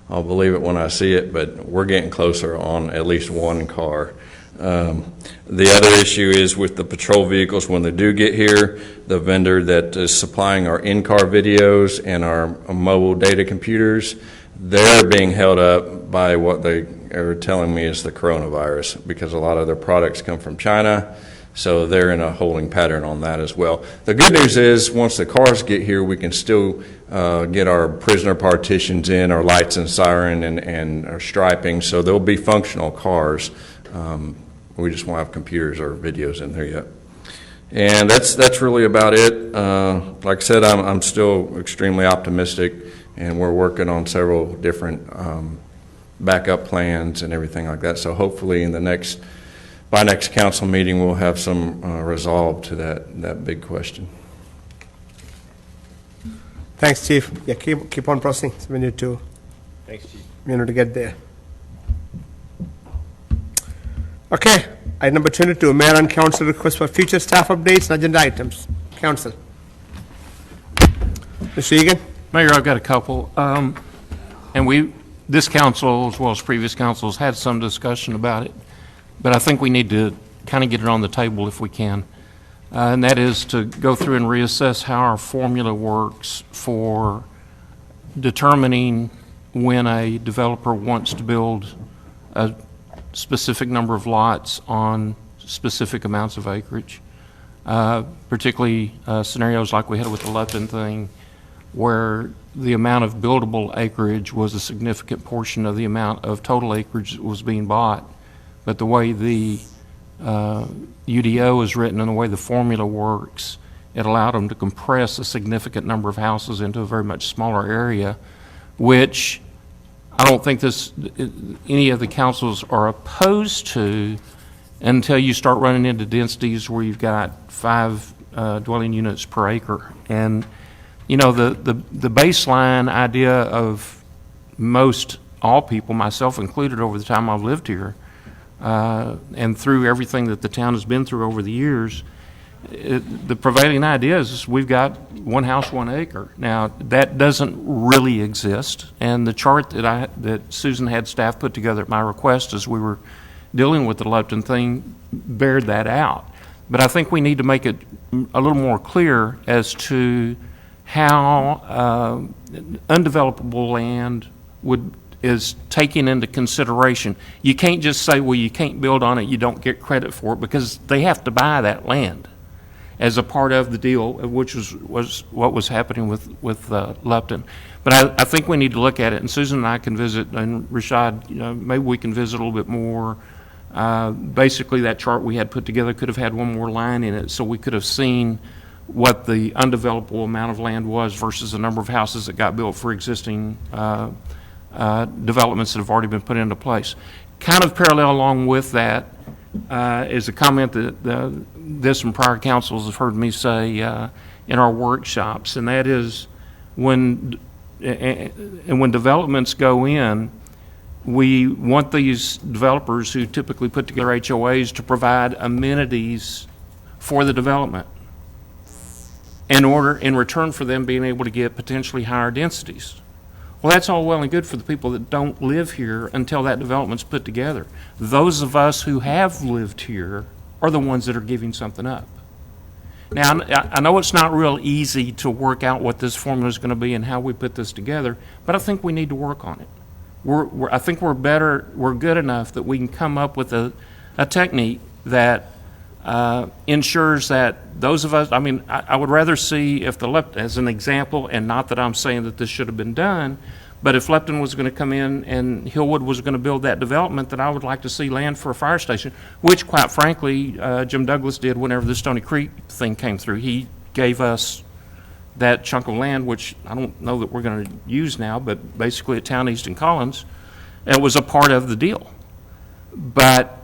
I'll believe it when I see it, but we're getting closer on at least one car. The other issue is with the patrol vehicles. When they do get here, the vendor that is supplying our in-car videos and our mobile data computers, they're being held up by what they are telling me is the coronavirus, because a lot of their products come from China. So they're in a holding pattern on that as well. The good news is, once the cars get here, we can still get our prisoner partitions in, our lights and siren, and our striping, so they'll be functional cars. We just won't have computers or videos in there yet. And that's really about it. Like I said, I'm still extremely optimistic, and we're working on several different backup plans and everything like that. So hopefully by next council meeting, we'll have some resolve to that big question. Thanks, Chief. Yeah, keep on pressing. So we need to. Thanks, Chief. We need to get there. Okay, item number 22, Mayor and Council request for future staff updates and agenda items. Council. Mr. Egan? Mayor, I've got a couple. And this council, as well as previous councils, had some discussion about it. But I think we need to kind of get it on the table if we can. And that is to go through and reassess how our formula works for determining when a developer wants to build a specific number of lots on specific amounts of acreage. Particularly scenarios like we had with the Lupton thing, where the amount of buildable acreage was a significant portion of the amount of total acreage that was being bought. But the way the UDO is written and the way the formula works, it allowed them to compress a significant number of houses into a very much smaller area, which I don't think any of the councils are opposed to until you start running into densities where you've got 5 dwelling units per acre. And you know, the baseline idea of all people, myself included, over the time I've lived here, and through everything that the town has been through over the years, the prevailing idea is we've got 1 house, 1 acre. Now, that doesn't really exist, and the chart that Susan had staff put together at my request as we were dealing with the Lupton thing bared that out. But I think we need to make it a little more clear as to how undevelopable land is taken into consideration. You can't just say, well, you can't build on it, you don't get credit for it, because they have to buy that land as a part of the deal, which was what was happening with Lupton. But I think we need to look at it, and Susan and I can visit, and Rashad, maybe we can visit a little bit more. Basically, that chart we had put together could have had one more line in it, so we could have seen what the undevelopable amount of land was versus the number of houses that got built for existing developments that have already been put into place. Kind of parallel along with that is a comment that this and prior councils have heard me say in our workshops, and that is when developments go in, we want these developers who typically put together HOAs to provide amenities for the development in return for them being able to get potentially higher densities. Well, that's all well and good for the people that don't live here until that development's put together. Those of us who have lived here are the ones that are giving something up. Now, I know it's not real easy to work out what this formula is going to be and how we put this together, but I think we need to work on it. I think we're good enough that we can come up with a technique that ensures that those of us, I would rather see if as an example, and not that I'm saying that this should have been done, but if Lupton was going to come in and Hillwood was going to build that development, that I would like to see land for a fire station, which quite frankly, Jim Douglas did whenever the Stony Creek thing came through. He gave us that chunk of land, which I don't know that we're going to use now, but basically at Town East and Collins, it was a part of the deal. But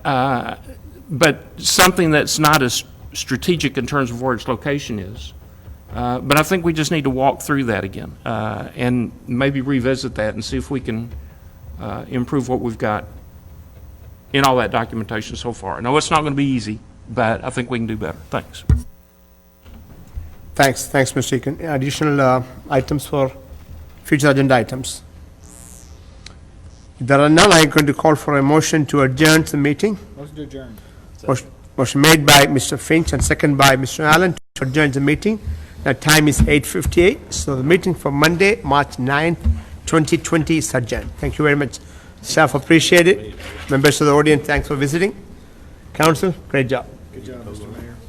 something that's not as strategic in terms of where its location is. But I think we just need to walk through that again and maybe revisit that and see if we can improve what we've got in all that documentation so far. No, it's not going to be easy, but I think we can do better. Thanks. Thanks, Mr. Egan. Additional items for future agenda items? If there are none, I'm going to call for a motion to adjourn the meeting. Motion to adjourn. Motion made by Mr. Finch and second by Mr. Allen to adjourn the meeting. Now time is 8:58, so the meeting for Monday, March 9th, 2020 is adjourned. Thank you very much. Staff, appreciate it. Members of the audience, thanks for visiting. Council, great job. Good job, Mr. Mayor.